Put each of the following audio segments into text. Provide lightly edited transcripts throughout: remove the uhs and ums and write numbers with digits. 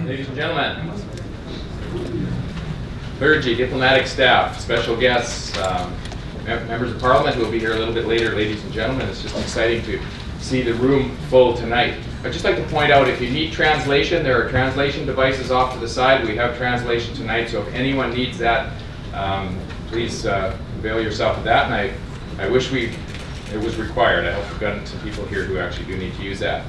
Ladies and gentlemen, clergy, diplomatic staff, special guests, members of Parliament who will be here a little bit later, ladies and gentlemen, it's just exciting to see the room full tonight. I'd just like to point out, if you need translation, there are translation devices off to the side. We have translation tonight, so if anyone needs that, please avail yourself of that. And I wish it was required. I hope we've gotten some people here who actually do need to use that.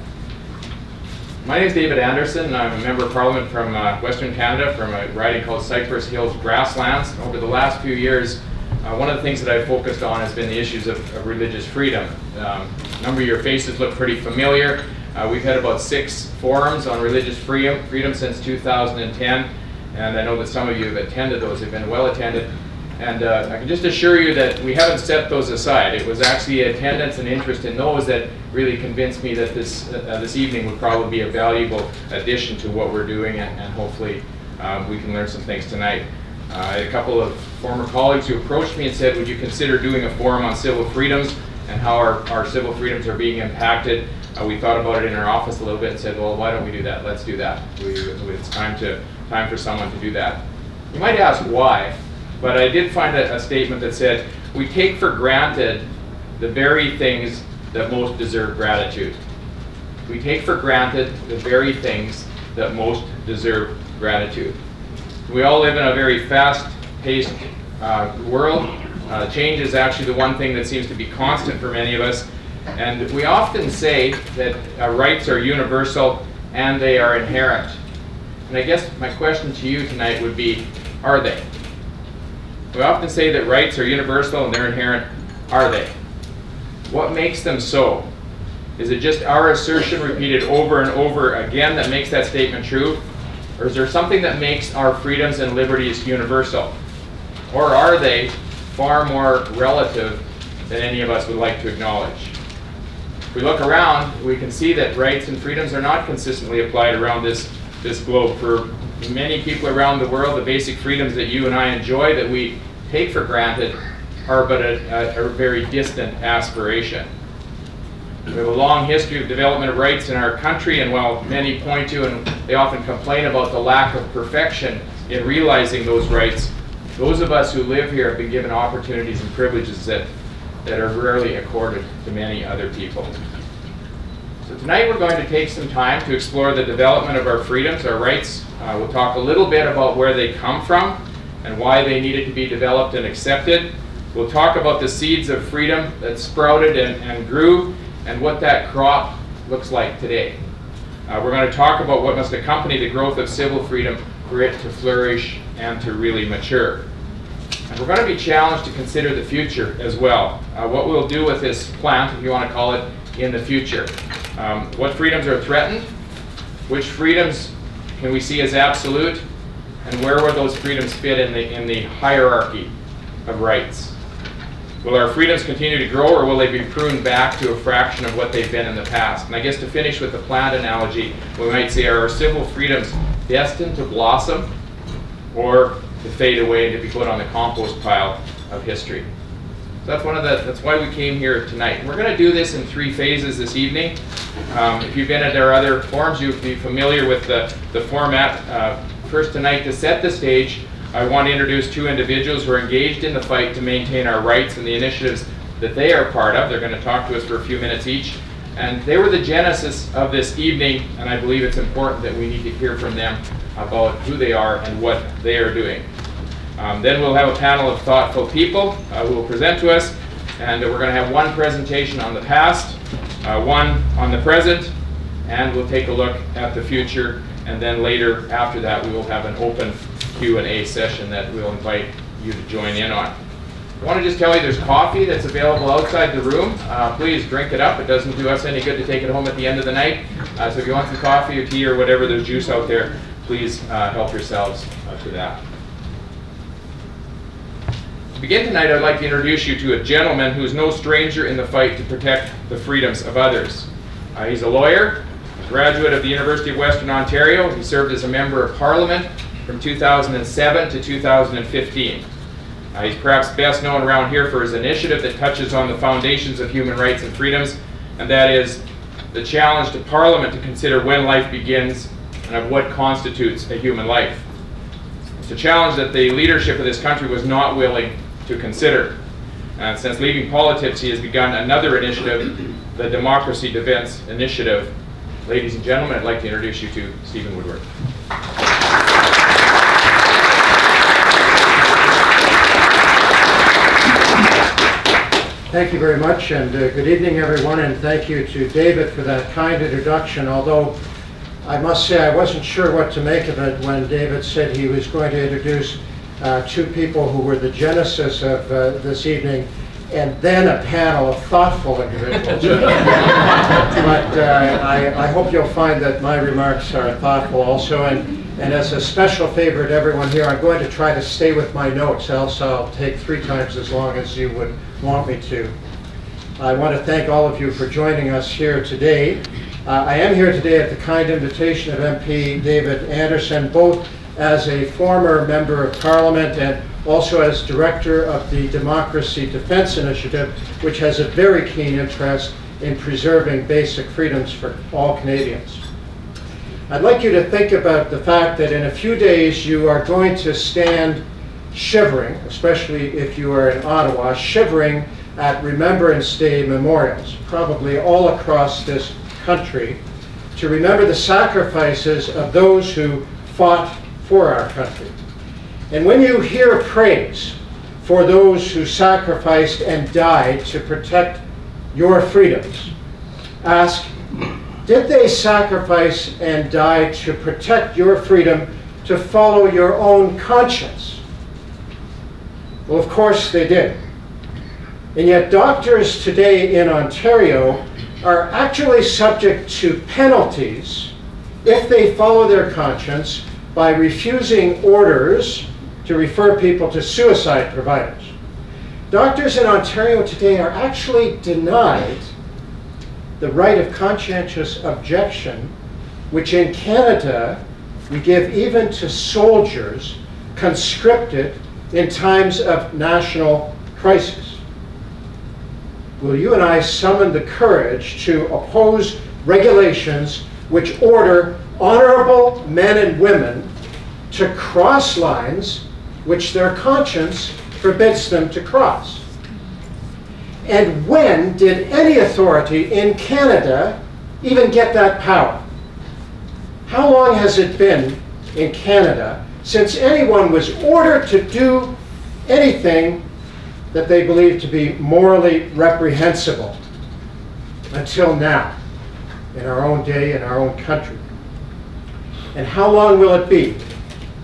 My name is David Anderson, and I'm a member of Parliament from Western Canada, from a riding called Cypress Hills Grasslands. Over the last few years, one of the things that I've focused on has been the issues of religious freedom. A number of your faces look pretty familiar. We've had about 6 forums on religious freedom since 2010, and I know that some of you have attended those. They've been well attended. And I can just assure you that we haven't set those aside. It was actually attendance and interest in those that really convinced me that this evening would probably be a valuable addition to what we're doing, and hopefully we can learn some things tonight. I had a couple of former colleagues who approached me and said, would you consider doing a forum on civil freedoms and how our civil freedoms are being impacted? We thought about it in our office a little bit and said, well, why don't we do that? Let's do that. It's time for someone to do that. You might ask why. But I did find a statement that said, we take for granted the very things that most deserve gratitude. We take for granted the very things that most deserve gratitude. We all live in a very fast-paced world. Change is actually the one thing that seems to be constant for many of us. And we often say that rights are universal and they are inherent. And I guess my question to you tonight would be, are they? We often say that rights are universal and they're inherent. Are they? What makes them so? Is it just our assertion repeated over and over again that makes that statement true? Or is there something that makes our freedoms and liberties universal? Or are they far more relative than any of us would like to acknowledge? If we look around, we can see that rights and freedoms are not consistently applied around this globe. For many people around the world, the basic freedoms that you and I enjoy, that we take for granted, are but a very distant aspiration. We have a long history of development of rights in our country, and while many point to, and they often complain about the lack of perfection in realizing those rights, those of us who live here have been given opportunities and privileges that are rarely accorded to many other people. So tonight we're going to take some time to explore the development of our freedoms, our rights. We'll talk a little bit about where they come from and why they needed to be developed and accepted. We'll talk about the seeds of freedom that sprouted and grew and what that crop looks like today. We're going to talk about what must accompany the growth of civil freedom for it to flourish and to really mature. And we're going to be challenged to consider the future as well. What we'll do with this plant, if you want to call it, in the future. What freedoms are threatened? Which freedoms can we see as absolute? And where would those freedoms fit in the hierarchy of rights? Will our freedoms continue to grow, or will they be pruned back to a fraction of what they've been in the past? And I guess to finish with the plant analogy, we might say, are our civil freedoms destined to blossom or to fade away and to be put on the compost pile of history? So that's why we came here tonight. We're going to do this in 3 phases this evening. If you've been at our other forums, you'll be familiar with the format. First tonight, to set the stage, I want to introduce 2 individuals who are engaged in the fight to maintain our rights and the initiatives that they are part of. They're going to talk to us for a few minutes each. And they were the genesis of this evening, and I believe it's important that we need to hear from them about who they are and what they are doing. Then we'll have a panel of thoughtful people who will present to us, and we're going to have 1 presentation on the past, 1 on the present, and we'll take a look at the future, and then later after that we will have an open Q&A session that we'll invite you to join in on. I want to just tell you there's coffee that's available outside the room. Please drink it up. It doesn't do us any good to take it home at the end of the night. So if you want some coffee or tea or whatever, there's juice out there, please help yourselves to that. To begin tonight, I'd like to introduce you to a gentleman who is no stranger in the fight to protect the freedoms of others. He's a lawyer, a graduate of the University of Western Ontario. He served as a member of Parliament from 2007 to 2015. He's perhaps best known around here for his initiative that touches on the foundations of human rights and freedoms, and that is the challenge to Parliament to consider when life begins and of what constitutes a human life. It's a challenge that the leadership of this country was not willing to consider. And since leaving politics, he has begun another initiative, the Democracy Defense Initiative. Ladies and gentlemen, I'd like to introduce you to Stephen Woodworth. Thank you very much, and good evening, everyone, and thank you to David for that kind introduction, although I must say I wasn't sure what to make of it when David said he was going to introduce two people who were the genesis of this evening, and then a panel of thoughtful individuals. But I hope you'll find that my remarks are thoughtful also, and as a special favor to everyone here, I'm going to try to stay with my notes, else I'll take 3 times as long as you would want me to. I want to thank all of you for joining us here today. I am here today at the kind invitation of MP David Anderson, both as a former Member of Parliament and also as Director of the Democracy Defense Initiative, which has a very keen interest in preserving basic freedoms for all Canadians. I'd like you to think about the fact that in a few days you are going to stand shivering, especially if you are in Ottawa, shivering at Remembrance Day memorials, probably all across this country, to remember the sacrifices of those who fought for our country. And when you hear praise for those who sacrificed and died to protect your freedoms, ask, did they sacrifice and die to protect your freedom to follow your own conscience? Well, of course they did. And yet doctors today in Ontario are actually subject to penalties if they follow their conscience by refusing orders to refer people to suicide providers. Doctors in Ontario today are actually denied the right of conscientious objection, which in Canada we give even to soldiers conscripted in times of national crisis. Will you and I summon the courage to oppose regulations which order honorable men and women to cross lines which their conscience forbids them to cross? And when did any authority in Canada even get that power? How long has it been in Canada since anyone was ordered to do anything that they believed to be morally reprehensible? Until now, in our own day, in our own country. And how long will it be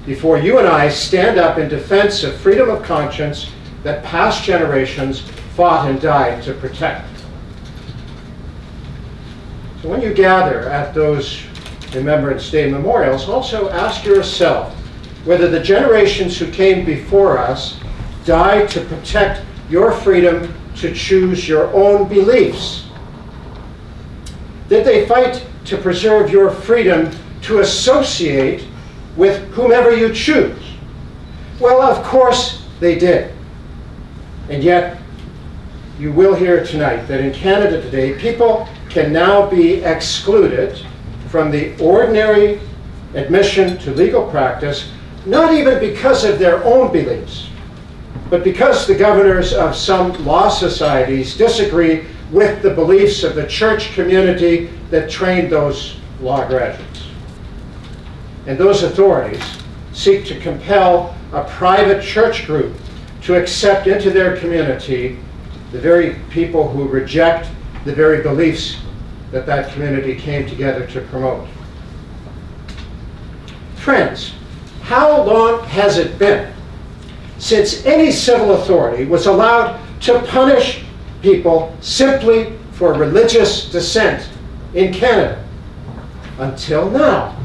before you and I stand up in defense of freedom of conscience that past generations fought and died to protect? So when you gather at those Remembrance Day memorials, also ask yourself whether the generations who came before us died to protect your freedom to choose your own beliefs. Did they fight to preserve your freedom to associate with whomever you choose? Well, of course they did. And yet, you will hear tonight that in Canada today, people can now be excluded from the ordinary admission to legal practice, not even because of their own beliefs, but because the governors of some law societies disagree with the beliefs of the church community that trained those law graduates. And those authorities seek to compel a private church group to accept into their community the very people who reject the very beliefs that that community came together to promote. Friends, how long has it been since any civil authority was allowed to punish people simply for religious dissent in Canada? Until now,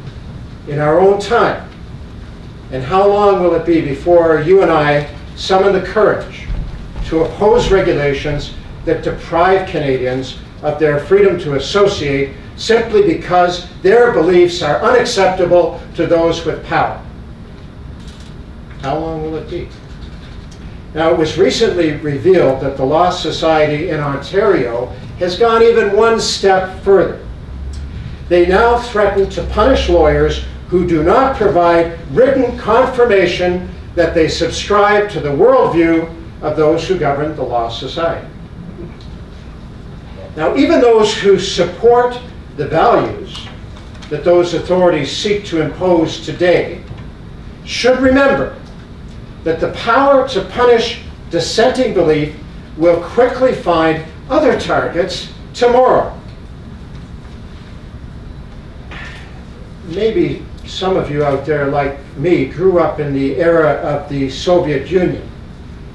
in our own time. And how long will it be before you and I summon the courage to oppose regulations that deprive Canadians of their freedom to associate simply because their beliefs are unacceptable to those with power? How long will it be? Now, it was recently revealed that the Law Society in Ontario has gone even one step further. They now threaten to punish lawyers who do not provide written confirmation that they subscribe to the worldview of those who govern the law society. Now, even those who support the values that those authorities seek to impose today should remember that the power to punish dissenting belief will quickly find other targets tomorrow. Maybe some of you out there, like me, grew up in the era of the Soviet Union,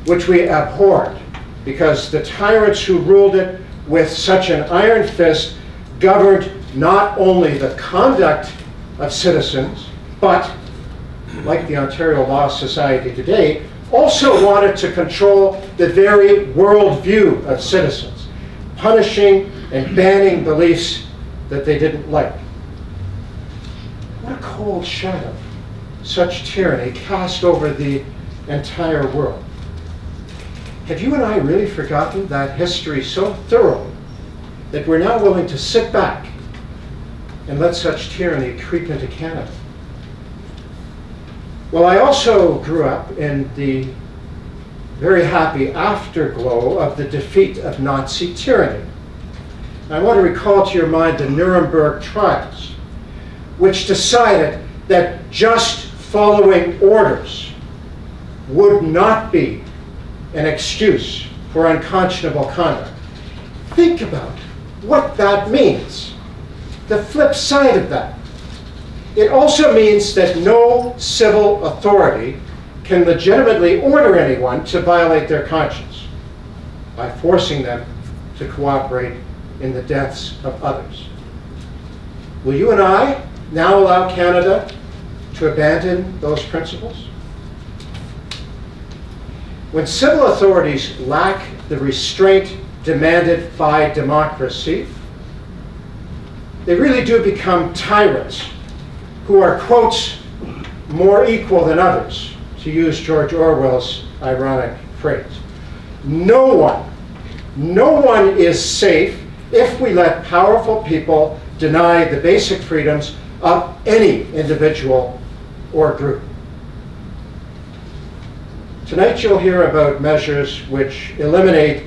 which we abhorred because the tyrants who ruled it with such an iron fist governed not only the conduct of citizens, but, like the Ontario Law Society today, also wanted to control the very worldview of citizens, punishing and banning beliefs that they didn't like. What a cold shadow such tyranny cast over the entire world. Have you and I really forgotten that history so thoroughly that we're now willing to sit back and let such tyranny creep into Canada? Well, I also grew up in the very happy afterglow of the defeat of Nazi tyranny. I want to recall to your mind the Nuremberg trials, which decided that just following orders would not be an excuse for unconscionable conduct. Think about what that means. The flip side of that. It also means that no civil authority can legitimately order anyone to violate their conscience by forcing them to cooperate in the deaths of others. Will you and I now allow Canada to abandon those principles? When civil authorities lack the restraint demanded by democracy, they really do become tyrants who are, quotes, more equal than others, to use George Orwell's ironic phrase. No one is safe if we let powerful people deny the basic freedoms of any individual or group. Tonight you'll hear about measures which eliminate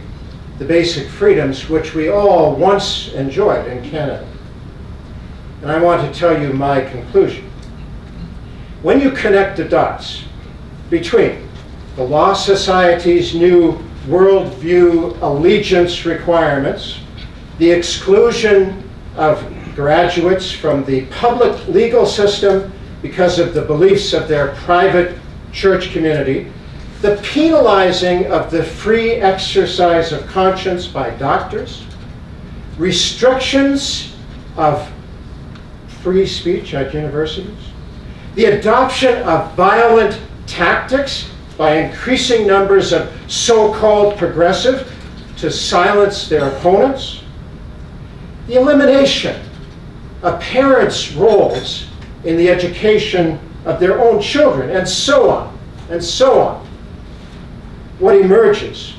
the basic freedoms which we all once enjoyed in Canada. And I want to tell you my conclusion. When you connect the dots between the Law Society's new worldview allegiance requirements, the exclusion of graduates from the public legal system because of the beliefs of their private church community, the penalizing of the free exercise of conscience by doctors, restrictions of free speech at universities, the adoption of violent tactics by increasing numbers of so-called progressive to silence their opponents, the elimination of parents' roles in the education of their own children, and so on, and so on. What emerges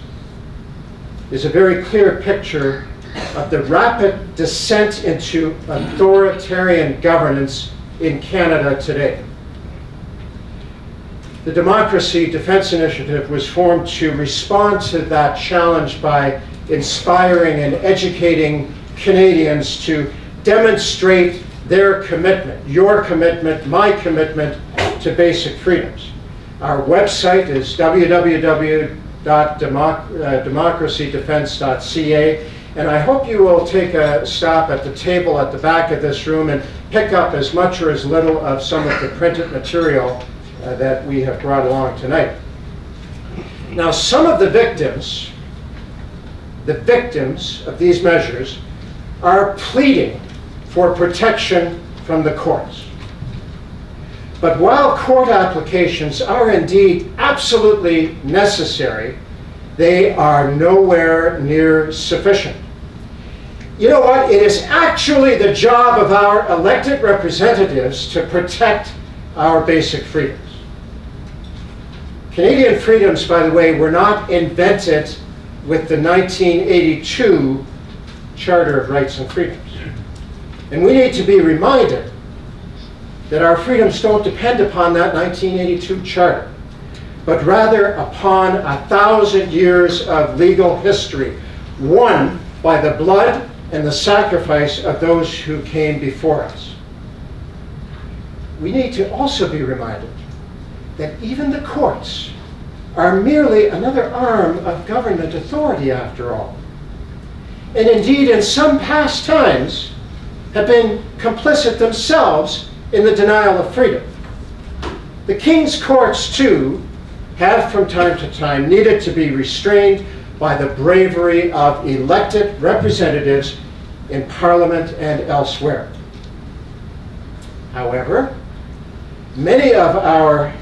is a very clear picture of the rapid descent into authoritarian governance in Canada today. The Democracy Defence Initiative was formed to respond to that challenge by inspiring and educating Canadians to demonstrate their commitment, your commitment, my commitment to basic freedoms. Our website is www.democracydefense.ca, and I hope you will take a stop at the table at the back of this room and pick up as much or as little of some of the printed material that we have brought along tonight. Now, some of the victims of these measures are pleading for protection from the courts. But while court applications are indeed absolutely necessary, they are nowhere near sufficient. You know what? It is actually the job of our elected representatives to protect our basic freedoms. Canadian freedoms, by the way, were not invented with the 1982 Charter of Rights and Freedoms. And we need to be reminded that our freedoms don't depend upon that 1982 charter, but rather upon 1,000 years of legal history, won by the blood and the sacrifice of those who came before us. We need to also be reminded that even the courts are merely another arm of government authority after all. And indeed, in some past times, have been complicit themselves in the denial of freedom. The King's courts, too, have from time to time needed to be restrained by the bravery of elected representatives in Parliament and elsewhere. However, many of our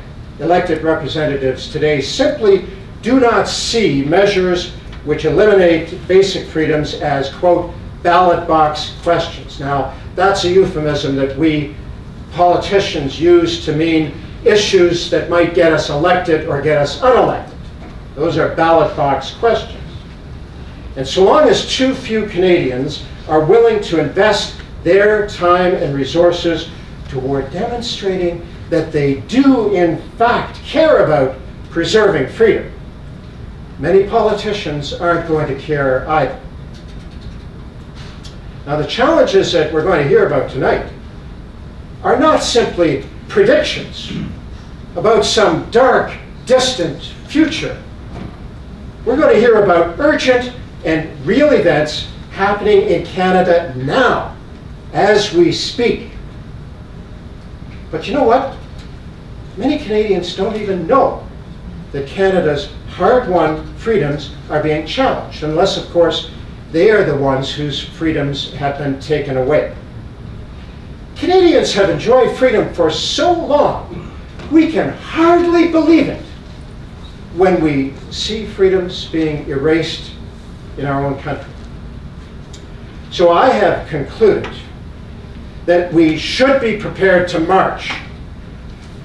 elected representatives today simply do not see measures which eliminate basic freedoms as, quote, ballot box questions. Now, that's a euphemism that we politicians use to mean issues that might get us elected or get us unelected. Those are ballot box questions. And so long as too few Canadians are willing to invest their time and resources toward demonstrating that they do in fact care about preserving freedom, many politicians aren't going to care either. Now, the challenges that we're going to hear about tonight are not simply predictions about some dark, distant future. We're going to hear about urgent and real events happening in Canada now, as we speak. But you know what? Many Canadians don't even know that Canada's hard-won freedoms are being challenged, unless, of course, they are the ones whose freedoms have been taken away. Canadians have enjoyed freedom for so long, we can hardly believe it when we see freedoms being erased in our own country. So I have concluded that we should be prepared to march.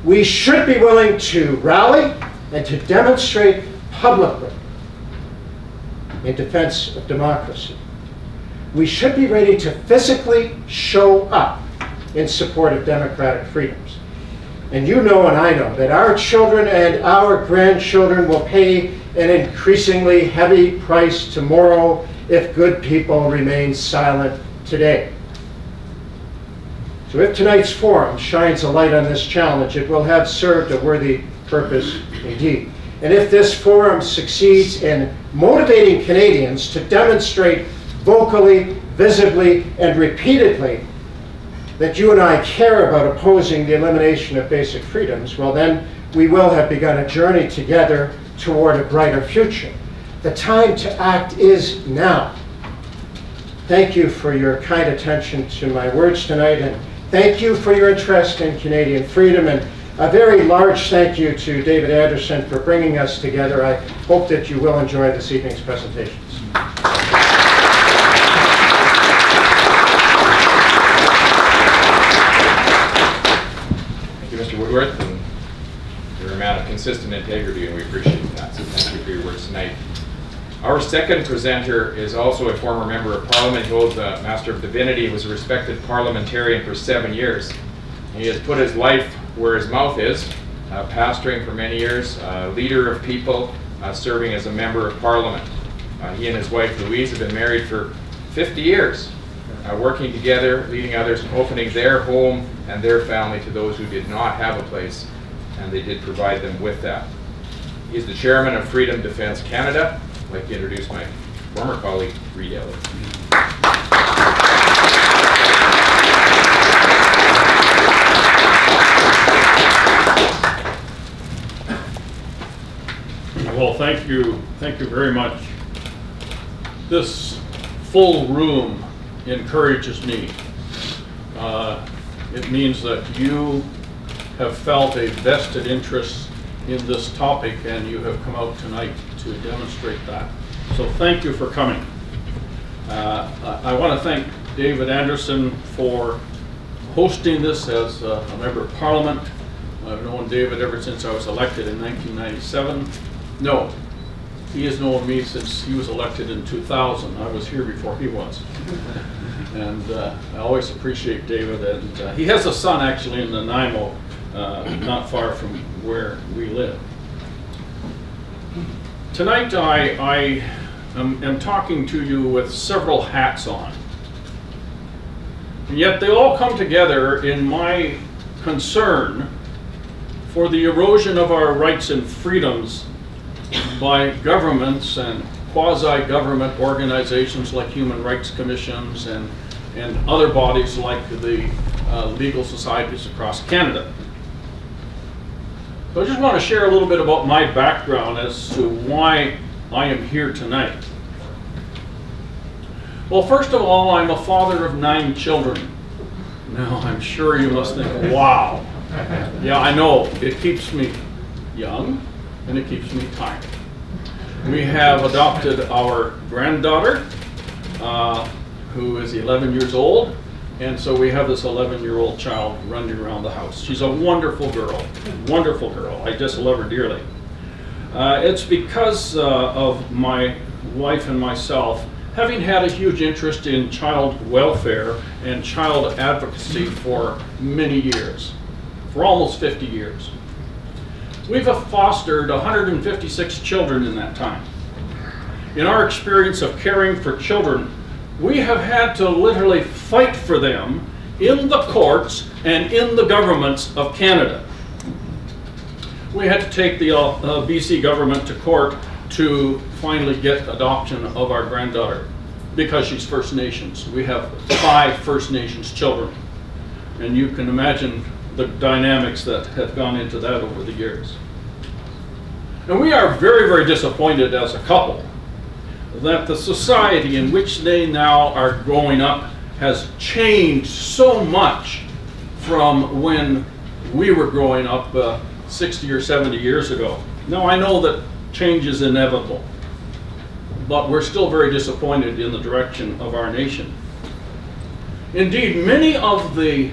We should be willing to rally and to demonstrate publicly in defense of democracy. We should be ready to physically show up in support of democratic freedoms. And you know and I know that our children and our grandchildren will pay an increasingly heavy price tomorrow if good people remain silent today. So if tonight's forum shines a light on this challenge, it will have served a worthy purpose indeed. And if this forum succeeds in motivating Canadians to demonstrate vocally, visibly, and repeatedly that you and I care about opposing the elimination of basic freedoms, well then we will have begun a journey together toward a brighter future. The time to act is now. Thank you for your kind attention to my words tonight, and thank you for your interest in Canadian freedom, and a very large thank you to David Anderson for bringing us together. I hope that you will enjoy this evening's presentations. Thank you, Mr. Woodworth, and you're a man of consistent integrity, and we appreciate that, so thank you for your words tonight. Our second presenter is also a former member of Parliament. He holds a Master of Divinity. He was a respected parliamentarian for 7 years. He has put his life where his mouth is, pastoring for many years, leader of people, serving as a member of Parliament. He and his wife Louise have been married for 50 years, working together, leading others, and opening their home and their family to those who did not have a place, and they did provide them with that. He's the chairman of Freedom Defence Canada. I'd like to introduce my former colleague, Reid Elley. Well, thank you very much. This full room encourages me. It means that you have felt a vested interest in this topic, and you have come out tonight to demonstrate that. So thank you for coming. I want to thank David Anderson for hosting this as a member of Parliament. I've known David ever since I was elected in 1997. No, He has known me since he was elected in 2000. I was here before he was. And I always appreciate David. And he has a son actually in Nanaimo, not far from where we live. Tonight I am talking to you with several hats on. And yet they all come together in my concern for the erosion of our rights and freedoms by governments and quasi-government organizations like human rights commissions and other bodies like the legal societies across Canada. So I just want to share a little bit about my background as to why I am here tonight. Well, first of all, I'm a father of 9 children. Now, I'm sure you must think, wow. Yeah, I know, it keeps me young and it keeps me tired. We have adopted our granddaughter, who is 11 years old, and so we have this 11-year-old child running around the house. She's a wonderful girl, wonderful girl. I just love her dearly. It's because of my wife and myself having had a huge interest in child welfare and child advocacy for many years, for almost 50 years. We've fostered 156 children in that time. In our experience of caring for children, we have had to literally fight for them in the courts and in the governments of Canada. We had to take the BC government to court to finally get adoption of our granddaughter because she's First Nations. We have 5 First Nations children, and you can imagine the dynamics that have gone into that over the years. And we are very, very disappointed as a couple that the society in which they now are growing up has changed so much from when we were growing up 60 or 70 years ago. Now, I know that change is inevitable, but we're still very disappointed in the direction of our nation. Indeed, many of the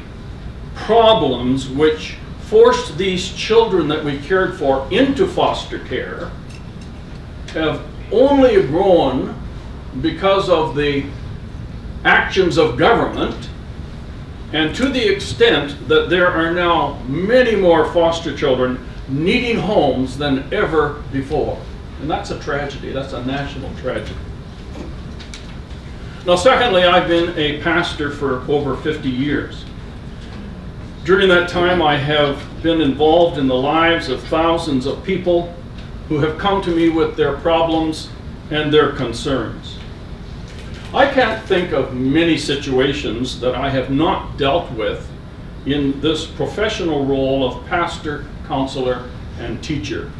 problems which forced these children that we cared for into foster care have only grown because of the actions of government, and to the extent that there are now many more foster children needing homes than ever before. And that's a tragedy. That's a national tragedy. Now, secondly, I've been a pastor for over 50 years. During that time, I have been involved in the lives of thousands of people who have come to me with their problems and their concerns. I can't think of many situations that I have not dealt with in this professional role of pastor, counselor, and teacher.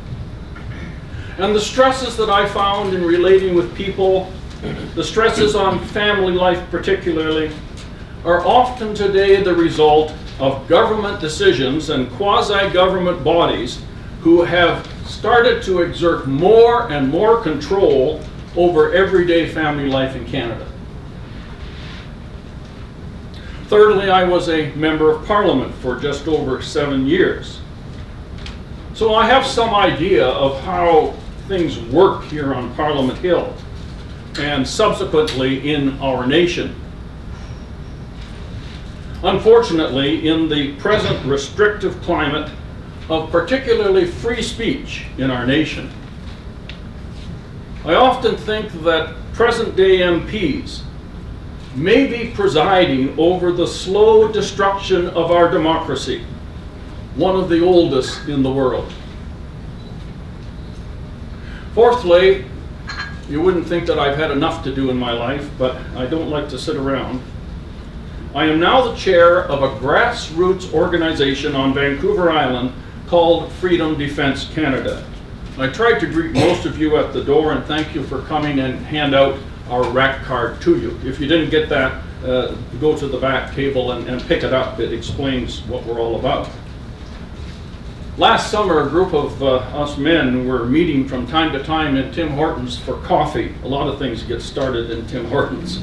And the stresses that I found in relating with people, the stresses on family life particularly, are often today the result of government decisions and quasi-government bodies who have started to exert more and more control over everyday family life in Canada. Thirdly, I was a member of Parliament for just over 7 years. So I have some idea of how things work here on Parliament Hill and subsequently in our nation. Unfortunately, in the present restrictive climate of particularly free speech in our nation, I often think that present-day MPs may be presiding over the slow destruction of our democracy, one of the oldest in the world. Fourthly, you wouldn't think that I've had enough to do in my life, but I don't like to sit around. I am now the chair of a grassroots organization on Vancouver Island called Freedom Defence Canada. I tried to greet most of you at the door and thank you for coming and hand out our RAC card to you. If you didn't get that, go to the back table and pick it up. It explains what we're all about. Last summer, a group of us men were meeting from time to time in Tim Hortons for coffee. A lot of things get started in Tim Hortons.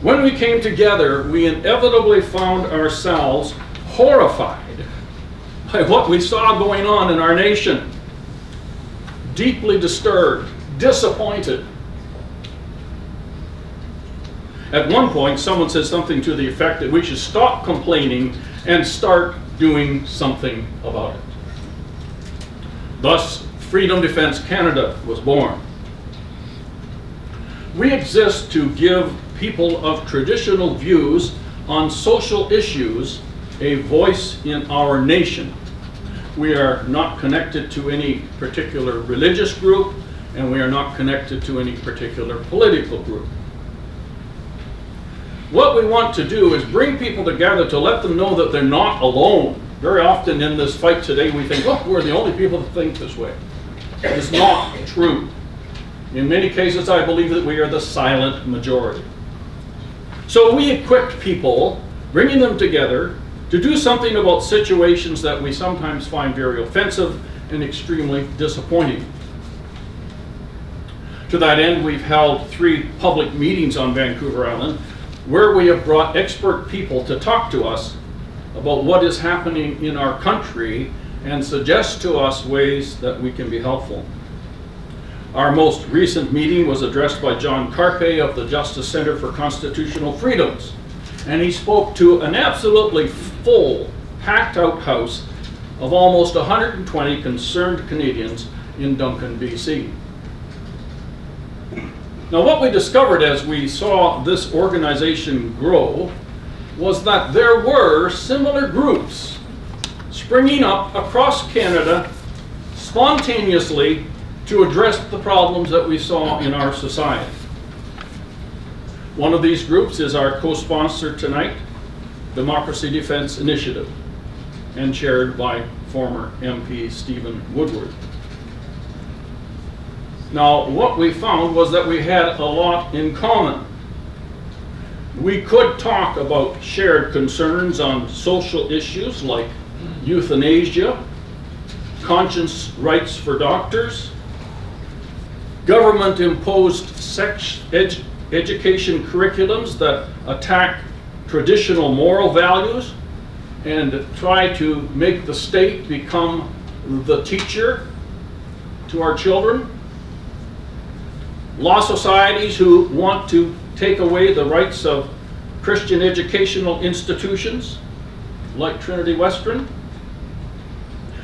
When we came together, we inevitably found ourselves horrified by what we saw going on in our nation. deeply disturbed, disappointed. At one point, someone said something to the effect that we should stop complaining and start doing something about it. Thus, Freedom Defence Canada was born. We exist to give people of traditional views on social issues a voice in our nation. We are not connected to any particular religious group, and we are not connected to any particular political group. What we want to do is bring people together to let them know that they're not alone. Very often in this fight today, we think, oh, we're the only people that think this way. It's not true. In many cases, I believe that we are the silent majority. So we equipped people, bringing them together, to do something about situations that we sometimes find very offensive and extremely disappointing. To that end, we've held 3 public meetings on Vancouver Island where we have brought expert people to talk to us about what is happening in our country and suggest to us ways that we can be helpful. Our most recent meeting was addressed by John Carpe of the Justice Centre for Constitutional Freedoms, and he spoke to an absolutely full, packed-out house of almost 120 concerned Canadians in Duncan, BC. Now, what we discovered as we saw this organization grow was that there were similar groups springing up across Canada spontaneously to address the problems that we saw in our society. One of these groups is our co-sponsor tonight, Democracy Defence Initiative, and chaired by former MP Stephen Woodworth. Now, what we found was that we had a lot in common. We could talk about shared concerns on social issues like euthanasia, conscience rights for doctors, government-imposed sex education curriculums that attack traditional moral values and try to make the state become the teacher to our children. Law societies who want to take away the rights of Christian educational institutions like Trinity Western.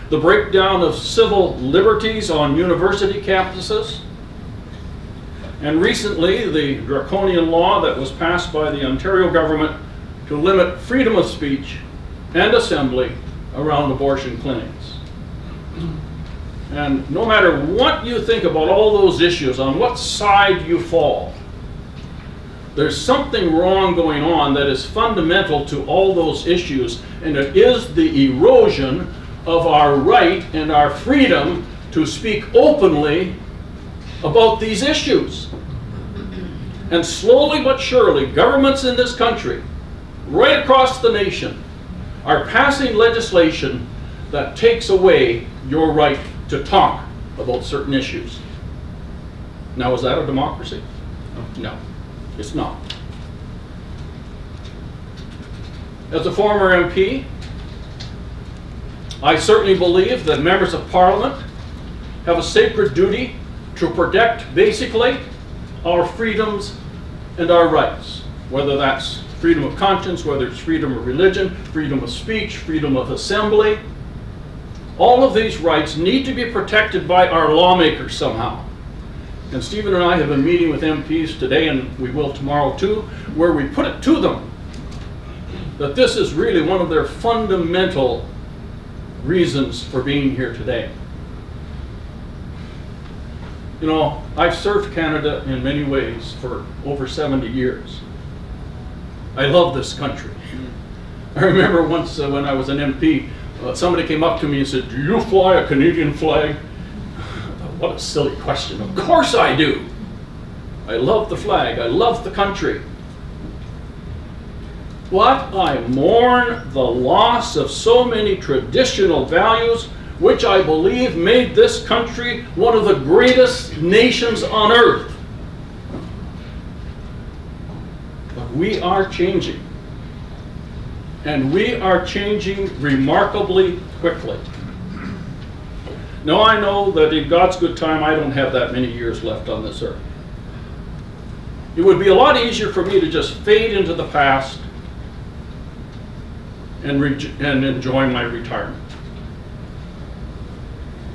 The breakdown of civil liberties on university campuses. And recently, the draconian law that was passed by the Ontario government to limit freedom of speech and assembly around abortion clinics. And no matter what you think about all those issues, on what side you fall, there's something wrong going on that is fundamental to all those issues, and it is the erosion of our right and our freedom to speak openly about these issues. And slowly but surely, governments in this country, right across the nation, are passing legislation that takes away your right to talk about certain issues. Now, is that a democracy? No, it's not. As a former MP, I certainly believe that members of Parliament have a sacred duty to protect, basically, our freedoms and our rights, whether that's freedom of conscience, whether it's freedom of religion, freedom of speech, freedom of assembly. All of these rights need to be protected by our lawmakers somehow. And Stephen and I have been meeting with MPs today, and we will tomorrow too, where we put it to them that this is really one of their fundamental reasons for being here today. You know, I've served Canada in many ways for over 70 years. I love this country. I remember once when I was an MP, somebody came up to me and said, "Do you fly a Canadian flag?" What a silly question. Of course I do. I love the flag. I love the country. But I mourn the loss of so many traditional values which I believe made this country one of the greatest nations on earth. But we are changing. And we are changing remarkably quickly. Now I know that in God's good time, I don't have that many years left on this earth. It would be a lot easier for me to just fade into the past and enjoy my retirement.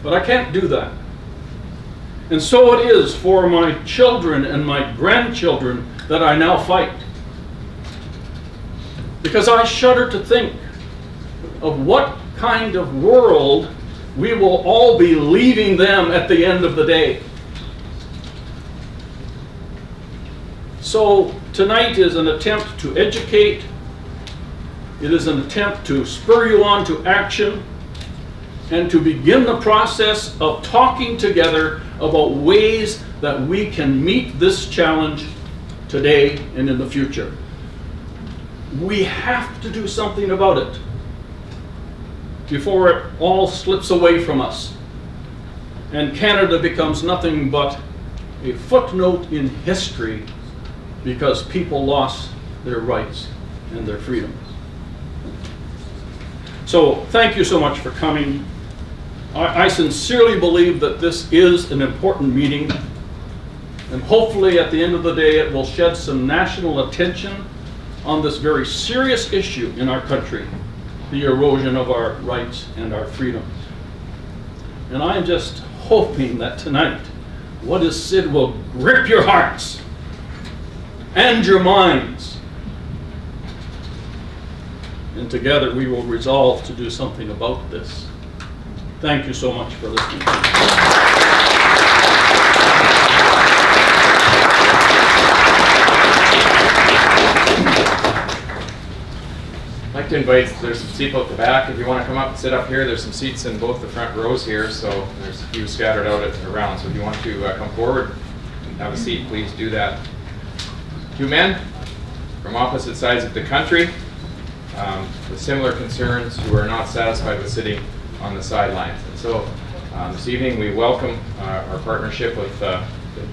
But I can't do that. And so it is for my children and my grandchildren that I now fight. Because I shudder to think of what kind of world we will all be leaving them at the end of the day. So tonight is an attempt to educate. It is an attempt to spur you on to action and to begin the process of talking together about ways that we can meet this challenge today and in the future. We have to do something about it before it all slips away from us and Canada becomes nothing but a footnote in history because people lost their rights and their freedoms. So thank you so much for coming. I sincerely believe that this is an important meeting, and hopefully at the end of the day it will shed some national attention on this very serious issue in our country, the erosion of our rights and our freedoms. And I'm just hoping that tonight what is said will grip your hearts and your minds, and together we will resolve to do something about this. Thank you so much for listening. I'd like to invite, there's some people at the back. If you want to come up and sit up here, there's some seats in both the front rows here, so there's a few scattered out around. So if you want to come forward and have a seat, please do that. Two men from opposite sides of the country with similar concerns who are not satisfied with sitting on the sidelines. And so this evening we welcome our partnership with the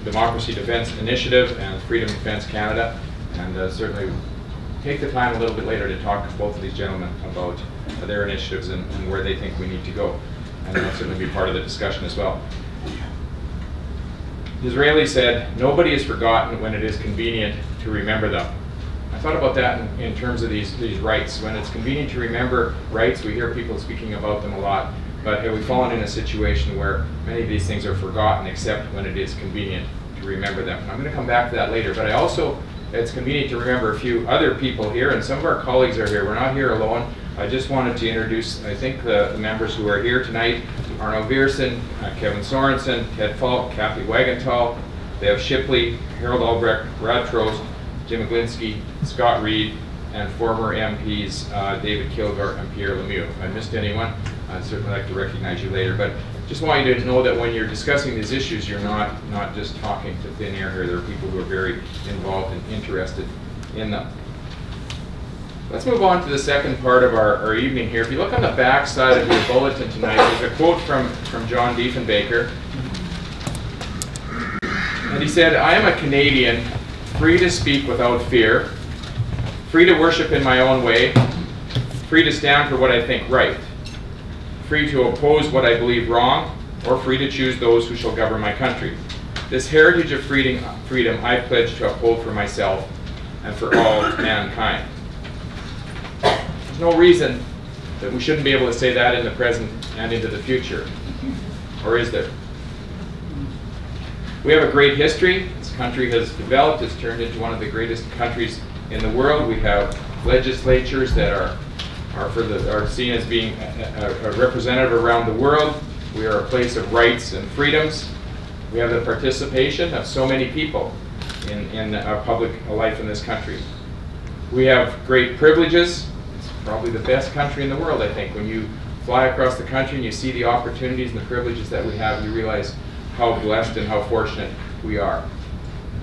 Democracy Defence Initiative and Freedom Defence Canada, and certainly take the time a little bit later to talk to both of these gentlemen about their initiatives and where they think we need to go. And that'll certainly be part of the discussion as well. Disraeli said, "Nobody is forgotten when it is convenient to remember them." I thought about that in terms of these rights. When it's convenient to remember rights, we hear people speaking about them a lot, but have we fallen in a situation where many of these things are forgotten except when it is convenient to remember them? And I'm going to come back to that later, but it's convenient to remember a few other people here, and some of our colleagues are here. We're not here alone. I just wanted to introduce, I think, the members who are here tonight: Arno Viersen, Kevin Sorensen, Ted Falk, Kathy Wagenthal, Bev Shipley, Harold Albrecht, Brad Trost, Jim Aglinski, Scott Reed, and former MPs David Kilgore and Pierre Lemieux. If I missed anyone, I'd certainly like to recognize you later. But just want you to know that when you're discussing these issues, you're not just talking to thin air here. There are people who are very involved and interested in them. Let's move on to the second part of our evening here. If you look on the back side of your bulletin tonight, there's a quote from John Diefenbaker. And he said, "I am a Canadian, free to speak without fear, free to worship in my own way, free to stand for what I think right, free to oppose what I believe wrong, or free to choose those who shall govern my country. This heritage of freedom I pledge to uphold for myself and for all mankind." There's no reason that we shouldn't be able to say that in the present and into the future. Or is there? We have a great history. This country has developed. It's turned into one of the greatest countries in the world. We have legislatures that are seen as being a representative around the world. We are a place of rights and freedoms. We have the participation of so many people in public life in this country. We have great privileges. It's probably the best country in the world, I think. When you fly across the country and you see the opportunities and the privileges that we have, you realize how blessed and how fortunate we are.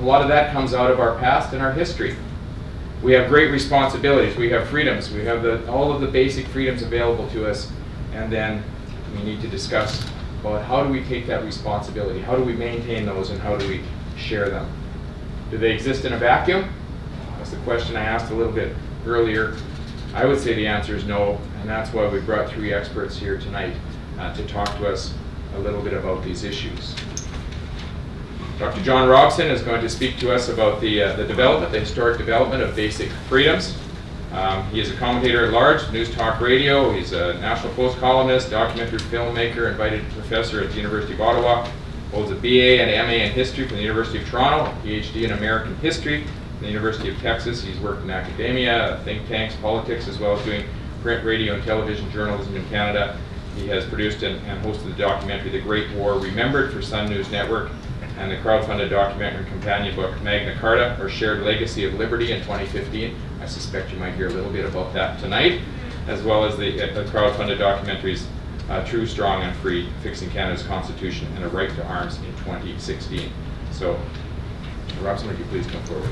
A lot of that comes out of our past and our history. We have great responsibilities. We have freedoms. We have all of the basic freedoms available to us, and then we need to discuss about how do we take that responsibility, how do we maintain those, and how do we share them. Do they exist in a vacuum? That's the question I asked a little bit earlier. I would say the answer is no, and that's why we brought three experts here tonight to talk to us a little bit about these issues. Dr. John Robson is going to speak to us about the historic development of basic freedoms. He is a commentator-at-large, news talk radio. He's a National Post columnist, documentary filmmaker, invited professor at the University of Ottawa. Holds a BA and MA in history from the University of Toronto, a PhD in American history from the University of Texas. He's worked in academia, think tanks, politics, as well as doing print, radio, and television journalism in Canada. He has produced and hosted the documentary The Great War Remembered for Sun News Network, and the crowdfunded documentary companion book Magna Carta, Our Shared Legacy of Liberty in 2015. I suspect you might hear a little bit about that tonight, as well as the crowdfunded documentaries True, Strong and Free, Fixing Canada's Constitution and a Right to Arms in 2016. So, Robson, would you please come forward?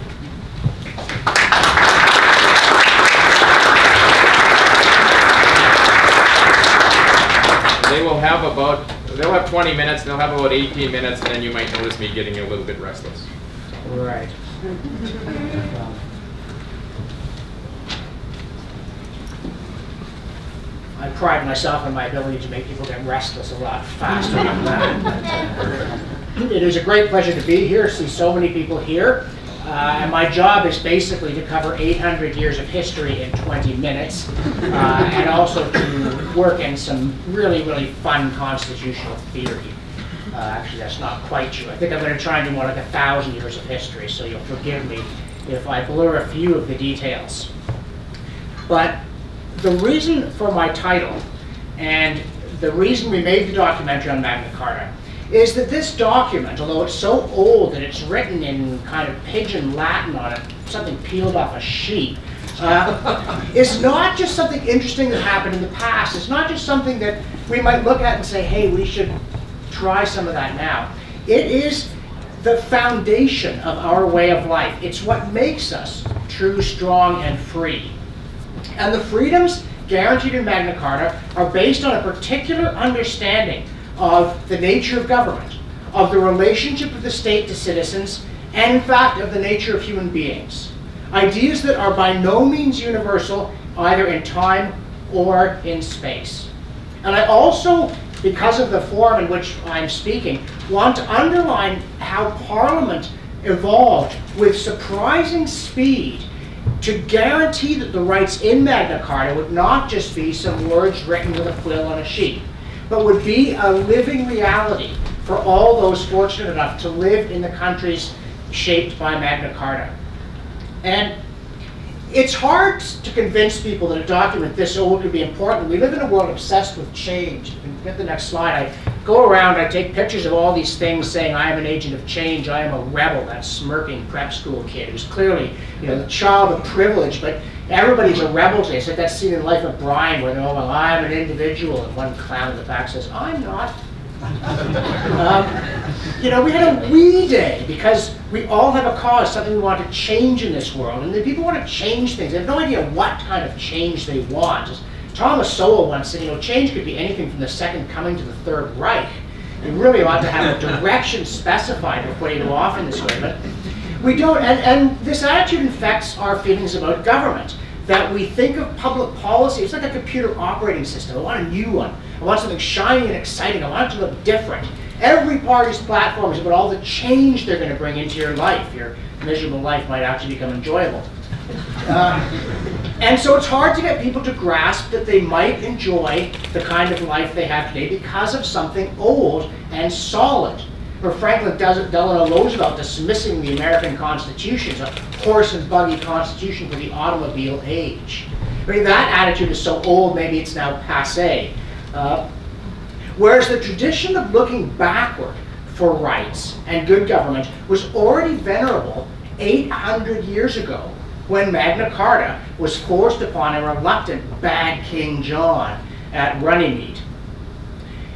They'll have 20 minutes, they'll have about 18 minutes, and then you might notice me getting a little bit restless. Right. I pride myself on my ability to make people get restless a lot faster than that. It is a great pleasure to be here, see so many people here. And my job is basically to cover 800 years of history in 20 minutes, and also to work in some really, really fun constitutional theory. Actually, that's not quite true. I think I'm going to try and do more like 1,000 years of history, so you'll forgive me if I blur a few of the details. But the reason for my title, and the reason we made the documentary on Magna Carta, is that this document, although it's so old that it's written in kind of pidgin Latin on it, something peeled off a sheet, is not just something interesting that happened in the past. It's not just something that we might look at and say, hey, we should try some of that now. It is the foundation of our way of life. It's what makes us true, strong, and free. And the freedoms guaranteed in Magna Carta are based on a particular understanding of the nature of government, of the relationship of the state to citizens, and in fact of the nature of human beings. Ideas that are by no means universal, either in time or in space. And I also, because of the form in which I'm speaking, want to underline how Parliament evolved with surprising speed to guarantee that the rights in Magna Carta would not just be some words written with a quill on a sheet, but would be a living reality for all those fortunate enough to live in the countries shaped by Magna Carta. And it's hard to convince people that a document this old would be important. We live in a world obsessed with change. You can get the next slide. I go around, I take pictures of all these things saying, I am an agent of change, I am a rebel, that smirking prep school kid who's clearly, the child of privilege, but everybody's a rebel today. It's like that scene in Life of Brian where they're all, well, I'm an individual, and one clown in the back says, I'm not. We had a we day because we all have a cause, something we want to change in this world. And the people want to change things. They have no idea what kind of change they want. As Thomas Sowell once said, change could be anything from the Second Coming to the Third Reich. You really ought to have a direction specified before you go off in this way. But we don't, and this attitude infects our feelings about government. That we think of public policy, it's like a computer operating system. I want a new one. I want something shiny and exciting. I want it to look different. Every party's platform is about all the change they're going to bring into your life. Your miserable life might actually become enjoyable. And so it's hard to get people to grasp that they might enjoy the kind of life they have today because of something old and solid. Or Franklin Delano Roosevelt dismissing the American Constitution as a horse and buggy constitution for the automobile age. I mean, that attitude is so old, maybe it's now passé. Whereas the tradition of looking backward for rights and good government was already venerable 800 years ago when Magna Carta was forced upon a reluctant bad King John at Runnymede.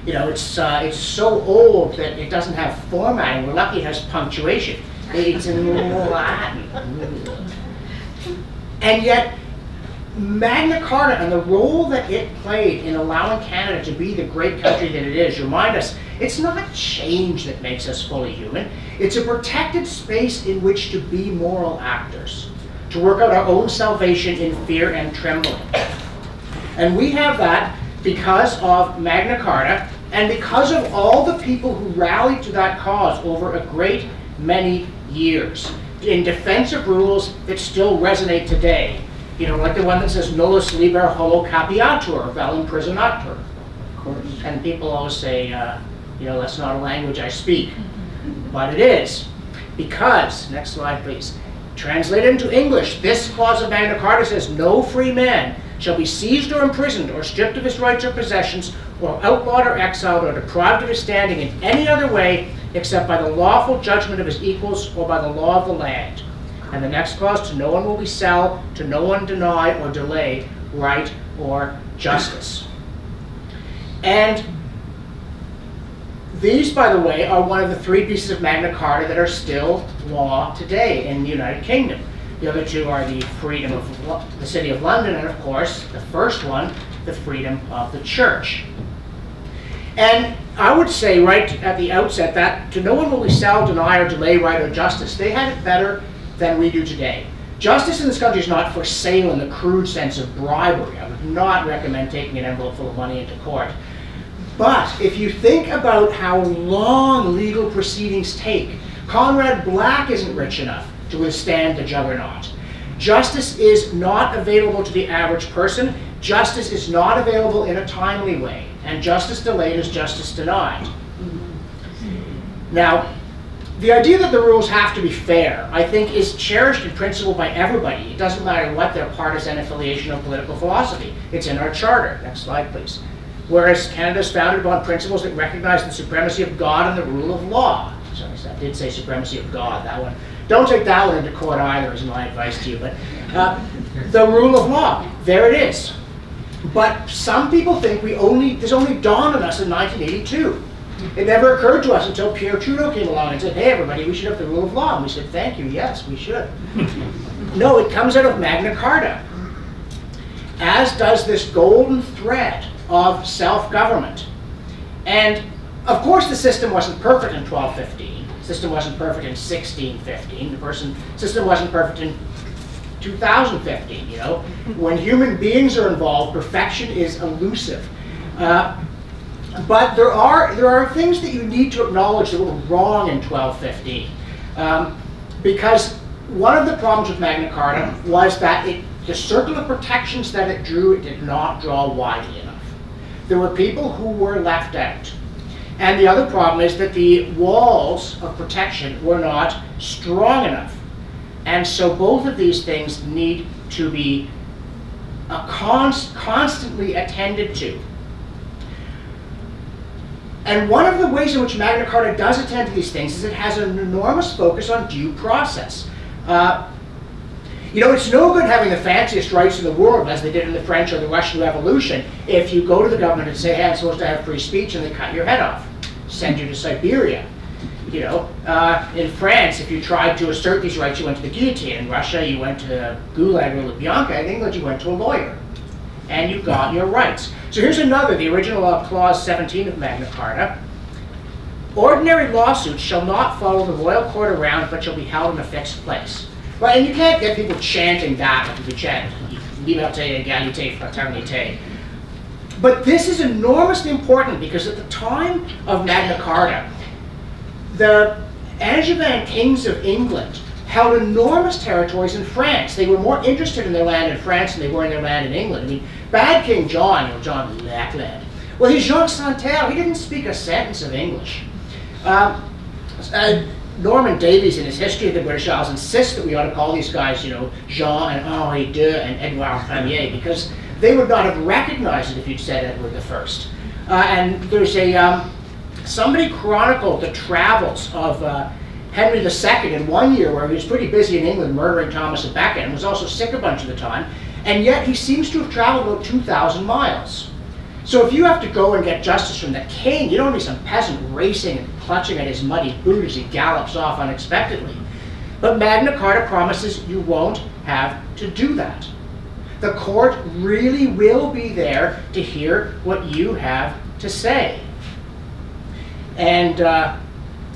It's so old that it doesn't have formatting. We're lucky it has punctuation. It's in Latin. And yet, Magna Carta and the role that it played in allowing Canada to be the great country that it is remind us it's not change that makes us fully human. It's a protected space in which to be moral actors, to work out our own salvation in fear and trembling. And we have that because of Magna Carta and because of all the people who rallied to that cause over a great many years in defense of rules that still resonate today. You know, like the one that says nullus liber holo capiatur, vel imprisonatur. Of course. And people always say, you know, that's not a language I speak. But it is. Because, next slide please, translated into English, this clause of Magna Carta says, no free man shall be seized or imprisoned or stripped of his rights or possessions or outlawed or exiled or deprived of his standing in any other way except by the lawful judgment of his equals or by the law of the land. And the next clause, to no one will we sell, to no one deny or delay right or justice. And these, by the way, are one of the 3 pieces of Magna Carta that are still law today in the United Kingdom. The other 2 are the freedom of the City of London, and of course, the first one, the freedom of the church. And I would say right at the outset that to no one will we sell, deny, or delay right or justice. They had it better than we do today. Justice in this country is not for sale in the crude sense of bribery. I would not recommend taking an envelope full of money into court. But if you think about how long legal proceedings take, Conrad Black isn't rich enough to withstand the juggernaut. Justice is not available to the average person. Justice is not available in a timely way. And justice delayed is justice denied. Now, the idea that the rules have to be fair, I think, is cherished in principle by everybody. It doesn't matter what their partisan affiliation or political philosophy. It's in our charter. Next slide, please. Whereas Canada is founded upon principles that recognize the supremacy of God and the rule of law. Sorry, I did say supremacy of God, that one. Don't take that one into court either, is my advice to you. But the rule of law, there it is. But some people think this only dawned on us in 1982. It never occurred to us until Pierre Trudeau came along and said, hey everybody, we should have the rule of law. And we said, thank you, yes, we should. No, it comes out of Magna Carta, as does this golden thread of self-government. And of course the system wasn't perfect in 1215. The system wasn't perfect in 1615. The system wasn't perfect in 2015, you know. When human beings are involved, perfection is elusive. But there are things that you need to acknowledge that were wrong in 1215. Because one of the problems with Magna Carta was that the circle of protections that it drew, it did not draw widely enough. There were people who were left out. And the other problem is that the walls of protection were not strong enough. And so both of these things need to be constantly attended to. And one of the ways in which Magna Carta does attend to these things is it has an enormous focus on due process. You know, it's no good having the fanciest rights in the world, as they did in the French or the Russian Revolution, if you go to the government and say, hey, I'm supposed to have free speech, and they cut your head off, send you to Siberia. You know, in France, if you tried to assert these rights, you went to the guillotine. In Russia, you went to Gulag or Lubyanka. In England, you went to a lawyer, and you got your rights. So here's another, the original clause 17 of Magna Carta. Ordinary lawsuits shall not follow the royal court around, but shall be held in a fixed place. Right, and you can't get people chanting that like you chant liberté, égalité, fraternité. But this is enormously important because at the time of Magna Carta, the Angevin kings of England held enormous territories in France. They were more interested in their land in France than they were in their land in England. I mean, bad King John, or John Lackland, well, he's Jean Santerre. He didn't speak a sentence of English. Norman Davies, in his History of the British Isles, insists that we ought to call these guys, you know, Jean and Henri II and Edouard Premier, because they would not have recognized it if you'd said Edward I. And there's somebody chronicled the travels of Henry II in one year where he was pretty busy in England murdering Thomas à Becket and was also sick a bunch of the time, and yet he seems to have traveled about 2,000 miles. So if you have to go and get justice from the king, you don't need some peasant racing and clutching at his muddy boot as he gallops off unexpectedly. But Magna Carta promises you won't have to do that. The court really will be there to hear what you have to say. And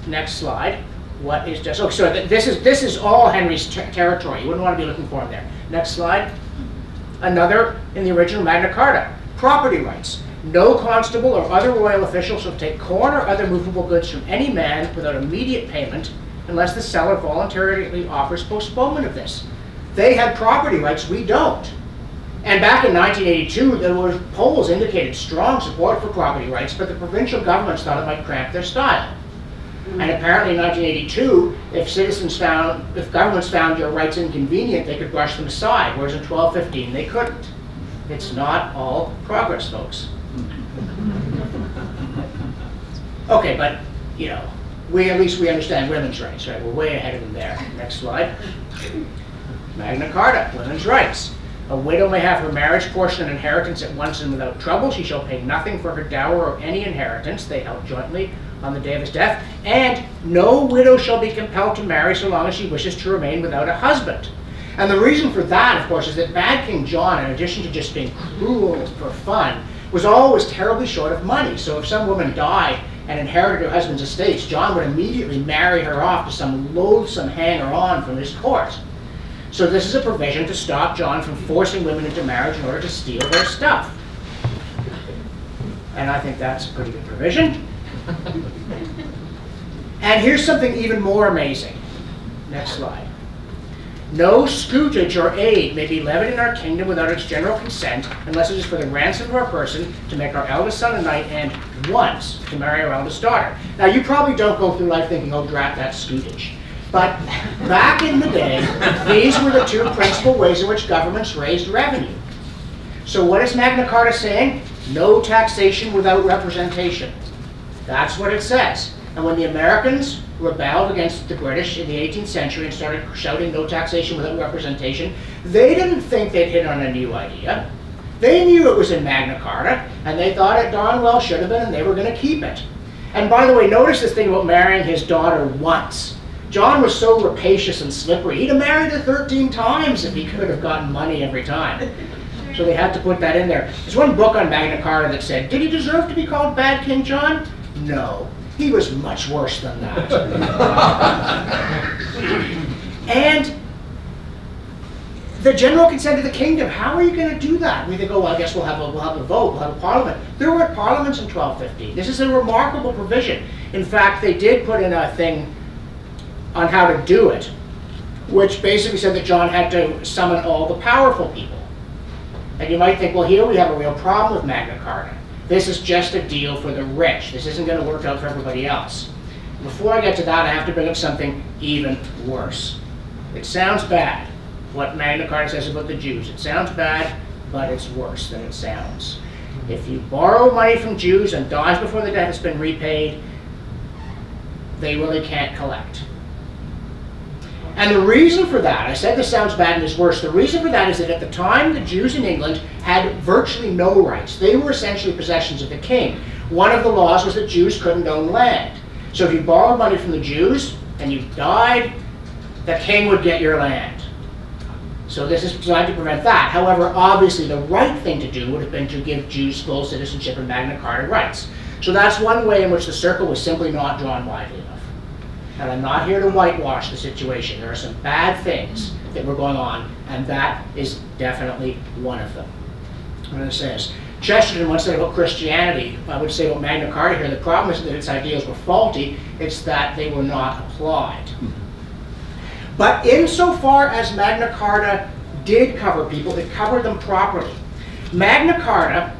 next slide. What is just? Oh, so this is all Henry's territory. You wouldn't want to be looking for him there. Next slide. Another in the original Magna Carta. Property rights. No constable or other royal official shall take corn or other movable goods from any man without immediate payment unless the seller voluntarily offers postponement of this. They had property rights, we don't. And back in 1982, there were polls indicated strong support for property rights, but the provincial governments thought it might cramp their style. And apparently in 1982, if governments found your rights inconvenient, they could brush them aside, whereas in 1215 they couldn't. It's not all progress, folks. Okay, but you know, at least we understand women's rights, right? We're way ahead of them there. Next slide. Magna Carta, women's rights. A widow may have her marriage portion and inheritance at once and without trouble. She shall pay nothing for her dower or any inheritance they held jointly on the day of his death. And no widow shall be compelled to marry so long as she wishes to remain without a husband. And the reason for that, of course, is that Bad King John, in addition to just being cruel for fun, was always terribly short of money. So if some woman died and inherited her husband's estates, John would immediately marry her off to some loathsome hanger-on from his court. So this is a provision to stop John from forcing women into marriage in order to steal their stuff. And I think that's a pretty good provision. And here's something even more amazing. Next slide. No scutage or aid may be levied in our kingdom without its general consent, unless it is for the ransom of our person, to make our eldest son a knight, and once to marry our eldest daughter. Now you probably don't go through life thinking, oh drat, that's scutage. But back in the day, these were the two principal ways in which governments raised revenue. So what is Magna Carta saying? No taxation without representation. That's what it says. And when the Americans rebelled against the British in the 18th century and started shouting no taxation without representation, they didn't think they'd hit on a new idea. They knew it was in Magna Carta, and they thought it darn well should have been, and they were going to keep it. And by the way, notice this thing about marrying his daughter once. John was so rapacious and slippery, he'd have married her 13 times if he could have gotten money every time. So they had to put that in there. There's one book on Magna Carta that said, did he deserve to be called Bad King John? No, he was much worse than that. And the general consent of the kingdom, how are you going to do that? We think, oh, well, I guess we'll have a vote, we'll have a parliament. There were parliaments in 1215. This is a remarkable provision. In fact, they did put in a thing on how to do it, which basically said that John had to summon all the powerful people. And you might think, well, here we have a real problem with Magna Carta. This is just a deal for the rich. This isn't going to work out for everybody else. Before I get to that, I have to bring up something even worse. It sounds bad, what Magna Carta says about the Jews. It sounds bad, but it's worse than it sounds. If you borrow money from Jews and dies before the debt has been repaid, they really can't collect. And the reason for that, I said this sounds bad and is worse, the reason for that is that at the time the Jews in England had virtually no rights. They were essentially possessions of the king. One of the laws was that Jews couldn't own land. So if you borrowed money from the Jews and you died, the king would get your land. So this is designed to prevent that. However, obviously the right thing to do would have been to give Jews full citizenship and Magna Carta rights. So that's one way in which the circle was simply not drawn widely enough. And I'm not here to whitewash the situation. There are some bad things that were going on, and that is definitely one of them. I'm going to say this. Chesterton once said about Christianity, I would say about Magna Carta here, the problem isn't that its ideals were faulty, it's that they were not applied. But insofar as Magna Carta did cover people, it covered them properly. Magna Carta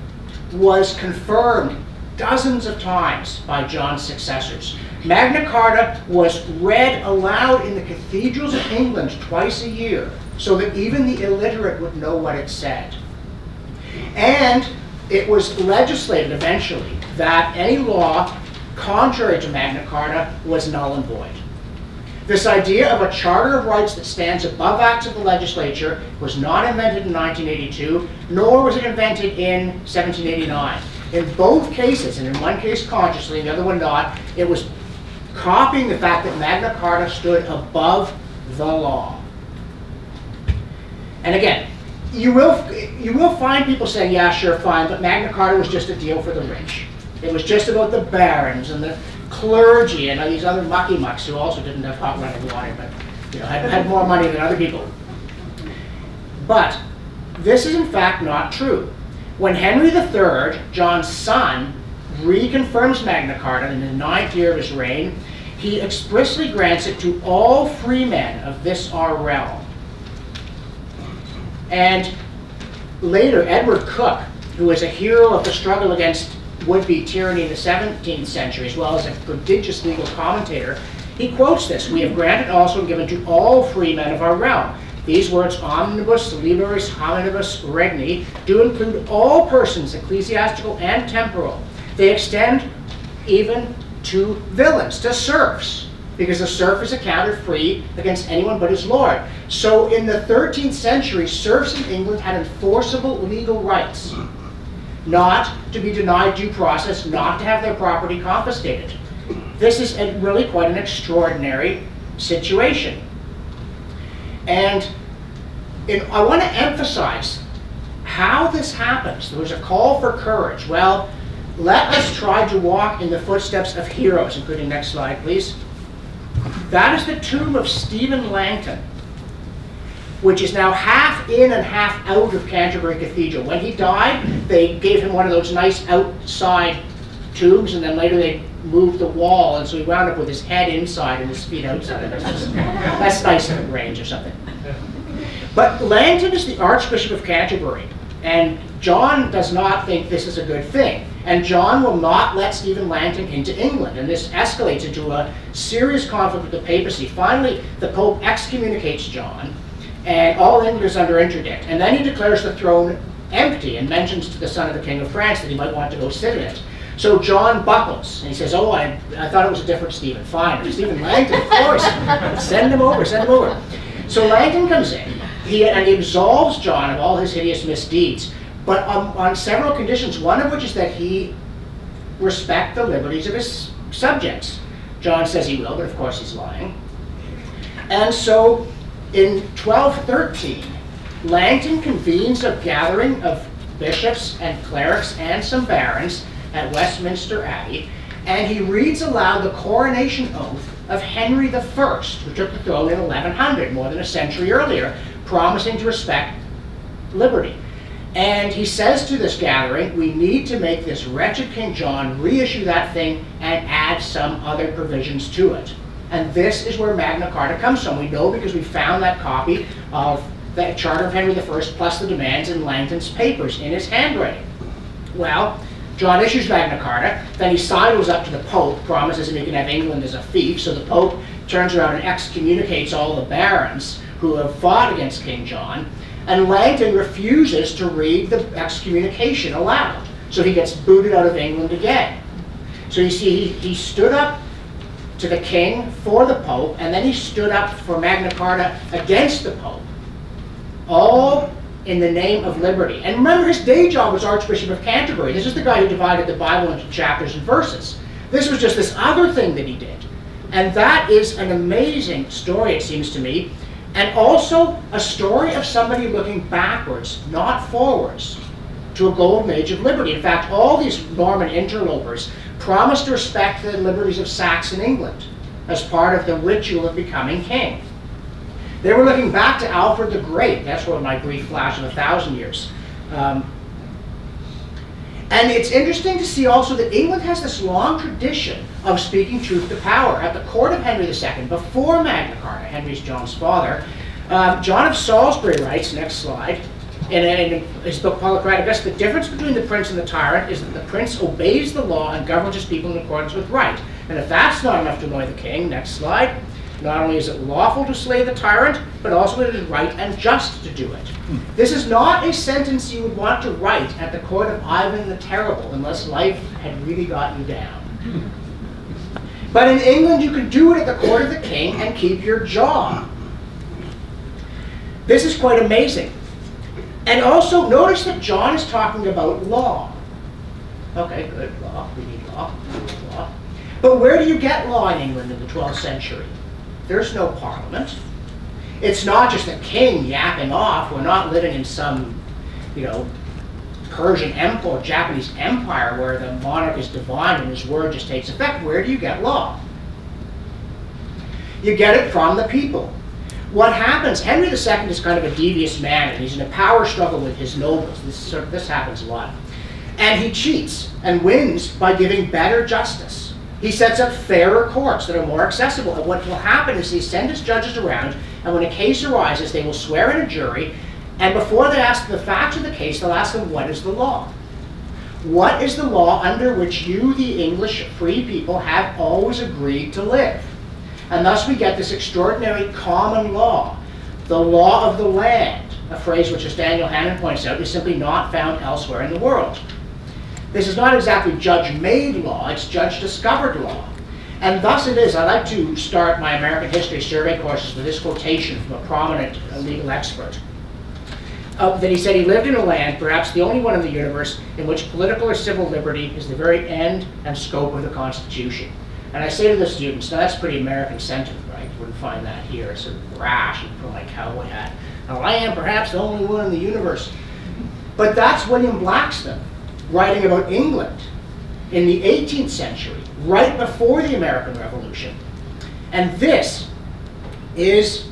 was confirmed dozens of times by John's successors. Magna Carta was read aloud in the cathedrals of England twice a year, so that even the illiterate would know what it said. And it was legislated eventually that any law contrary to Magna Carta was null and void. This idea of a charter of rights that stands above acts of the legislature was not invented in 1982, nor was it invented in 1789. In both cases, and in one case consciously, and the other one not, it was copying the fact that Magna Carta stood above the law. And again, you will find people saying, yeah, sure, fine, but Magna Carta was just a deal for the rich. It was just about the barons and the clergy and these other mucky-mucks who also didn't have hot running water, but had more money than other people. But this is in fact not true. When Henry III, John's son, reconfirms Magna Carta in the 9th year of his reign, he expressly grants it to all free men of this our realm. And later, Edward Coke, who was a hero of the struggle against would-be tyranny in the 17th century, as well as a prodigious legal commentator, he quotes this: "We have granted also and given to all free men of our realm. These words, omnibus liberis hominibus regni, do include all persons, ecclesiastical and temporal. They extend even to villains, to serfs, because a serf is accounted free against anyone but his lord." So in the 13th century, serfs in England had enforceable legal rights, not to be denied due process, not to have their property confiscated. This is really quite an extraordinary situation. And I want to emphasize how this happens. There was a call for courage. Well, let us try to walk in the footsteps of heroes, including next slide, please. That is the tomb of Stephen Langton, which is now half in and half out of Canterbury Cathedral. When he died, they gave him one of those nice outside tombs, and then later they moved the wall, and so he wound up with his head inside and his feet outside. That's nice in a range or something. But Langton is the Archbishop of Canterbury, and John does not think this is a good thing. And John will not let Stephen Langton into England, and this escalates into a serious conflict with the papacy. Finally, the Pope excommunicates John, and all England is under interdict. And then he declares the throne empty and mentions to the son of the King of France that he might want to go sit in it. So John buckles, and he says, "Oh, I thought it was a different Stephen." "Fine, Stephen Langton, of course. Send him over, send him over." So Langton comes in, and he absolves John of all his hideous misdeeds, but on several conditions, one of which is that he respect the liberties of his subjects. John says he will, but of course he's lying. And so in 1213, Langton convenes a gathering of bishops and clerics and some barons at Westminster Abbey, and he reads aloud the coronation oath of Henry I, who took the throne in 1100, more than a century earlier, promising to respect liberty. And he says to this gathering, we need to make this wretched King John reissue that thing and add some other provisions to it. And this is where Magna Carta comes from. We know because we found that copy of the Charter of Henry I plus the demands in Langton's papers in his handwriting. Well, John issues Magna Carta, then he sidles up to the Pope, promises him he can have England as a fief, so the Pope turns around and excommunicates all the barons who have fought against King John, and Langton refuses to read the excommunication aloud, so he gets booted out of England again. So you see, he stood up to the king for the Pope, and then he stood up for Magna Carta against the Pope, all in the name of liberty. And remember, his day job was Archbishop of Canterbury. This is the guy who divided the Bible into chapters and verses. This was just this other thing that he did. And that is an amazing story, it seems to me, and also a story of somebody looking backwards, not forwards, to a golden age of liberty. In fact, all these Norman interlopers promised to respect the liberties of Saxon England as part of the ritual of becoming king. They were looking back to Alfred the Great. That's what my brief flash of 1,000 years. And it's interesting to see also that England has this long tradition of speaking truth to power. At the court of Henry II, before Magna Carta, Henry's John's father, John of Salisbury writes, next slide, in his book Polycraticus, the difference between the prince and the tyrant is that the prince obeys the law and governs his people in accordance with right. And if that's not enough to annoy the king, next slide, not only is it lawful to slay the tyrant, but also it is right and just to do it. This is not a sentence you would want to write at the court of Ivan the Terrible unless life had really got you down. But in England, you can do it at the court of the king and keep your job. This is quite amazing. And also, notice that John is talking about law. Okay, good, law, we need law, law. But where do you get law in England in the 12th century? There's no parliament. It's not just a king yapping off. We're not living in some, Persian empire or Japanese empire where the monarch is divine and his word just takes effect. Where do you get law? You get it from the people. What happens, Henry II is kind of a devious man, and he's in a power struggle with his nobles. This happens a lot. And he cheats and wins by giving better justice. He sets up fairer courts that are more accessible. And what will happen is he sends his judges around, and when a case arises, they will swear in a jury, and before they ask the facts of the case, they'll ask them, what is the law? What is the law under which you, the English free people, have always agreed to live? And thus we get this extraordinary common law, the law of the land, a phrase which, as Daniel Hannan points out, is simply not found elsewhere in the world. This is not exactly judge-made law, it's judge-discovered law. And thus it is, I like to start my American history survey courses with this quotation from a prominent legal expert. That he said he lived in a land, perhaps the only one in the universe, in which political or civil liberty is the very end and scope of the Constitution. And I say to the students, now that's pretty American sentiment, right? You wouldn't find that here, sort of brash and put on my cowboy hat. Now I am perhaps the only one in the universe. But that's William Blackstone writing about England in the 18th century, right before the American Revolution. And this is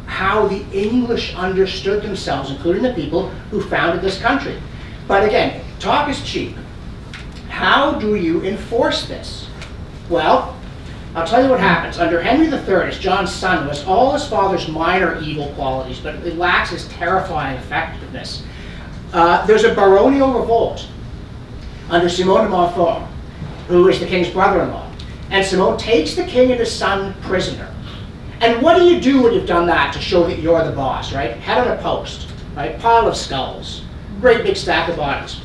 how the English understood themselves, including the people who founded this country. But again, talk is cheap. How do you enforce this? Well, I'll tell you what happens. Under Henry III, as John's son, was all his father's minor evil qualities, but it lacks his terrifying effectiveness. There's a baronial revolt under Simon de Montfort, who is the king's brother-in-law. And Simon takes the king and his son prisoner. And what do you do when you've done that to show that you're the boss, right? Head on a post, right? Pile of skulls, great big stack of bodies.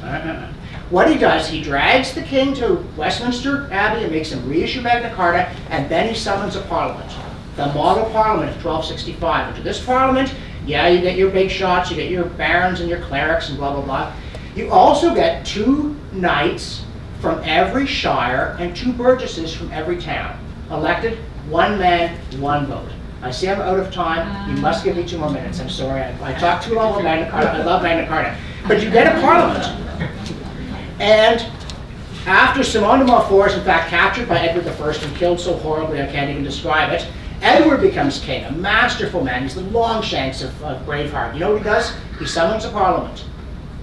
What he does, he drags the king to Westminster Abbey and makes him reissue Magna Carta, and then he summons a parliament, the model parliament of 1265. And to this parliament, yeah, you get your big shots, you get your barons and your clerics and blah, blah, blah. You also get 2 knights from every shire and 2 burgesses from every town, elected 1 man, 1 vote. I see I'm out of time. You must give me 2 more minutes. I'm sorry. I talked too long about Magna Carta. I love Magna Carta. But you get a parliament. And after Simon de Montfort is in fact captured by Edward I and killed so horribly I can't even describe it, Edward becomes king, a masterful man. He's the Longshanks of Braveheart. You know what he does? He summons a parliament.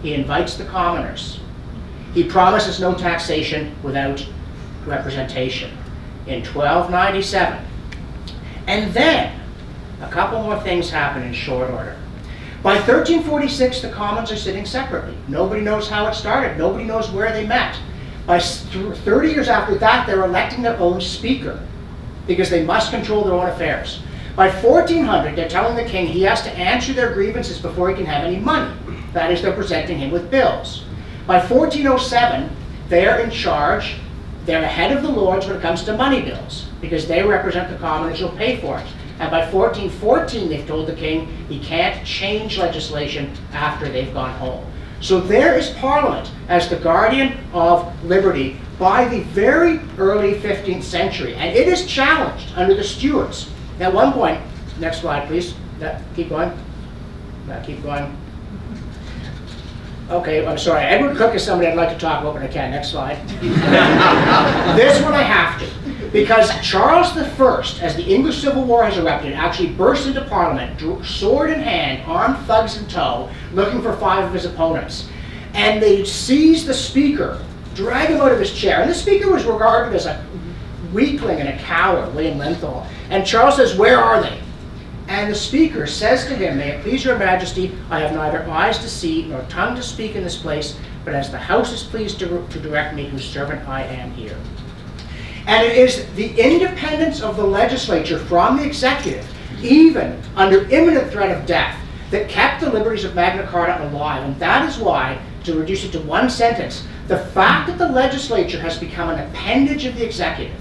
He invites the commoners. He promises no taxation without representation. In 1297. And then, a couple more things happen in short order. By 1346, the Commons are sitting separately. Nobody knows how it started. Nobody knows where they met. By 30 years after that, they're electing their own speaker because they must control their own affairs. By 1400, they're telling the king he has to answer their grievances before he can have any money. That is, they're presenting him with bills. By 1407, they're in charge. They're ahead of the Lords when it comes to money bills because they represent the commoners who'll pay for it. And by 1414, they've told the king he can't change legislation after they've gone home. So there is Parliament as the guardian of liberty by the very early 15th century. And it is challenged under the Stuarts. At one point, next slide please. Keep going. Keep going. Okay, I'm sorry. Edward Cook is somebody I'd like to talk about, but I can't. Next slide. This one I have to. Because Charles I, as the English Civil War has erupted, actually burst into Parliament, sword in hand, armed thugs in tow, looking for 5 of his opponents. And they seized the Speaker, drag him out of his chair. And the Speaker was regarded as a weakling and a coward, William Lenthal. And Charles says, "Where are they?" And the Speaker says to him, "May it please your Majesty, I have neither eyes to see nor tongue to speak in this place, but as the House is pleased to direct me, whose servant I am here." And it is the independence of the legislature from the executive, even under imminent threat of death, that kept the liberties of Magna Carta alive. And that is why, to reduce it to one sentence, the fact that the legislature has become an appendage of the executive,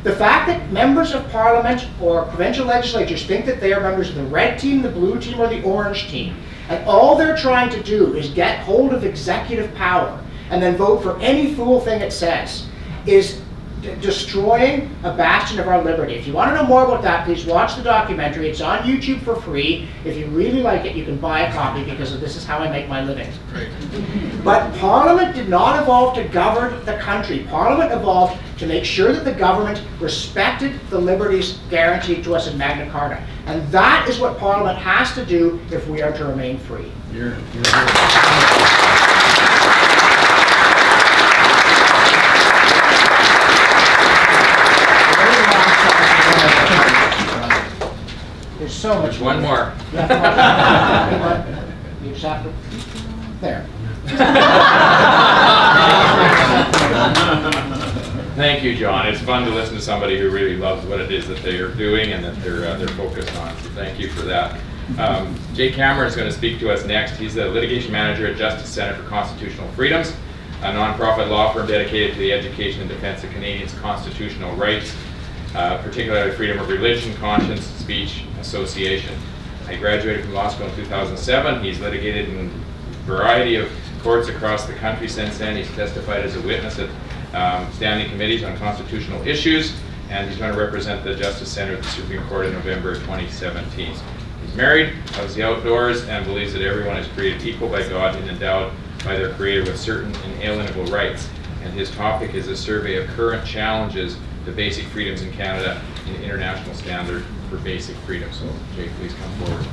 the fact that members of Parliament or provincial legislatures think that they are members of the red team, the blue team, or the orange team, and all they're trying to do is get hold of executive power and then vote for any fool thing it says, is destroying a bastion of our liberty. If you want to know more about that, please watch the documentary. It's on YouTube for free. If you really like it, you can buy a copy because this is how I make my living. Great. But Parliament did not evolve to govern the country. Parliament evolved to make sure that the government respected the liberties guaranteed to us in Magna Carta. And that is what Parliament has to do if we are to remain free. There's so much. One more. You just have to. There. Thank you, John. It's fun to listen to somebody who really loves what it is that they are doing and that they're focused on. So thank you for that. Jay Cameron is going to speak to us next. He's the Litigation Manager at Justice Centre for Constitutional Freedoms, a nonprofit law firm dedicated to the education and defense of Canadians' constitutional rights, particularly freedom of religion, conscience, speech, association. He graduated from law school in 2007. He's litigated in a variety of courts across the country since then. He's testified as a witness at standing committees on constitutional issues, and he's going to represent the Justice Centre at the Supreme Court in November 2017. He's married, loves the outdoors, and believes that everyone is created equal by God and endowed by their Creator with certain inalienable rights. And his topic is a survey of current challenges to basic freedoms in Canada and international standard for basic freedom. So, Jay, please come forward.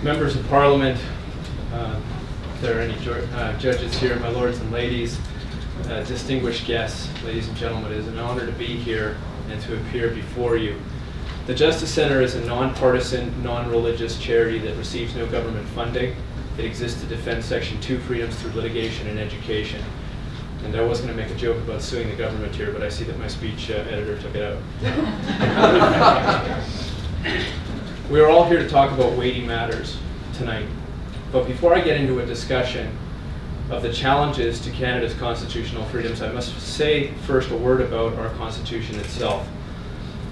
Members of Parliament, if there are any judges here, my lords and ladies, distinguished guests, ladies and gentlemen, it is an honor to be here and to appear before you. The Justice Centre is a nonpartisan, non-religious charity that receives no government funding. It exists to defend Section 2 freedoms through litigation and education. And I was going to make a joke about suing the government here, but I see that my speech editor took it out. We are all here to talk about weighty matters tonight. But before I get into a discussion of the challenges to Canada's constitutional freedoms, I must say first a word about our Constitution itself.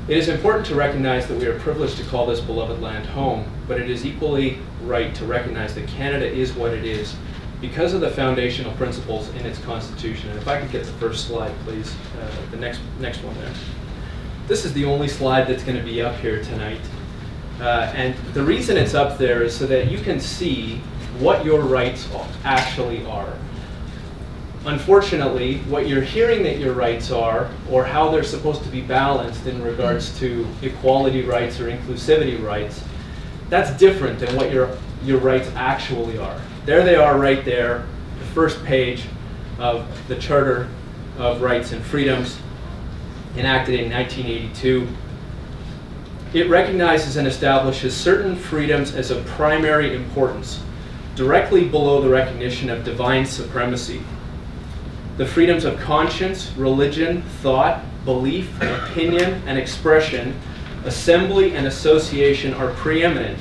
It is important to recognize that we are privileged to call this beloved land home, but it is equally right to recognize that Canada is what it is because of the foundational principles in its Constitution. And if I could get the first slide, please, the next one there. This is the only slide that's going to be up here tonight. And the reason it's up there is so that you can see what your rights actually are. Unfortunately, what you're hearing that your rights are, or how they're supposed to be balanced in regards to equality rights or inclusivity rights, that's different than what your rights actually are. There they are right there, the first page of the Charter of Rights and Freedoms, enacted in 1982. It recognizes and establishes certain freedoms as of primary importance, directly below the recognition of divine supremacy. The freedoms of conscience, religion, thought, belief, opinion, and expression, assembly, and association are preeminent.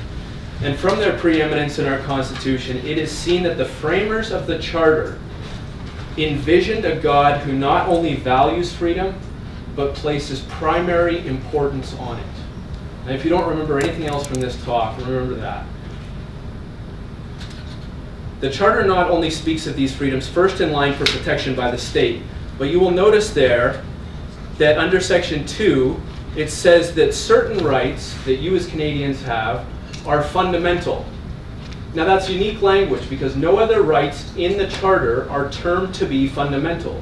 And from their preeminence in our Constitution, it is seen that the framers of the Charter envisioned a God who not only values freedom, but places primary importance on it. And if you don't remember anything else from this talk, remember that. The Charter not only speaks of these freedoms first in line for protection by the state, but you will notice there that under Section 2, it says that certain rights that you as Canadians have are fundamental. Now that's unique language because no other rights in the Charter are termed to be fundamental.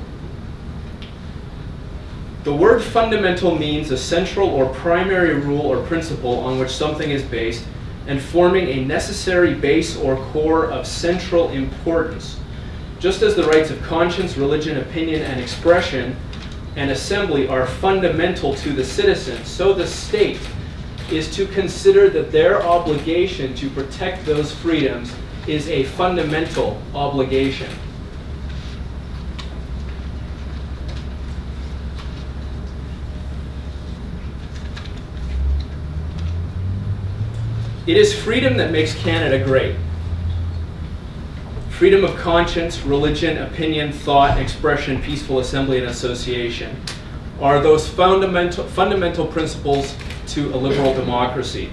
The word fundamental means a central or primary rule or principle on which something is based and forming a necessary base or core of central importance. Just as the rights of conscience, religion, opinion, and expression and assembly are fundamental to the citizen, so the state is to consider that their obligation to protect those freedoms is a fundamental obligation. It is freedom that makes Canada great. Freedom of conscience, religion, opinion, thought, expression, peaceful assembly, and association are those fundamental principles to a liberal democracy.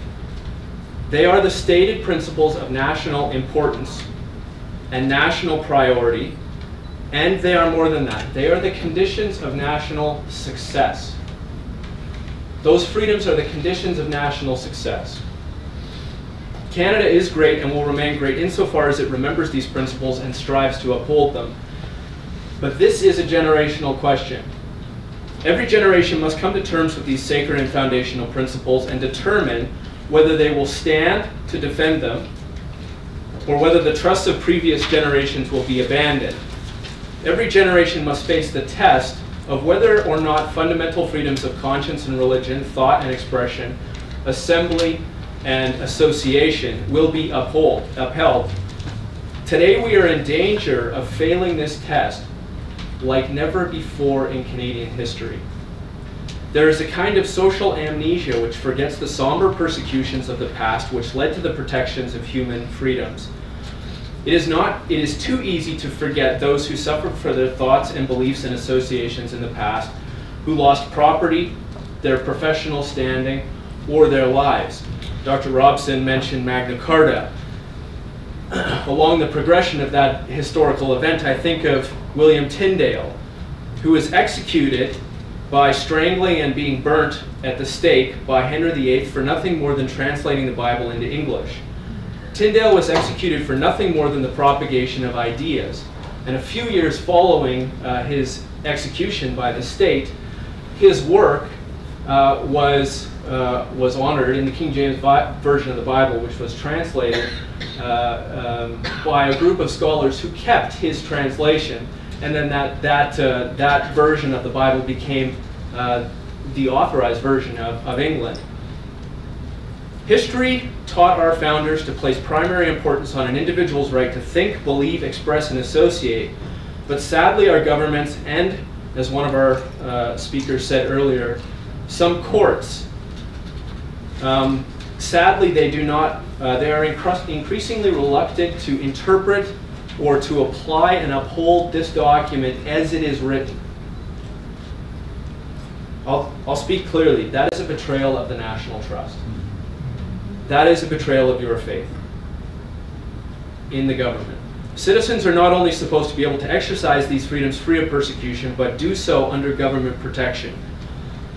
They are the stated principles of national importance and national priority, and they are more than that. They are the conditions of national success. Those freedoms are the conditions of national success. Canada is great and will remain great insofar as it remembers these principles and strives to uphold them. But this is a generational question. Every generation must come to terms with these sacred and foundational principles and determine whether they will stand to defend them or whether the trust of previous generations will be abandoned. Every generation must face the test of whether or not fundamental freedoms of conscience and religion, thought and expression, assembly and association will be upheld. Today we are in danger of failing this test like never before in Canadian history. There is a kind of social amnesia which forgets the somber persecutions of the past which led to the protections of human freedoms. It is too easy to forget those who suffered for their thoughts and beliefs and associations in the past, who lost property, their professional standing, or their lives. Dr. Robson mentioned Magna Carta. Along the progression of that historical event, I think of William Tyndale, who was executed by strangling and being burnt at the stake by Henry VIII for nothing more than translating the Bible into English. Tyndale was executed for nothing more than the propagation of ideas. And a few years following his execution by the state, his work was honored in the King James Version of the Bible, which was translated by a group of scholars who kept his translation, and then that version of the Bible became the authorized version of England. History taught our founders to place primary importance on an individual's right to think, believe, express, and associate, but sadly our governments and, as one of our speakers said earlier, some courts, sadly they do not, they are increasingly reluctant to interpret or to apply and uphold this document as it is written. I'll speak clearly. That is a betrayal of the national trust. That is a betrayal of your faith in the government. Citizens are not only supposed to be able to exercise these freedoms free of persecution, but do so under government protection.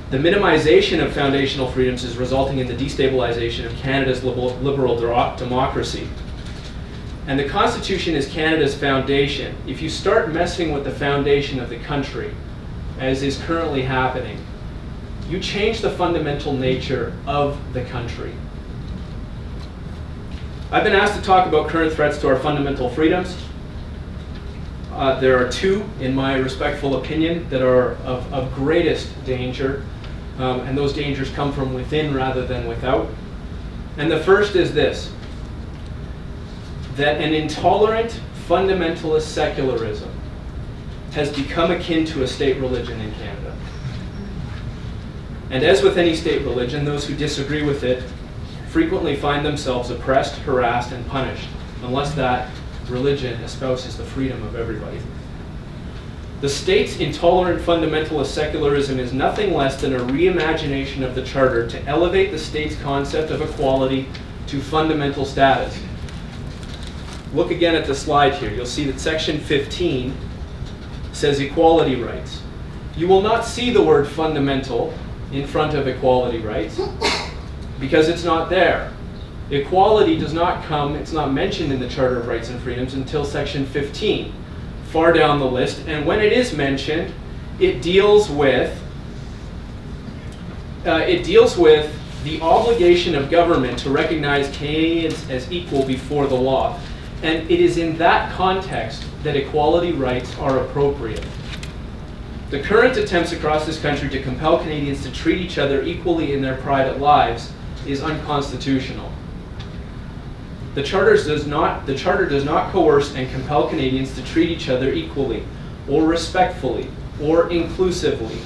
The minimization of foundational freedoms is resulting in the destabilization of Canada's liberal democracy. And the Constitution is Canada's foundation. If you start messing with the foundation of the country, as is currently happening, you change the fundamental nature of the country. I've been asked to talk about current threats to our fundamental freedoms. There are two, in my respectful opinion, that are of greatest danger, and those dangers come from within rather than without. And the first is this, that an intolerant fundamentalist secularism has become akin to a state religion in Canada. And as with any state religion, those who disagree with it frequently find themselves oppressed, harassed, and punished, unless that religion espouses the freedom of everybody. The state's intolerant fundamentalist secularism is nothing less than a reimagination of the Charter to elevate the state's concept of equality to fundamental status. Look again at the slide here. You'll see that section 15 says equality rights. You will not see the word fundamental in front of equality rights because it's not there. Equality does not come, it's not mentioned in the Charter of Rights and Freedoms until section 15, far down the list. And when it is mentioned, it deals with the obligation of government to recognize Canadians as equal before the law. And it is in that context that equality rights are appropriate. The current attempts across this country to compel Canadians to treat each other equally in their private lives is unconstitutional. The Charter does not coerce and compel Canadians to treat each other equally, or respectfully, or inclusively.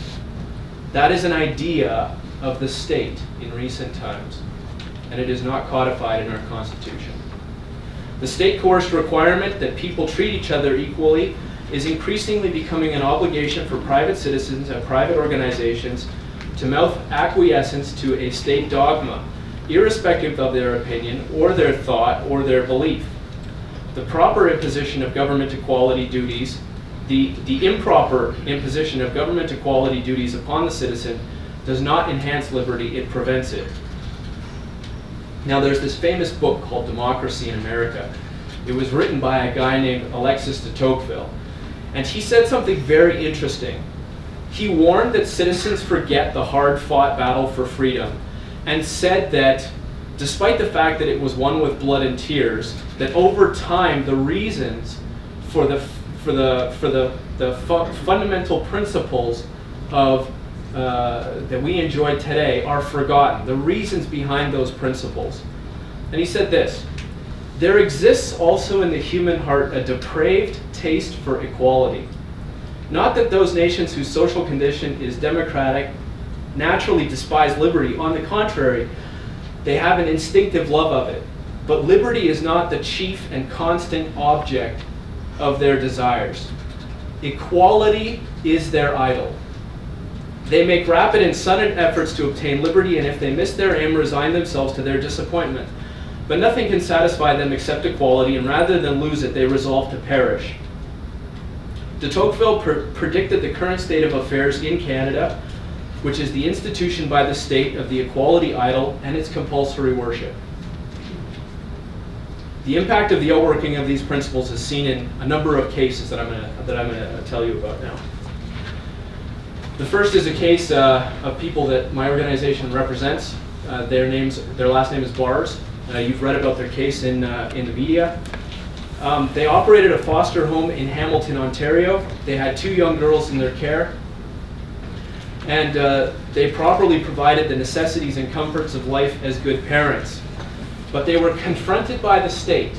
That is an idea of the state in recent times, and it is not codified in our Constitution. The state coerced requirement that people treat each other equally is increasingly becoming an obligation for private citizens and private organizations to mouth acquiescence to a state dogma, irrespective of their opinion or their thought or their belief. The proper imposition of government equality duties, the improper imposition of government equality duties upon the citizen does not enhance liberty, it prevents it. Now there's this famous book called Democracy in America. It was written by a guy named Alexis de Tocqueville, and he said something very interesting. He warned that citizens forget the hard-fought battle for freedom, and said that despite the fact that it was won with blood and tears, that over time the reasons for the fundamental principles of that we enjoy today are forgotten, the reasons behind those principles. And he said this: there exists also in the human heart a depraved taste for equality. Not that those nations whose social condition is democratic naturally despise liberty. On the contrary, they have an instinctive love of it. But liberty is not the chief and constant object of their desires. Equality is their idol. They make rapid and sudden efforts to obtain liberty, and if they miss their aim, resign themselves to their disappointment. But nothing can satisfy them except equality, and rather than lose it, they resolve to perish. De Tocqueville predicted the current state of affairs in Canada, which is the institution by the state of the equality idol and its compulsory worship. The impact of the outworking of these principles is seen in a number of cases that I'm going to tell you about now. The first is a case of people that my organization represents. Their last name is Bars. You've read about their case in the media. They operated a foster home in Hamilton, Ontario. They had 2 young girls in their care. And they properly provided the necessities and comforts of life as good parents. But they were confronted by the state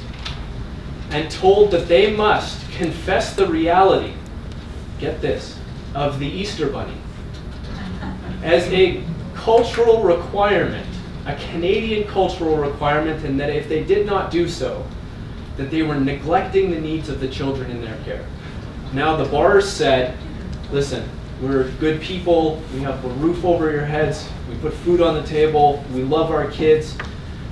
and told that they must confess the reality, get this, of the Easter Bunny as a cultural requirement, a Canadian cultural requirement, and that if they did not do so, that they were neglecting the needs of the children in their care. Now the Bars said, listen, we're good people, we have a roof over your heads, we put food on the table, we love our kids,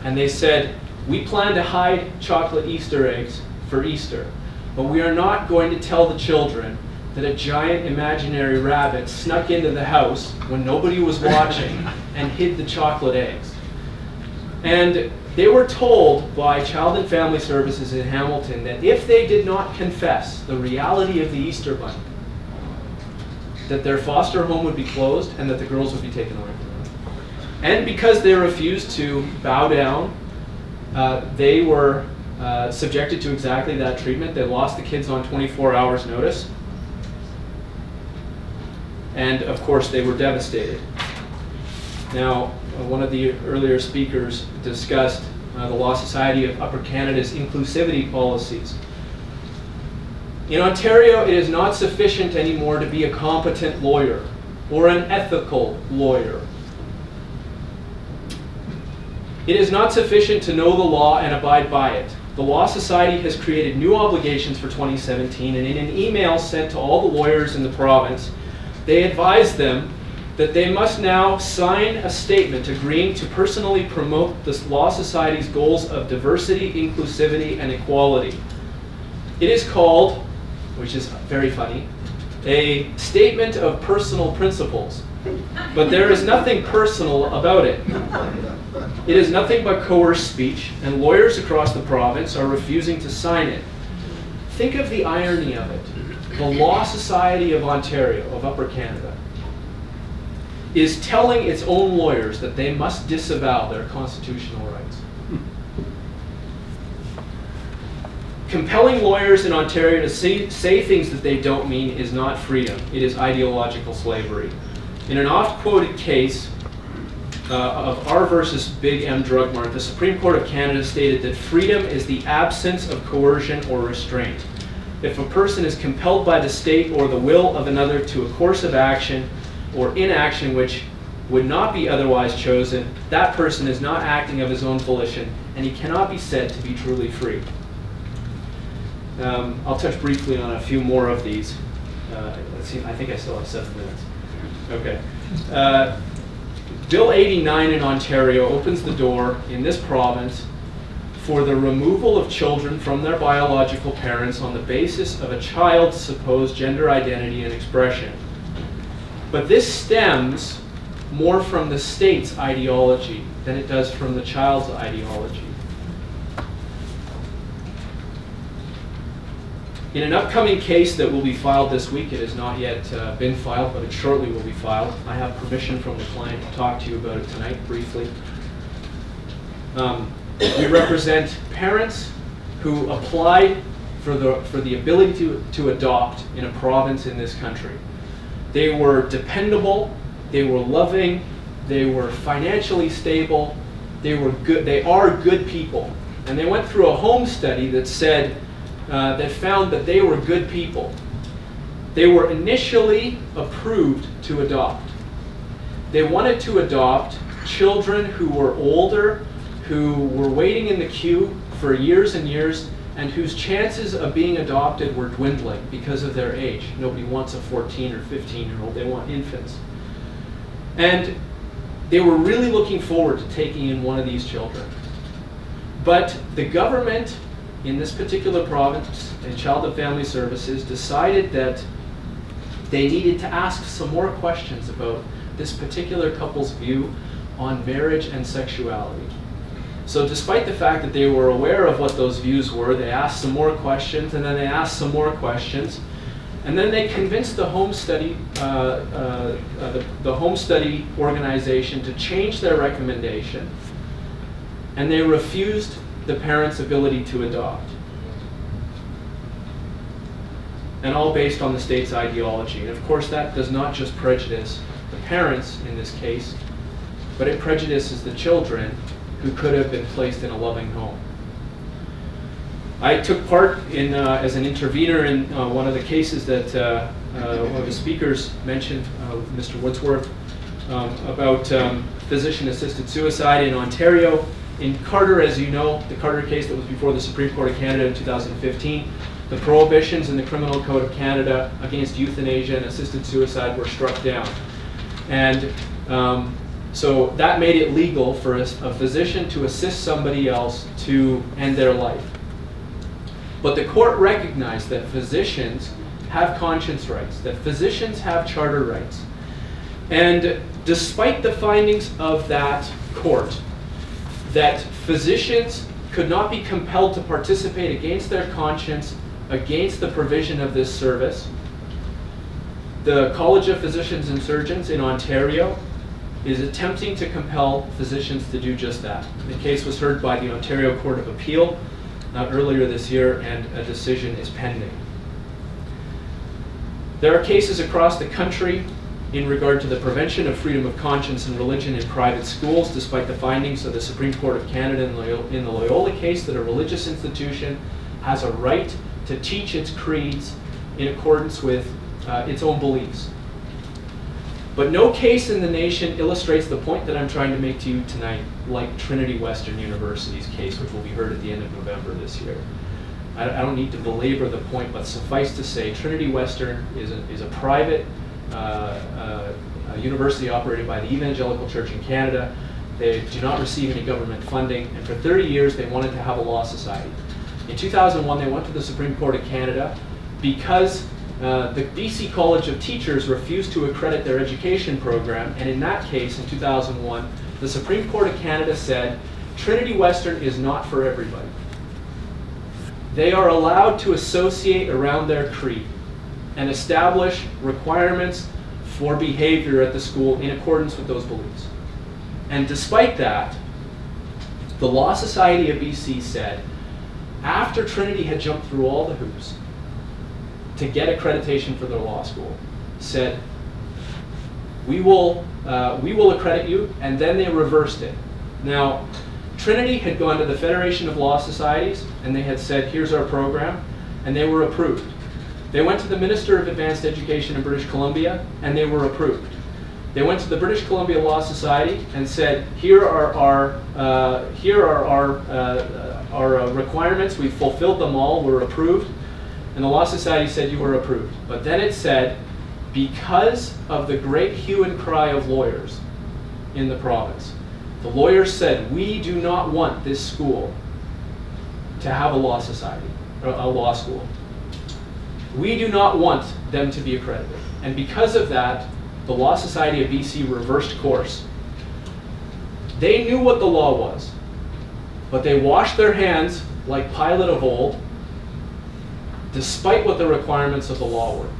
and they said, we plan to hide chocolate Easter eggs for Easter, but we are not going to tell the children that a giant imaginary rabbit snuck into the house when nobody was watching and hid the chocolate eggs. And they were told by Child and Family Services in Hamilton that if they did not confess the reality of the Easter Bunny, that their foster home would be closed and that the girls would be taken away from them. And because they refused to bow down, they were subjected to exactly that treatment. They lost the kids on 24 hours notice. And of course they were devastated. Now, one of the earlier speakers discussed the Law Society of Upper Canada's inclusivity policies. In Ontario, it is not sufficient anymore to be a competent lawyer or an ethical lawyer. It is not sufficient to know the law and abide by it. The Law Society has created new obligations for 2017, and in an email sent to all the lawyers in the province, they advised them that they must now sign a statement agreeing to personally promote the Law Society's goals of diversity, inclusivity, and equality. It is called, which is very funny, a statement of personal principles. But there is nothing personal about it. It is nothing but coerced speech, and lawyers across the province are refusing to sign it. Think of the irony of it. The Law Society of Ontario, of Upper Canada, is telling its own lawyers that they must disavow their constitutional rights. Compelling lawyers in Ontario to say things that they don't mean is not freedom, it is ideological slavery. In an oft-quoted case of R versus Big M Drug Mart, the Supreme Court of Canada stated that freedom is the absence of coercion or restraint. If a person is compelled by the state or the will of another to a course of action or inaction which would not be otherwise chosen, that person is not acting of his own volition, and he cannot be said to be truly free. I'll touch briefly on a few more of these. Let's see, I think I still have 7 minutes. Okay. Bill 89 in Ontario opens the door in this province for the removal of children from their biological parents on the basis of a child's supposed gender identity and expression. But this stems more from the state's ideology than it does from the child's ideology. In an upcoming case that will be filed this week, it has not yet been filed, but it shortly will be filed. I have permission from the client to talk to you about it tonight briefly. We represent parents who applied for the ability to adopt in a province in this country. They were dependable, they were loving, they were financially stable, they were good. They are good people, and they went through a home study that said that found that they were good people. They were initially approved to adopt. They wanted to adopt children who were older, who were waiting in the queue for years and years, and whose chances of being adopted were dwindling because of their age. Nobody wants a 14 or 15-year-old, they want infants. And they were really looking forward to taking in one of these children. But the government in this particular province, in Child and Family Services, decided that they needed to ask some more questions about this particular couple's view on marriage and sexuality. So despite the fact that they were aware of what those views were, they asked some more questions, and then they asked some more questions, and then they convinced the home study, the home study organization to change their recommendation, and they refused the parents' ability to adopt. And all based on the state's ideology. And of course that does not just prejudice the parents in this case, but it prejudices the children who could have been placed in a loving home. I took part in, as an intervener in one of the cases that one of the speakers mentioned, Mr. Woodworth, about physician-assisted suicide in Ontario. In Carter, as you know, the Carter case that was before the Supreme Court of Canada in 2015, the prohibitions in the Criminal Code of Canada against euthanasia and assisted suicide were struck down. And so that made it legal for a physician to assist somebody else to end their life. But the court recognized that physicians have conscience rights, that physicians have charter rights. And despite the findings of that court, that physicians could not be compelled to participate against their conscience, against the provision of this service, the College of Physicians and Surgeons in Ontario is attempting to compel physicians to do just that. The case was heard by the Ontario Court of Appeal earlier this year, and a decision is pending. There are cases across the country in regard to the prevention of freedom of conscience and religion in private schools, despite the findings of the Supreme Court of Canada in the Loyola case, that a religious institution has a right to teach its creeds in accordance with its own beliefs. But no case in the nation illustrates the point that I'm trying to make to you tonight, like Trinity Western University's case, which will be heard at the end of November this year. I don't need to belabor the point, but suffice to say, Trinity Western is a private university operated by the Evangelical Church in Canada. They do not receive any government funding, and for 30 years they wanted to have a law society. In 2001 they went to the Supreme Court of Canada because the BC College of Teachers refused to accredit their education program, and in that case, in 2001, the Supreme Court of Canada said, Trinity Western is not for everybody. They are allowed to associate around their creed and establish requirements for behavior at the school in accordance with those beliefs. And despite that, the Law Society of BC said, after Trinity had jumped through all the hoops to get accreditation for their law school, said, we will accredit you, and then they reversed it. Now, Trinity had gone to the Federation of Law Societies, and they had said, here's our program, and they were approved. They went to the Minister of Advanced Education in British Columbia, and they were approved. They went to the British Columbia Law Society and said, here are our requirements, we've fulfilled them all, we're approved. And the Law Society said, you were approved. But then it said, because of the great hue and cry of lawyers, in the province. The lawyers said, we do not want this school to have a law society, or a law school. We do not want them to be accredited. And because of that, the Law Society of BC reversed course. They knew what the law was, but they washed their hands like Pilate of old, despite what the requirements of the law were.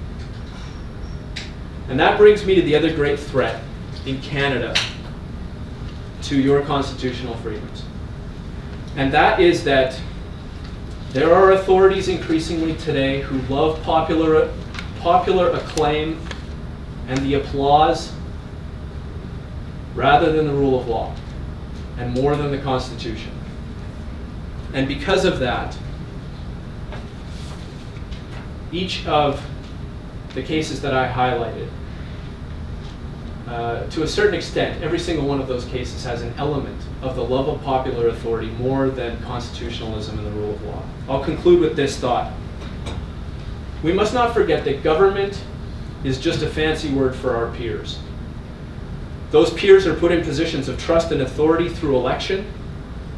And that brings me to the other great threat in Canada to your constitutional freedoms. And that is that there are authorities increasingly today who love popular acclaim and the applause rather than the rule of law and more than the Constitution. And because of that, each of the cases that I highlighted, to a certain extent, every single one of those cases has an element of the love of popular authority more than constitutionalism and the rule of law. I'll conclude with this thought. We must not forget that government is just a fancy word for our peers. Those peers are put in positions of trust and authority through election,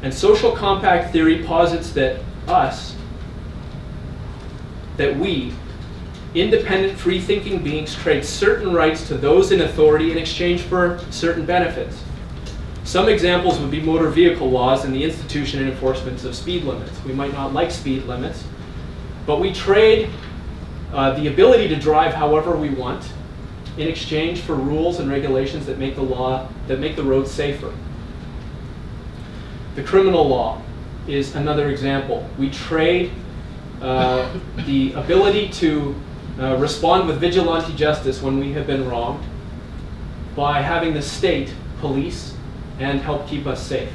and social compact theory posits that we, independent, free-thinking beings, trade certain rights to those in authority in exchange for certain benefits. Some examples would be motor vehicle laws and the institution and enforcement of speed limits. We might not like speed limits, but we trade the ability to drive however we want in exchange for rules and regulations that make the roads safer. The criminal law is another example. We trade the ability to respond with vigilante justice when we have been wronged by having the state police and help keep us safe.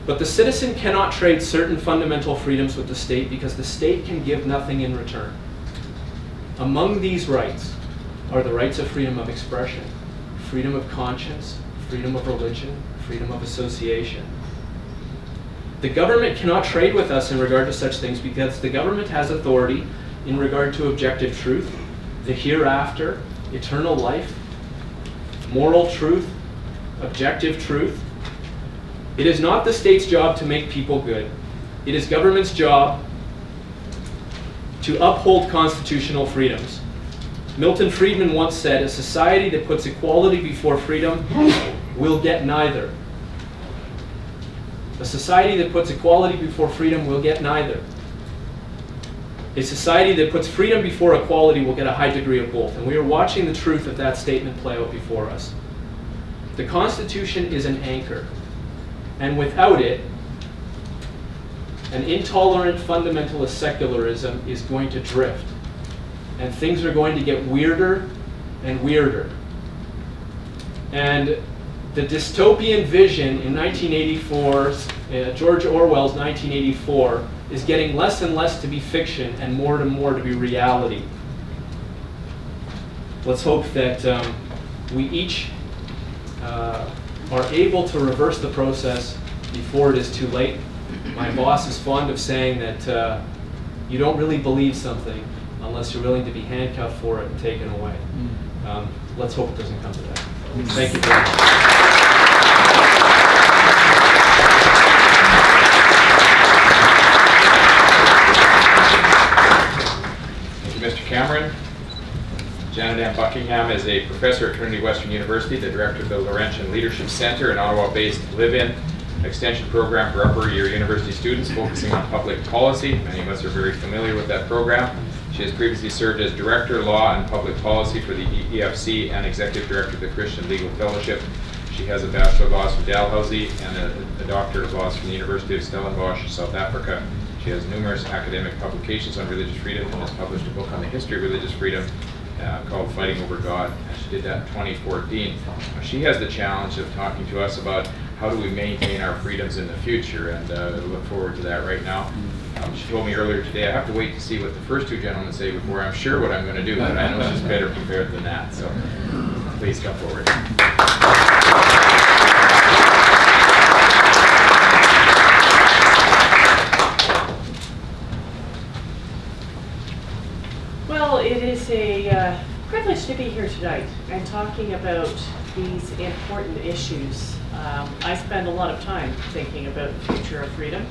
But the citizen cannot trade certain fundamental freedoms with the state because the state can give nothing in return. Among these rights are the rights of freedom of expression, freedom of conscience, freedom of religion, freedom of association. The government cannot trade with us in regard to such things because the government has authority in regard to objective truth, the hereafter, eternal life, moral truth, objective truth. It is not the state's job to make people good. It is government's job to uphold constitutional freedoms. Milton Friedman once said, a society that puts equality before freedom will get neither. A society that puts equality before freedom will get neither. A society that puts freedom before equality will get a high degree of both. And we are watching the truth of that statement play out before us. The Constitution is an anchor. And without it, an intolerant fundamentalist secularism is going to drift. And things are going to get weirder and weirder. And the dystopian vision in 1984, George Orwell's 1984, is getting less and less to be fiction and more to be reality. Let's hope that we each are able to reverse the process before it is too late. My boss is fond of saying that you don't really believe something unless you're willing to be handcuffed for it and taken away. Let's hope it doesn't come to that. Thank you very much. Mr. Cameron. Janet Epp Buckingham is a professor at Trinity Western University, the director of the Laurentian Leadership Centre, an Ottawa-based live-in extension program for upper year university students focusing on public policy. Many of us are very familiar with that program. She has previously served as Director, Law and Public Policy for the EFC and Executive Director of the Christian Legal Fellowship. She has a Bachelor of Laws from Dalhousie and a Doctor of Laws from the University of Stellenbosch, South Africa. She has numerous academic publications on religious freedom and has published a book on the history of religious freedom called Fighting Over God. She did that in 2014. She has the challenge of talking to us about how do we maintain our freedoms in the future, and we look forward to that right now. She told me earlier today I have to wait to see what the first two gentlemen say before I'm sure what I'm going to do, but I know she's better prepared than that, so please come forward. Well, it is a privilege to be here tonight and talking about these important issues. I spend a lot of time thinking about the future of freedom,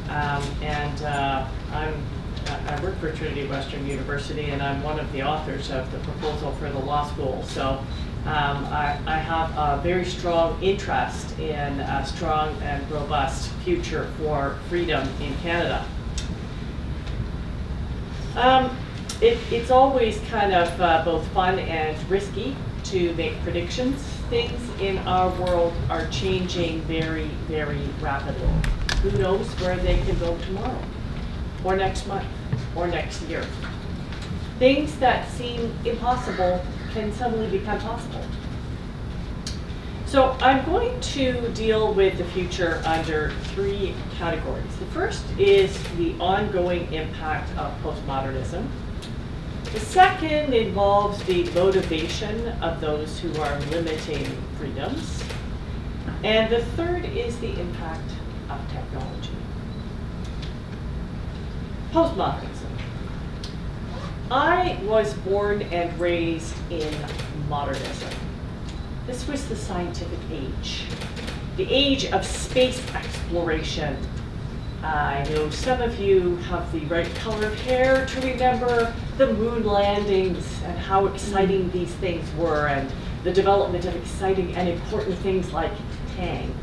and I work for Trinity Western University, and I'm one of the authors of the proposal for the law school. So I have a very strong interest in a strong and robust future for freedom in Canada. It's always kind of both fun and risky to make predictions. Things in our world are changing very, very rapidly. Who knows where they can go tomorrow, or next month, or next year. Things that seem impossible can suddenly become possible. So I'm going to deal with the future under 3 categories. The first is the ongoing impact of postmodernism. The second involves the motivation of those who are limiting freedoms. And the third is the impact of technology. Postmodernism. I was born and raised in modernism. This was the scientific age, the age of space exploration. I know some of you have the right color of hair to remember the moon landings and how exciting these things were, and the development of exciting and important things like Tang.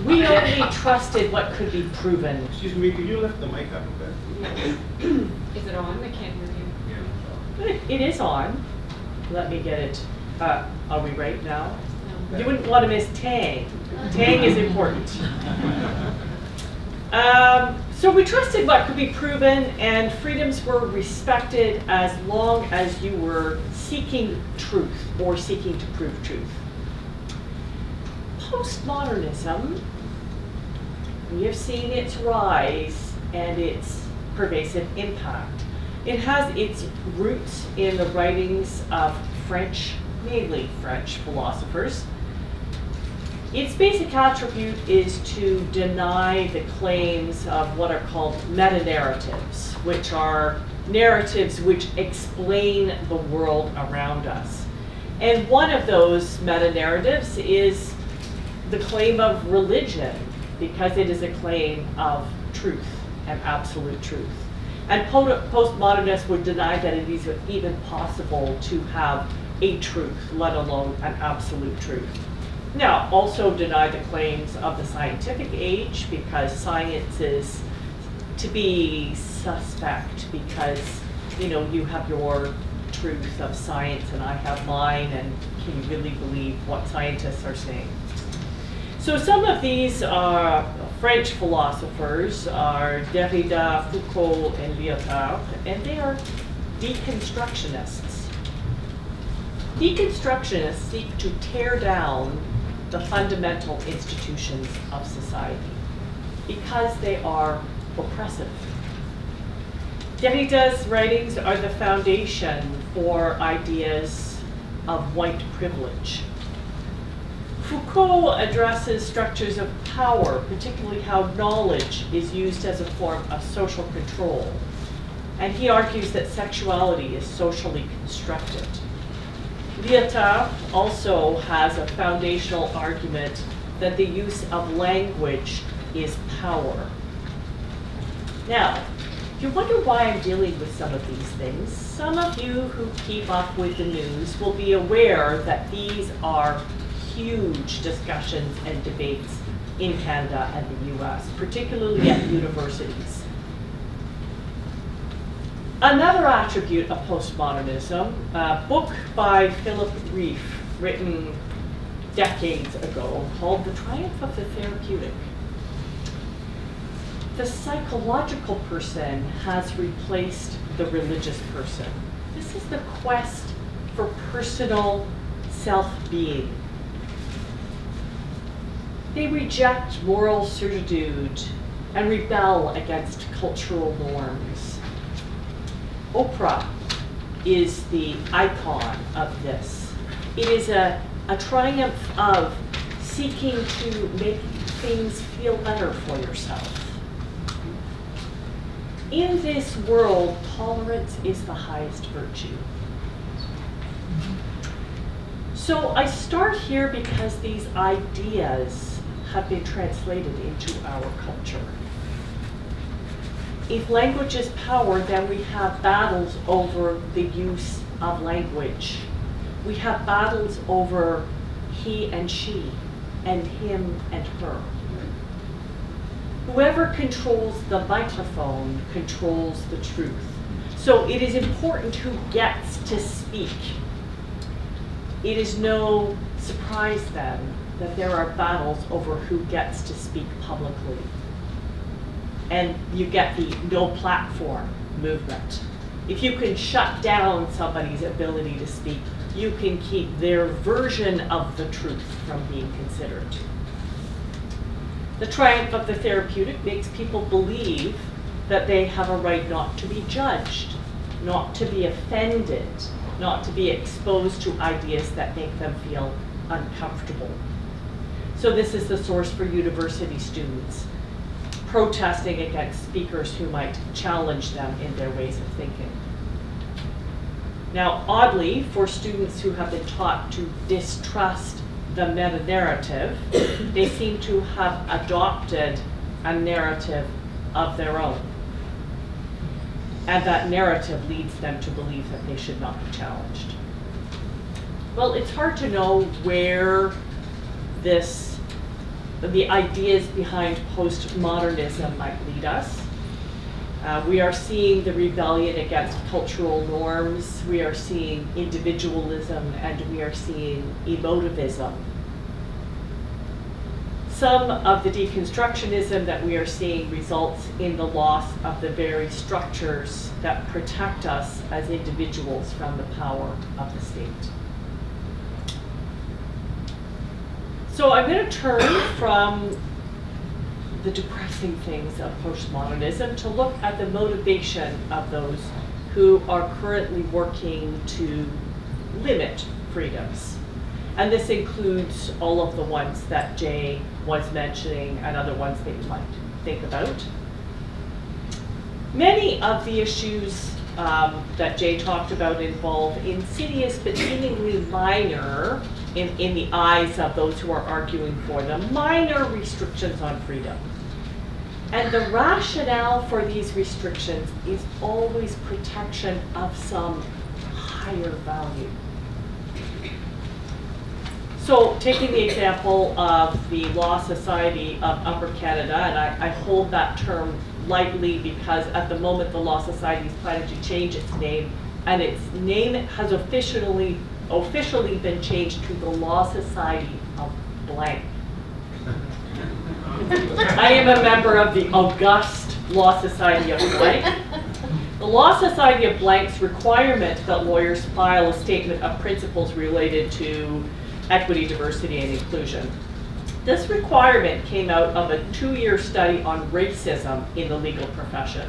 We only trusted what could be proven. Excuse me, could you lift the mic up a bit? Is it on? I can't hear you. It is on. Let me get it. Are we right now? No. You wouldn't want to miss Tang. Tang is important. So we trusted what could be proven, and freedoms were respected as long as you were seeking truth or seeking to prove truth. Postmodernism, we have seen its rise and its pervasive impact. It has its roots in the writings of French, mainly French philosophers. Its basic attribute is to deny the claims of what are called meta-narratives, which are narratives which explain the world around us. And one of those meta-narratives is the claim of religion, because it is a claim of truth and absolute truth. And postmodernists would deny that it is even possible to have a truth, let alone an absolute truth. Now, also deny the claims of the scientific age, because science is to be suspect, because you have your truth of science and I have mine, and can you really believe what scientists are saying? So some of these French philosophers are Derrida, Foucault, and Lyotard, and they are deconstructionists. Deconstructionists seek to tear down the fundamental institutions of society because they are oppressive. Derrida's writings are the foundation for ideas of white privilege. Foucault addresses structures of power, particularly how knowledge is used as a form of social control. And he argues that sexuality is socially constructed. Lyotard also has a foundational argument that the use of language is power. Now, if you wonder why I'm dealing with some of these things, some of you who keep up with the news will be aware that these are huge discussions and debates in Canada and the US, particularly at universities. Another attribute of postmodernism, a book by Philip Rieff, written decades ago, called The Triumph of the Therapeutic. The psychological person has replaced the religious person. This is the quest for personal self-being. They reject moral certitude and rebel against cultural norms. Oprah is the icon of this. It is a triumph of seeking to make things feel better for yourself. In this world, tolerance is the highest virtue. So I start here because these ideas have been translated into our culture. If language is power, then we have battles over the use of language. We have battles over he and she, and him and her. Whoever controls the microphone controls the truth. So it is important who gets to speak. It is no surprise then that there are battles over who gets to speak publicly. And you get the no platform movement. If you can shut down somebody's ability to speak, you can keep their version of the truth from being considered. The triumph of the therapeutic makes people believe that they have a right not to be judged, not to be offended, not to be exposed to ideas that make them feel uncomfortable. So this is the source for university students protesting against speakers who might challenge them in their ways of thinking. Now, oddly, for students who have been taught to distrust the meta-narrative, they seem to have adopted a narrative of their own. And that narrative leads them to believe that they should not be challenged. Well, it's hard to know where the ideas behind postmodernism might lead us. We are seeing the rebellion against cultural norms, we are seeing individualism, and we are seeing emotivism. Some of the deconstructionism that we are seeing results in the loss of the very structures that protect us as individuals from the power of the state. So I'm going to turn from the depressing things of postmodernism to look at the motivation of those who are currently working to limit freedoms. And this includes all of the ones that Jay was mentioning and other ones that you might think about. Many of the issues that Jay talked about involve insidious but seemingly minor, in the eyes of those who are arguing for them, minor restrictions on freedom. And the rationale for these restrictions is always protection of some higher value. So taking the example of the Law Society of Upper Canada, and I hold that term lightly because at the moment the Law Society is planning to change its name, and its name has officially been changed to the Law Society of blank. I am a member of the august Law Society of blank. The Law Society of blank's requirement that lawyers file a statement of principles related to equity, diversity, and inclusion. This requirement came out of a 2-year study on racism in the legal profession.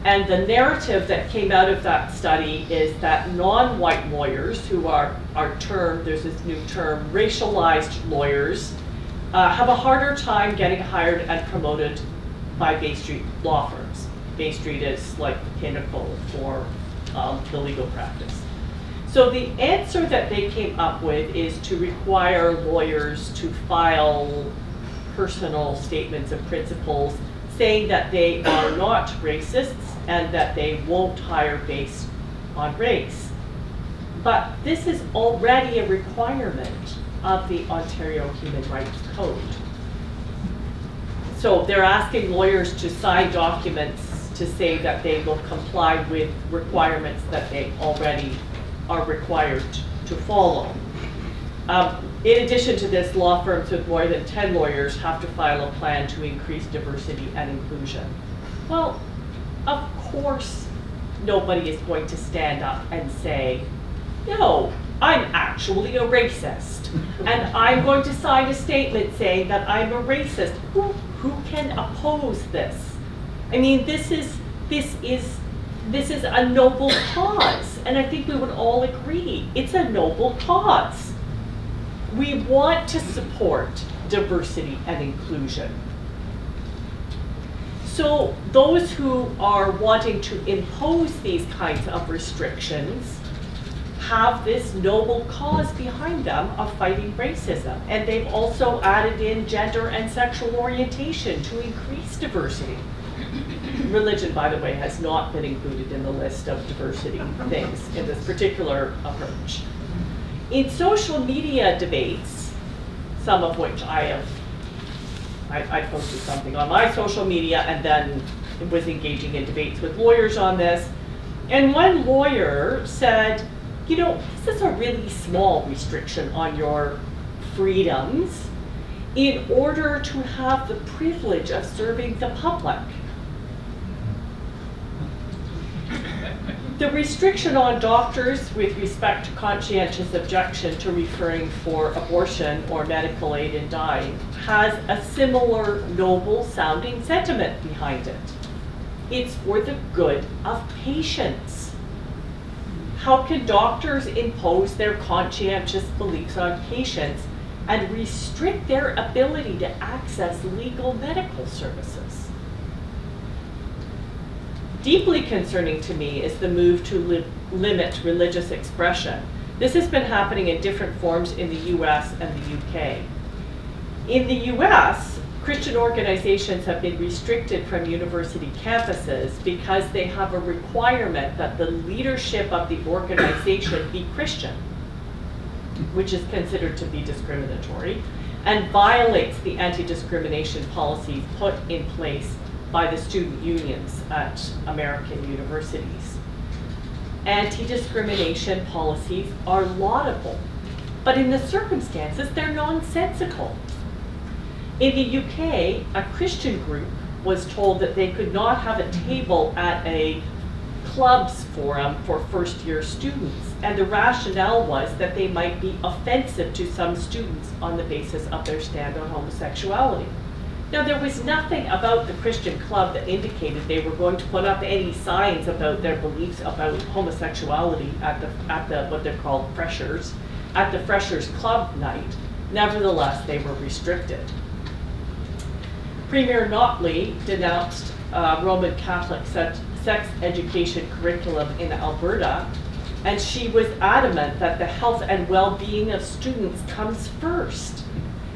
And the narrative that came out of that study is that non-white lawyers, who are termed, there's this new term, racialized lawyers, have a harder time getting hired and promoted by Bay Street law firms. Bay Street is like the pinnacle for the legal practice. So the answer that they came up with is to require lawyers to file personal statements of principles saying that they are not racists and that they won't hire based on race. But this is already a requirement of the Ontario Human Rights Code. So they're asking lawyers to sign documents to say that they will comply with requirements that they already are required to follow. In addition to this, law firms with more than 10 lawyers have to file a plan to increase diversity and inclusion. Well, of course, nobody is going to stand up and say, no, I'm actually a racist, and I'm going to sign a statement saying that I'm a racist. Who can oppose this? I mean, this is a noble cause, and I think we would all agree it's a noble cause. We want to support diversity and inclusion. So those who are wanting to impose these kinds of restrictions have this noble cause behind them of fighting racism. And they've also added in gender and sexual orientation to increase diversity. Religion, by the way, has not been included in the list of diversity things in this particular approach. In social media debates, some of which I posted something on my social media and then was engaging in debates with lawyers on this. And one lawyer said, you know, this is a really small restriction on your freedoms in order to have the privilege of serving the public. The restriction on doctors with respect to conscientious objection to referring for abortion or medical aid in dying has a similar noble sounding sentiment behind it. It's for the good of patients. How can doctors impose their conscientious beliefs on patients and restrict their ability to access legal medical services? Deeply concerning to me is the move to limit religious expression. This has been happening in different forms in the US and the UK. In the US, Christian organizations have been restricted from university campuses because they have a requirement that the leadership of the organization be Christian, which is considered to be discriminatory, and violates the anti-discrimination policies put in place by the student unions at American universities. Anti-discrimination policies are laudable, but in the circumstances, they're nonsensical. In the UK, a Christian group was told that they could not have a table at a clubs forum for first-year students, and the rationale was that they might be offensive to some students on the basis of their stand on homosexuality. Now, there was nothing about the Christian club that indicated they were going to put up any signs about their beliefs about homosexuality at the what they're called freshers, at the freshers club night. Nevertheless, they were restricted. Premier Notley denounced Roman Catholic sex education curriculum in Alberta, and she was adamant that the health and well-being of students comes first.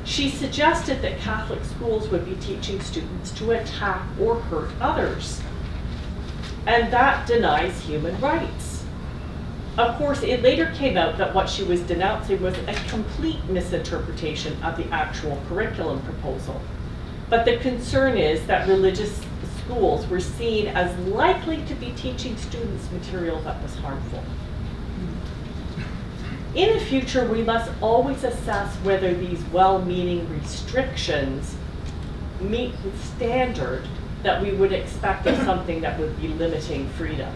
She suggested that Catholic schools would be teaching students to attack or hurt others, and that denies human rights. Of course, it later came out that what she was denouncing was a complete misinterpretation of the actual curriculum proposal. But the concern is that religious schools were seen as likely to be teaching students material that was harmful. In the future, we must always assess whether these well-meaning restrictions meet the standard that we would expect of something that would be limiting freedom.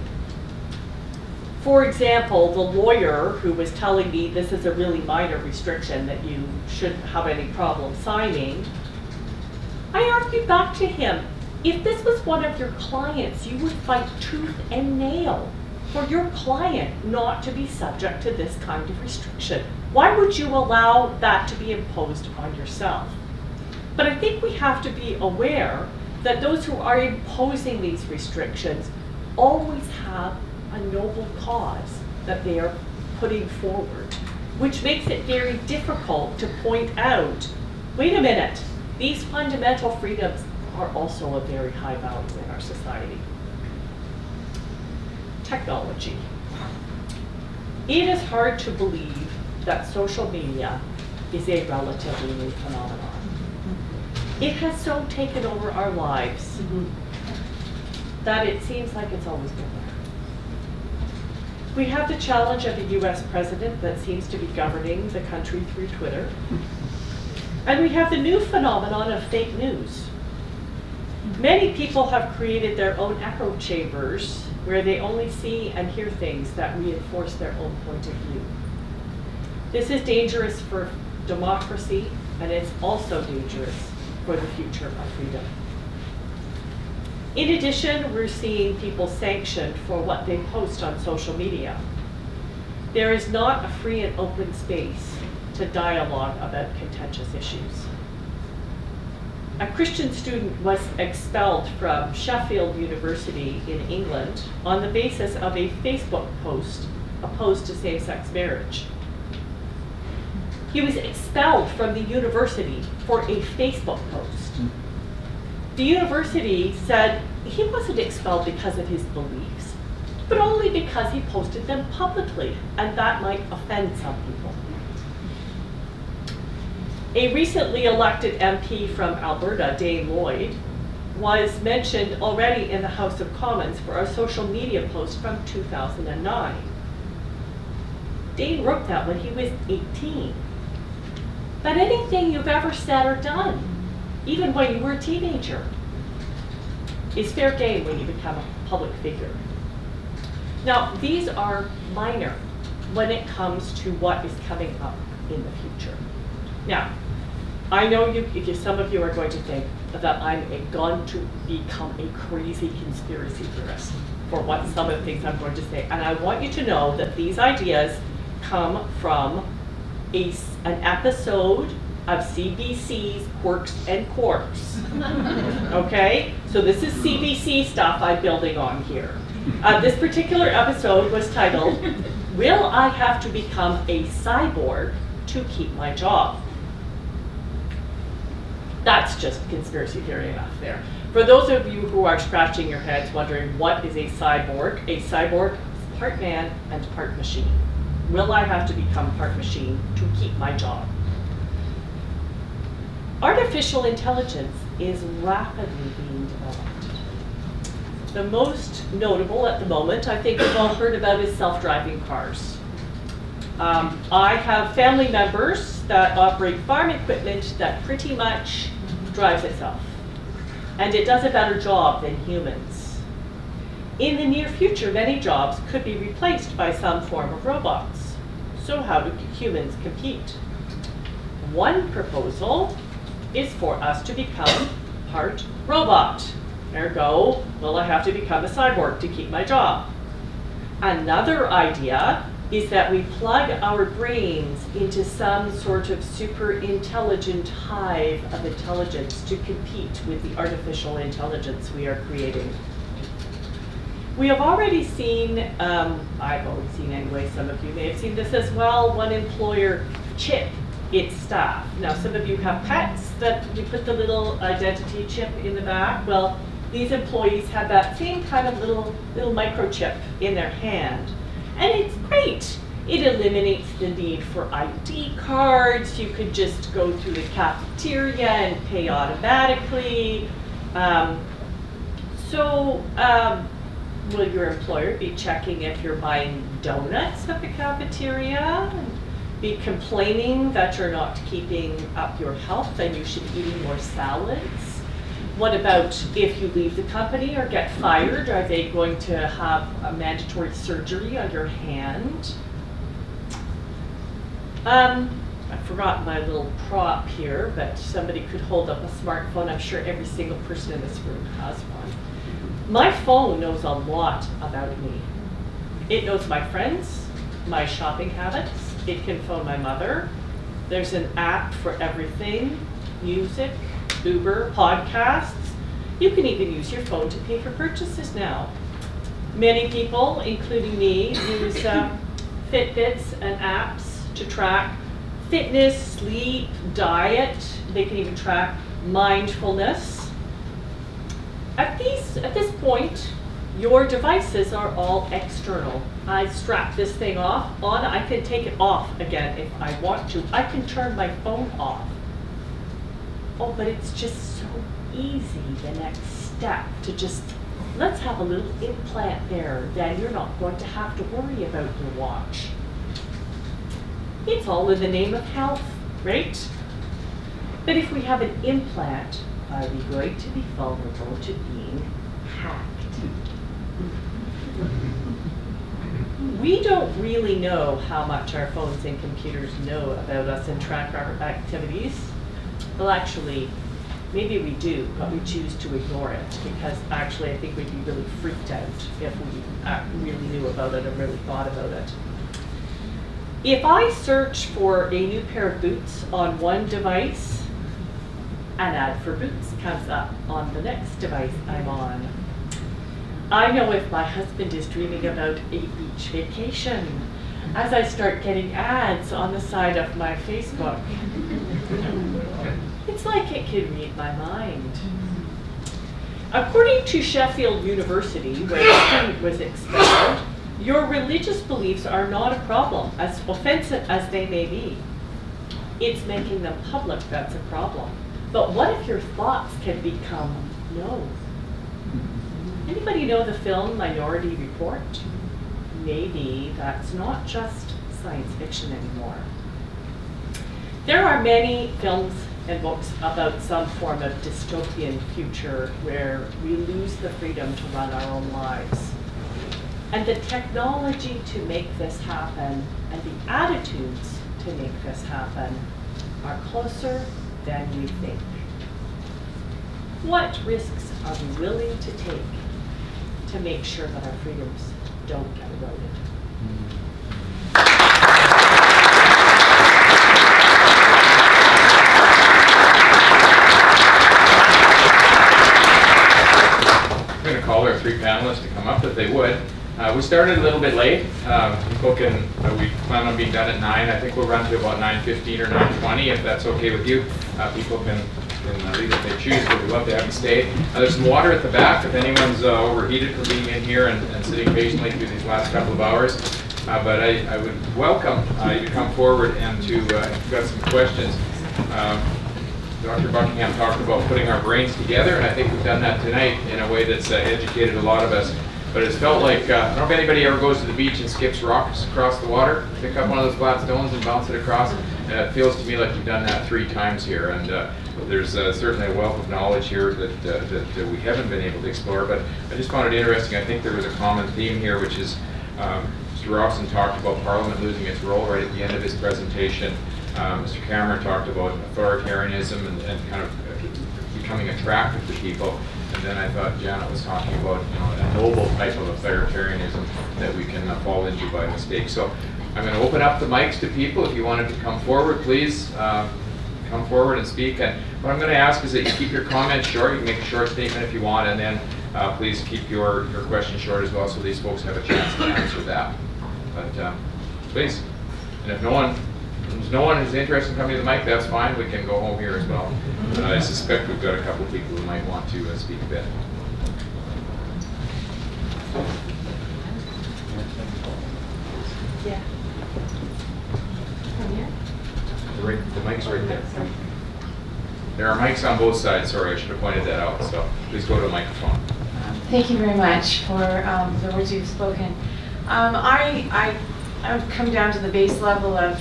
For example, the lawyer who was telling me this is a really minor restriction that you shouldn't have any problem signing, I argued back to him, if this was one of your clients, you would fight tooth and nail for your client not to be subject to this kind of restriction. Why would you allow that to be imposed on yourself? But I think we have to be aware that those who are imposing these restrictions always have a noble cause that they are putting forward, which makes it very difficult to point out, wait a minute, these fundamental freedoms are also a very high value in our society. Technology. It is hard to believe that social media is a relatively new phenomenon. It has so taken over our lives that it seems like it's always been there. We have the challenge of a US president that seems to be governing the country through Twitter. And we have the new phenomenon of fake news. Many people have created their own echo chambers where they only see and hear things that reinforce their own point of view. This is dangerous for democracy, and it's also dangerous for the future of freedom. In addition, we're seeing people sanctioned for what they post on social media. There is not a free and open space to dialogue about contentious issues. A Christian student was expelled from Sheffield University in England on the basis of a Facebook post opposed to same-sex marriage. He was expelled from the university for a Facebook post. The university said he wasn't expelled because of his beliefs, but only because he posted them publicly, and that might offend some people. A recently elected MP from Alberta, Dane Lloyd, was mentioned already in the House of Commons for a social media post from 2009. Dane wrote that when he was 18. But anything you've ever said or done, even when you were a teenager, is fair game when you become a public figure. Now, these are minor when it comes to what is coming up in the future. Now, I know some of you are going to think that I'm going to become a crazy conspiracy theorist for what some of the things I'm going to say. And I want you to know that these ideas come from an episode of CBC's Quirks and Quarks. Okay? So this is CBC stuff I'm building on here. This particular episode was titled, "Will I Have to Become a Cyborg to Keep My Job?" That's just conspiracy theory enough there. For those of you who are scratching your heads wondering what is a cyborg is part man and part machine. Will I have to become part machine to keep my job? Artificial intelligence is rapidly being developed. The most notable at the moment, I think we've all heard about, is self-driving cars. I have family members that operate farm equipment that pretty much drives itself. And it does a better job than humans. In the near future, many jobs could be replaced by some form of robots. So how do humans compete? One proposal is for us to become part robot. Ergo, will I have to become a cyborg to keep my job? Another idea is that we plug our brains into some sort of super intelligent hive of intelligence to compete with the artificial intelligence we are creating. We have already seen, I've always seen anyway, some of you may have seen this as well, one employer chip its staff. Now some of you have pets that you put the little identity chip in the back. Well, these employees have that same kind of little microchip in their hand. And it's great. It eliminates the need for ID cards. You could just go through the cafeteria and pay automatically. Will your employer be checking if you're buying donuts at the cafeteria? And be complaining that you're not keeping up your health and you should be eating more salads? What about if you leave the company or get fired? Are they going to have a mandatory surgery on your hand? I forgot my little prop here, but somebody could hold up a smartphone. I'm sure every single person in this room has one. My phone knows a lot about me. It knows my friends, my shopping habits. It can phone my mother. There's an app for everything, music, Uber, podcasts. You can even use your phone to pay for purchases now. Many people, including me, use Fitbits and apps to track fitness, sleep, diet. They can even track mindfulness. At this point, your devices are all external. I strap this thing on, I can take it off again if I want to. I can turn my phone off. Oh, but it's just so easy, the next step, to just, let's have a little implant there, then you're not going to have to worry about your watch. It's all in the name of health, right? But if we have an implant, are we going to be vulnerable to being hacked? We don't really know how much our phones and computers know about us and track our activities. Well, actually, maybe we do, but we choose to ignore it because actually I think we'd be really freaked out if we really knew about it and really thought about it. If I search for a new pair of boots on one device, an ad for boots comes up on the next device I'm on. I know if my husband is dreaming about a beach vacation, as I start getting ads on the side of my Facebook. It's like it can read my mind. According to Sheffield University, where the student was expelled, your religious beliefs are not a problem, as offensive as they may be. It's making them public that's a problem. But what if your thoughts can become known? Anybody know the film Minority Report? Maybe that's not just science fiction anymore. There are many films and books about some form of dystopian future where we lose the freedom to run our own lives. And the technology to make this happen and the attitudes to make this happen are closer than we think. What risks are we willing to take to make sure that our freedoms don't get eroded? I'm going to call our three panelists to come up if they would. We started a little bit late. We plan on being done at 9. I think we'll run to about 9:15 or 9:20 if that's okay with you. People can leave if they choose, but we'd love to have you stay. There's some water at the back if anyone's overheated from being in here and sitting patiently through these last couple of hours. But I would welcome you to come forward and to, if you've got some questions. Dr. Buckingham talked about putting our brains together, and I think we've done that tonight in a way that's educated a lot of us. But it's felt like, I don't know if anybody ever goes to the beach and skips rocks across the water, pick up one of those flat stones and bounce it across. It feels to me like you've done that 3 times here. And there's certainly a wealth of knowledge here that we haven't been able to explore. But I just found it interesting. I think there was a common theme here, which is Mr. Robson talked about Parliament losing its role right at the end of his presentation. Mr. Cameron talked about authoritarianism and kind of becoming attractive to people. And then I thought Janet was talking about a noble type of authoritarianism that we can fall into by mistake. So I'm going to open up the mics to people. If you wanted to come forward, please come forward and speak. And what I'm going to ask is that you keep your comments short. You can make a short statement if you want, and then please keep your question short as well, so these folks have a chance to answer that. But please, and if no one who's interested in coming to the mic, that's fine. We can go home here as well. I suspect we've got a couple of people who might want to speak a bit. Yeah. The mic's right there. There are mics on both sides. Sorry, I should have pointed that out. So please go to the microphone. Thank you very much for the words you've spoken. I've come down to the base level of,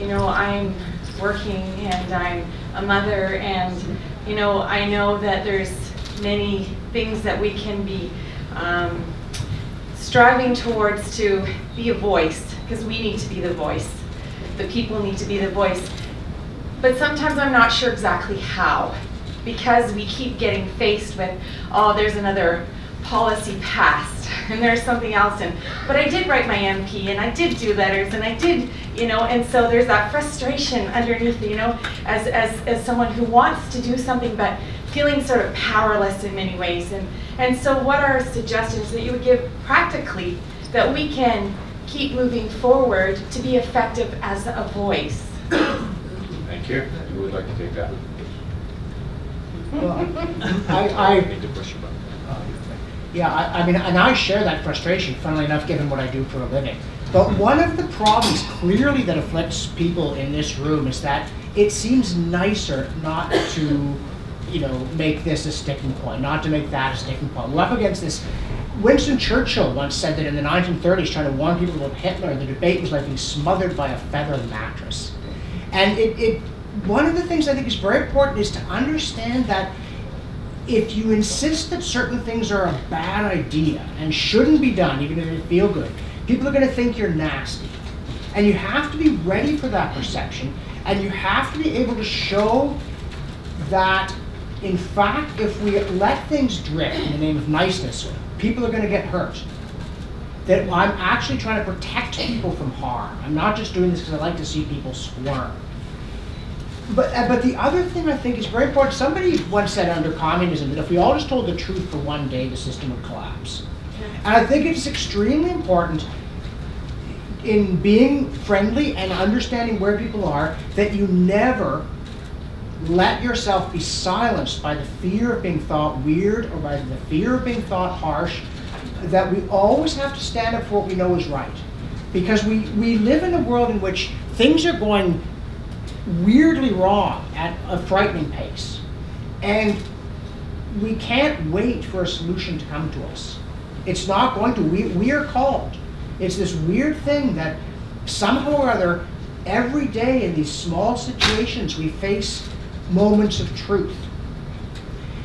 I'm working and I'm a mother, and I know that there's many things that we can be striving towards to be a voice, because we need to be the voice. The people need to be the voice. But sometimes I'm not sure exactly how, because we keep getting faced with, oh, there's another policy passed, and there's something else, but I did write my MP, and I did do letters, and I did, and so there's that frustration underneath, as someone who wants to do something, but feeling sort of powerless in many ways. And so what are suggestions that you would give practically that we can keep moving forward to be effective as a voice? Thank you. Who would like to take that? Well, I need to push your button. Yeah, I mean, and I share that frustration, funnily enough, given what I do for a living. But one of the problems clearly that afflicts people in this room is that it seems nicer not to, make this a sticking point, not to make that a sticking point. We're up against this. Winston Churchill once said that in the 1930s, trying to warn people about Hitler, the debate was like being smothered by a feather mattress. And one of the things I think is very important is to understand that if you insist that certain things are a bad idea and shouldn't be done, even if they feel good, people are going to think you're nasty. And you have to be ready for that perception, and you have to be able to show that, in fact, if we let things drift in the name of niceness, people are going to get hurt. That I'm actually trying to protect people from harm. I'm not just doing this because I like to see people squirm. But the other thing I think is very important, somebody once said under communism that if we all just told the truth for one day, the system would collapse. And I think it's extremely important in being friendly and understanding where people are that you never let yourself be silenced by the fear of being thought weird or by the fear of being thought harsh, that we always have to stand up for what we know is right. Because we live in a world in which things are going weirdly wrong at a frightening pace. And we can't wait for a solution to come to us. It's not going to. We are called. It's this weird thing that somehow or other, every day in these small situations, we face moments of truth.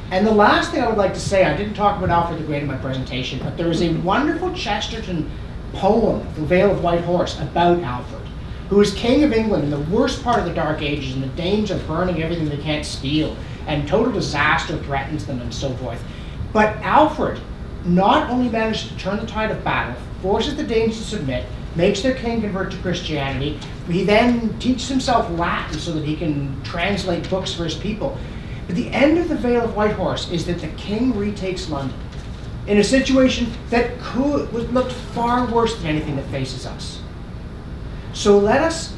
And the last thing I would like to say, I didn't talk about Alfred the Great in my presentation, but there is a wonderful Chesterton poem, The Vale of White Horse, about Alfred, who is king of England in the worst part of the Dark Ages, and the Danes are burning everything they can't steal, and total disaster threatens them and so forth. But Alfred not only manages to turn the tide of battle, forces the Danes to submit, makes their king convert to Christianity, he then teaches himself Latin so that he can translate books for his people. But the end of the Vale of White Horse is that the king retakes London in a situation that looked far worse than anything that faces us. So let us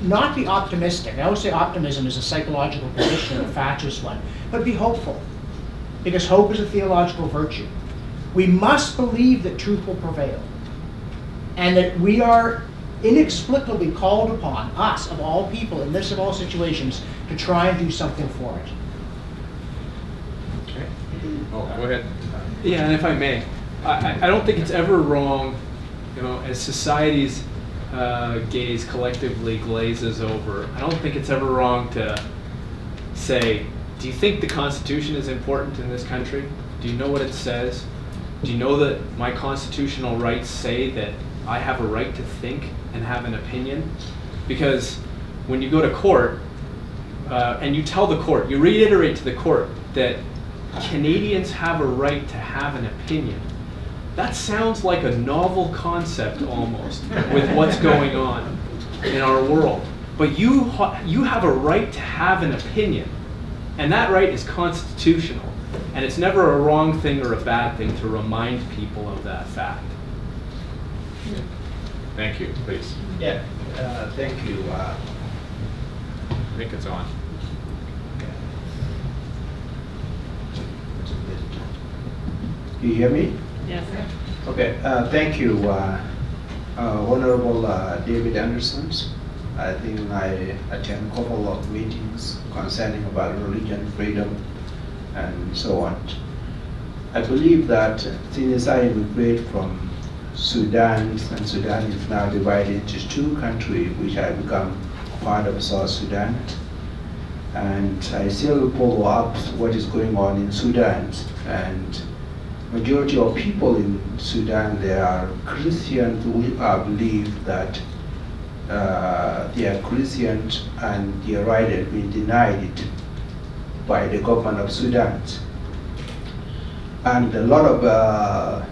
not be optimistic. I always say optimism is a psychological condition, a fatuous one, but be hopeful, because hope is a theological virtue. We must believe that truth will prevail, and that we are inexplicably called upon, us of all people, in this of all situations, to try and do something for it. Okay. Oh, go ahead. Yeah, and if I may, I don't think it's ever wrong, as society's gaze collectively glazes over, I don't think it's ever wrong to say, do you think the Constitution is important in this country? Do you know what it says? Do you know that my constitutional rights say that I have a right to think and have an opinion? Because when you go to court, and you tell the court, you reiterate to the court that Canadians have a right to have an opinion, that sounds like a novel concept almost with what's going on in our world. But you have a right to have an opinion, and that right is constitutional. And it's never a wrong thing or a bad thing to remind people of that fact. Thank you, please. Yeah, thank you. I think it's on. You hear me? Yes, sir. Okay, thank you, Honorable David Anderson. I think I attend a couple of meetings concerning about religion, freedom, and so on. I believe that since I immigrated from Sudan, and Sudan is now divided into two countries, which I become part of South Sudan, and I still follow up what is going on in Sudan, and majority of people in Sudan, they are Christians who believe that they are Christians and their right has been denied by the government of Sudan. And a lot of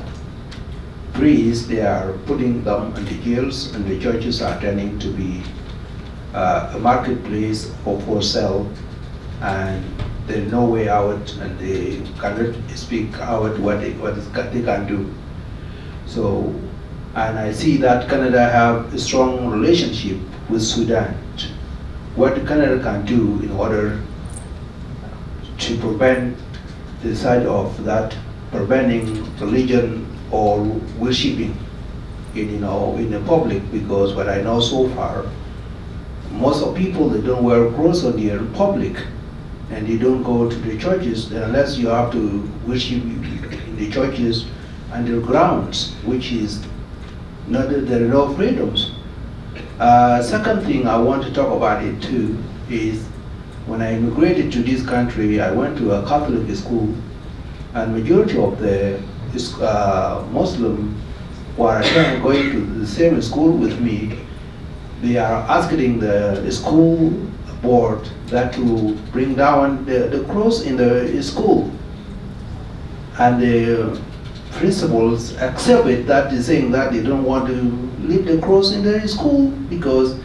priests, they are putting them in the jails, and the churches are turning to be a marketplace for sale, and there's no way out, and they cannot speak out what they can do. So, and I see that Canada have a strong relationship with Sudan. What Canada can do in order to prevent the side of that, preventing religion or worshipping in the public, because what I know so far, most of people, they don't wear clothes on the public, and they don't go to the churches unless you have to worship in the churches undergrounds, which is not, there are no freedoms. Second thing I want to talk about it too is when I immigrated to this country, I went to a Catholic school, and majority of the Muslim who are going to the same school with me, they are asking the school board that to bring down the cross in the school, and the principals accept it, that is saying that they don't want to leave the cross in the school because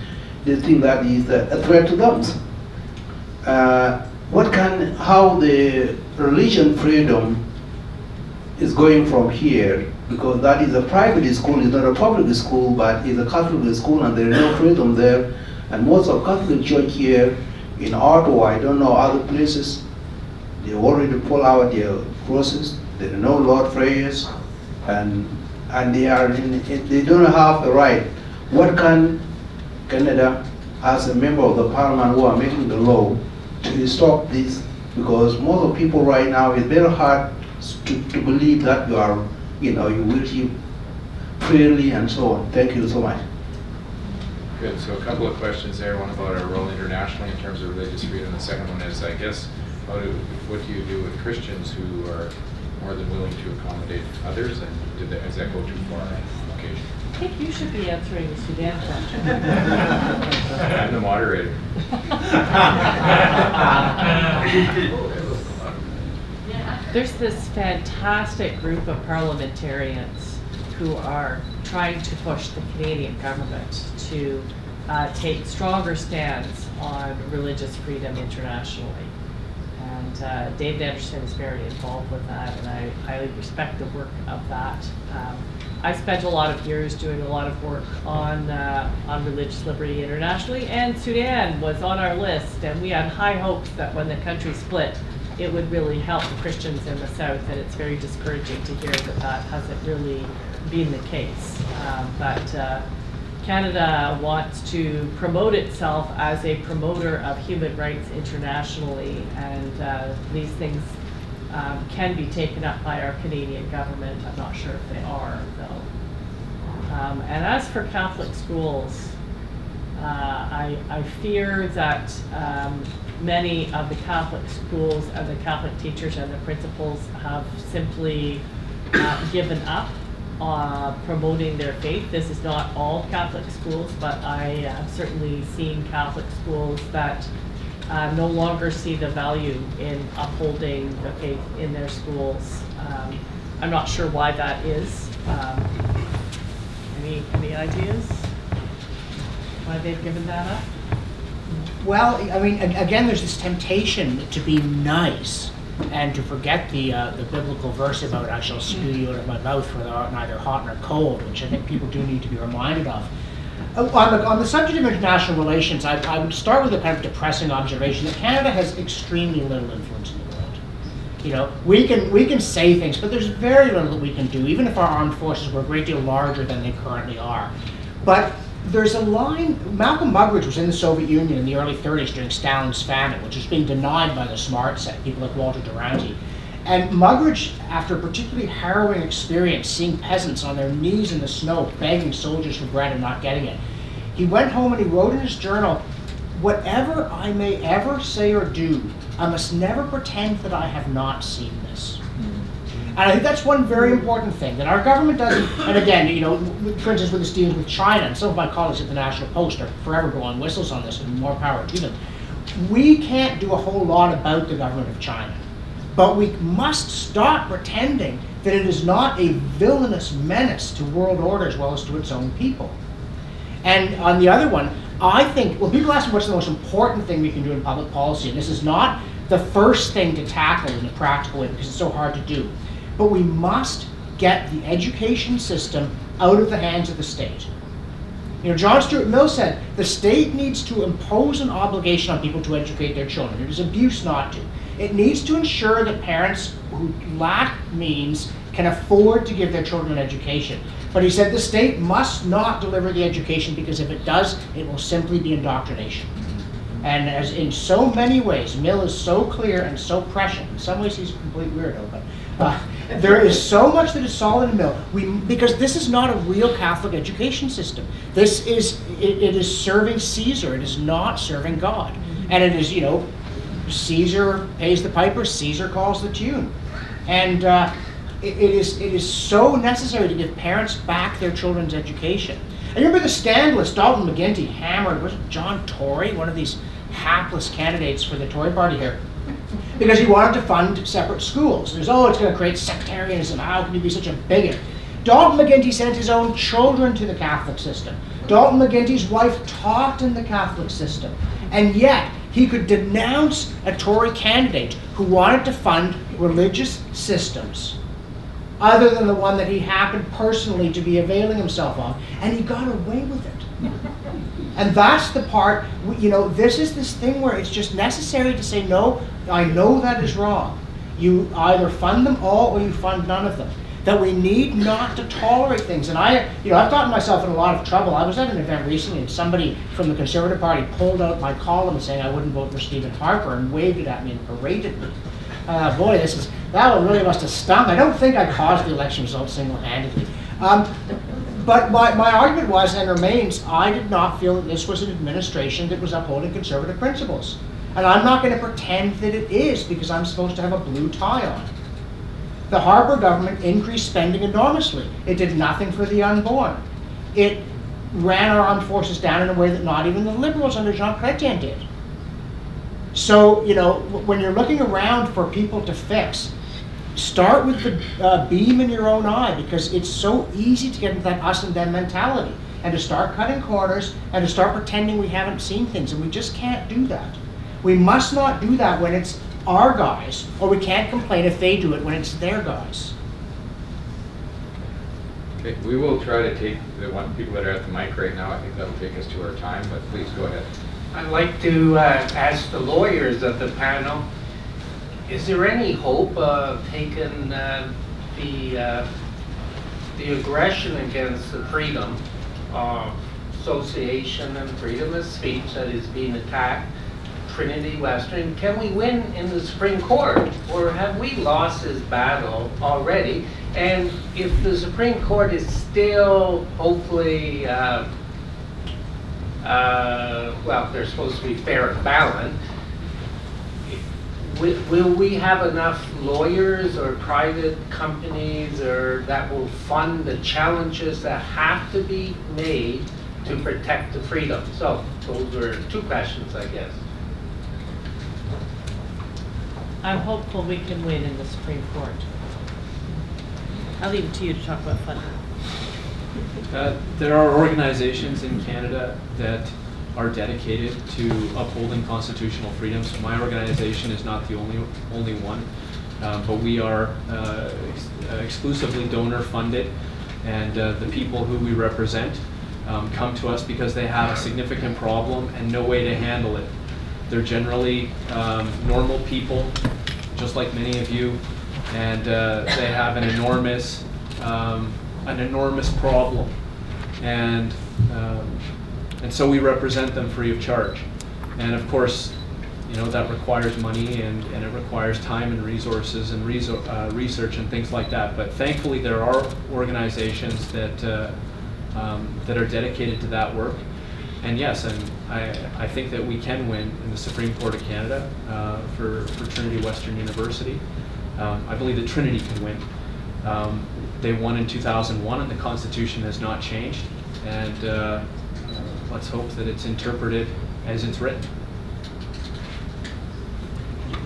they think that is a threat to them. How the religion freedom is going from here, because that is a private school, it's not a public school, but it's a Catholic school and there is no freedom there. And most of Catholic Church here in Ottawa, I don't know other places, they already pull out their crosses, there are no Lord prayers, and they don't have the right. What can Canada, as a member of the Parliament who are making the law, to stop this? Because most of people right now, it's very hard to believe that you worship freely and so on. Thank you so much. Good. So a couple of questions there. One about our role internationally in terms of religious freedom. The second one is, I guess, what do you do with Christians who are more than willing to accommodate others, and does that go too far on occasion? I think you should be answering the Sudan question. I'm the moderator. There's this fantastic group of parliamentarians who are trying to push the Canadian government to take stronger stands on religious freedom internationally. And David Anderson is very involved with that, and I highly respect the work of that. I spent a lot of years doing a lot of work on religious liberty internationally, and Sudan was on our list, and we had high hopes that when the country split, it would really help the Christians in the South, and it's very discouraging to hear that that hasn't really been the case. But Canada wants to promote itself as a promoter of human rights internationally, and these things can be taken up by our Canadian government. I'm not sure if they are, though. And as for Catholic schools, I fear that many of the Catholic schools and the Catholic teachers and the principals have simply given up promoting their faith. This is not all Catholic schools, but I have certainly seen Catholic schools that no longer see the value in upholding the faith in their schools. I'm not sure why that is. Any ideas why they've given that up? Well, I mean, again, there's this temptation to be nice and to forget the biblical verse about "I shall spew you out of my mouth for thou art neither hot nor cold," which I think people do need to be reminded of. On the subject of international relations, I would start with a kind of depressing observation that Canada has extremely little influence in the world. You know, we can say things, but there's very little that we can do, even if our armed forces were a great deal larger than they currently are. But there's a line, Malcolm Muggeridge was in the Soviet Union in the early 30s during Stalin's famine, which was being denied by the smart set, people like Walter Duranty. And Muggeridge, after a particularly harrowing experience, seeing peasants on their knees in the snow, begging soldiers for bread and not getting it, he went home and he wrote in his journal, "Whatever I may ever say or do, I must never pretend that I have not seen this." And I think that's one very important thing, that our government doesn't, and again, you know, for instance, with this dealing with China, and some of my colleagues at the National Post are forever blowing whistles on this, and more power to them. We can't do a whole lot about the government of China, but we must stop pretending that it is not a villainous menace to world order as well as to its own people. And on the other one, I think, well, people ask me what's the most important thing we can do in public policy, and this is not the first thing to tackle in a practical way because it's so hard to do. But we must get the education system out of the hands of the state. You know, John Stuart Mill said, the state needs to impose an obligation on people to educate their children. It is abuse not to. It needs to ensure that parents who lack means can afford to give their children an education. But he said the state must not deliver the education because if it does, it will simply be indoctrination. And as in so many ways, Mill is so clear and so prescient. In some ways he's a complete weirdo, but there is so much that is solid in Mill. Because this is not a real Catholic education system. This is, it is serving Caesar, it is not serving God. And it is, you know, Caesar pays the piper, Caesar calls the tune. And it is so necessary to give parents back their children's education. I remember the scandalous Dalton McGuinty hammered, was it John Tory, one of these hapless candidates for the Tory party here, because he wanted to fund separate schools. There's, oh, it's going to create sectarianism, how can you be such a bigot? Dalton McGuinty sent his own children to the Catholic system. Dalton McGuinty's wife taught in the Catholic system. And yet, he could denounce a Tory candidate who wanted to fund religious systems other than the one that he happened personally to be availing himself of, and he got away with it. And that's the part, you know, this is this thing where it's just necessary to say, no, I know that is wrong. You either fund them all or you fund none of them. That we need not to tolerate things. And I've gotten myself in a lot of trouble. I was at an event recently and somebody from the Conservative Party pulled out my column saying I wouldn't vote for Stephen Harper and waved it at me and paraded me. Boy, that one really must have stung. I don't think I caused the election results single-handedly. But my argument was and remains, I did not feel that this was an administration that was upholding conservative principles. And I'm not going to pretend that it is because I'm supposed to have a blue tie on. The Harper government increased spending enormously. It did nothing for the unborn. It ran our armed forces down in a way that not even the Liberals under Jean Chrétien did. So, you know, when you're looking around for people to fix, start with the beam in your own eye, because it's so easy to get into that us and them mentality and to start cutting corners and to start pretending we haven't seen things, and we just can't do that. We must not do that when it's our guys, or we can't complain if they do it when it's their guys. Okay, we will try to take the people that are at the mic right now. I think that will take us to our time, but please go ahead. I'd like to ask the lawyers of the panel, is there any hope of taking the aggression against the freedom of association and freedom of speech that is being attacked, Trinity Western, can we win in the Supreme Court, or have we lost this battle already? And if the Supreme Court is still hopefully, well, they're supposed to be fair and balanced, will we have enough lawyers or private companies or that will fund the challenges that have to be made to protect the freedom? So those are two questions, I guess. I'm hopeful we can win in the Supreme Court. I'll leave it to you to talk about funding. There are organizations in Canada that are dedicated to upholding constitutional freedoms. My organization is not the only one, but we are exclusively donor funded, and the people who we represent come to us because they have a significant problem and no way to handle it. They're generally normal people, just like many of you, and they have an enormous problem, and so we represent them free of charge. And of course, you know, that requires money and it requires time and resources and research and things like that. But thankfully, there are organizations that are dedicated to that work. And yes, and I think that we can win in the Supreme Court of Canada for Trinity Western University. I believe that Trinity can win. They won in 2001 and the Constitution has not changed. And let's hope that it's interpreted as it's written.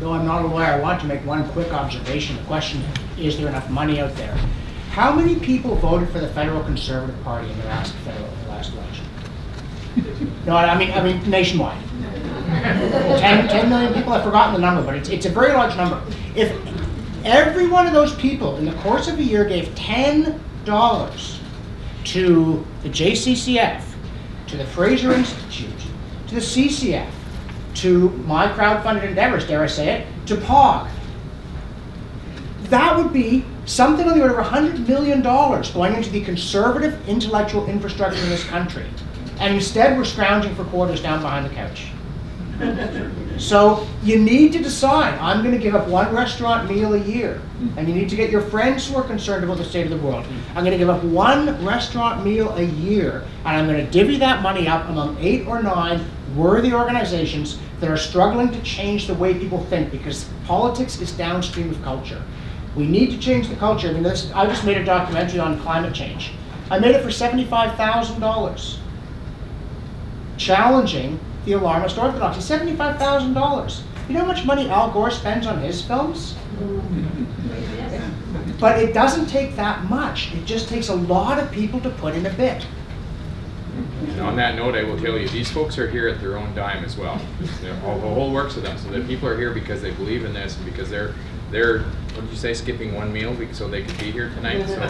Though I'm not a lawyer, I want to make one quick observation. The question, is there enough money out there? How many people voted for the Federal Conservative Party in the last election? No, I mean nationwide. 10 million people, I've forgotten the number, but it's a very large number. If every one of those people in the course of a year gave $10 to the JCCF, to the Fraser Institute, to the CCF, to my crowdfunded endeavors, dare I say it, to POG, that would be something on the order of $100 million going into the conservative intellectual infrastructure in this country. And instead, we're scrounging for quarters down behind the couch. So you need to decide, I'm going to give up one restaurant meal a year. And you need to get your friends who are concerned about the state of the world. I'm going to give up one restaurant meal a year, and I'm going to divvy that money up among 8 or 9 worthy organizations that are struggling to change the way people think, because politics is downstream of culture. We need to change the culture. I mean, I just made a documentary on climate change. I made it for $75,000. Challenging the alarmist orthodoxy. $75,000. You know how much money Al Gore spends on his films? But it doesn't take that much. It just takes a lot of people to put in a bit. And on that note, I will tell you, these folks are here at their own dime as well. The whole works of them. So that people are here because they believe in this and because they're what did you say, skipping one meal so they could be here tonight. So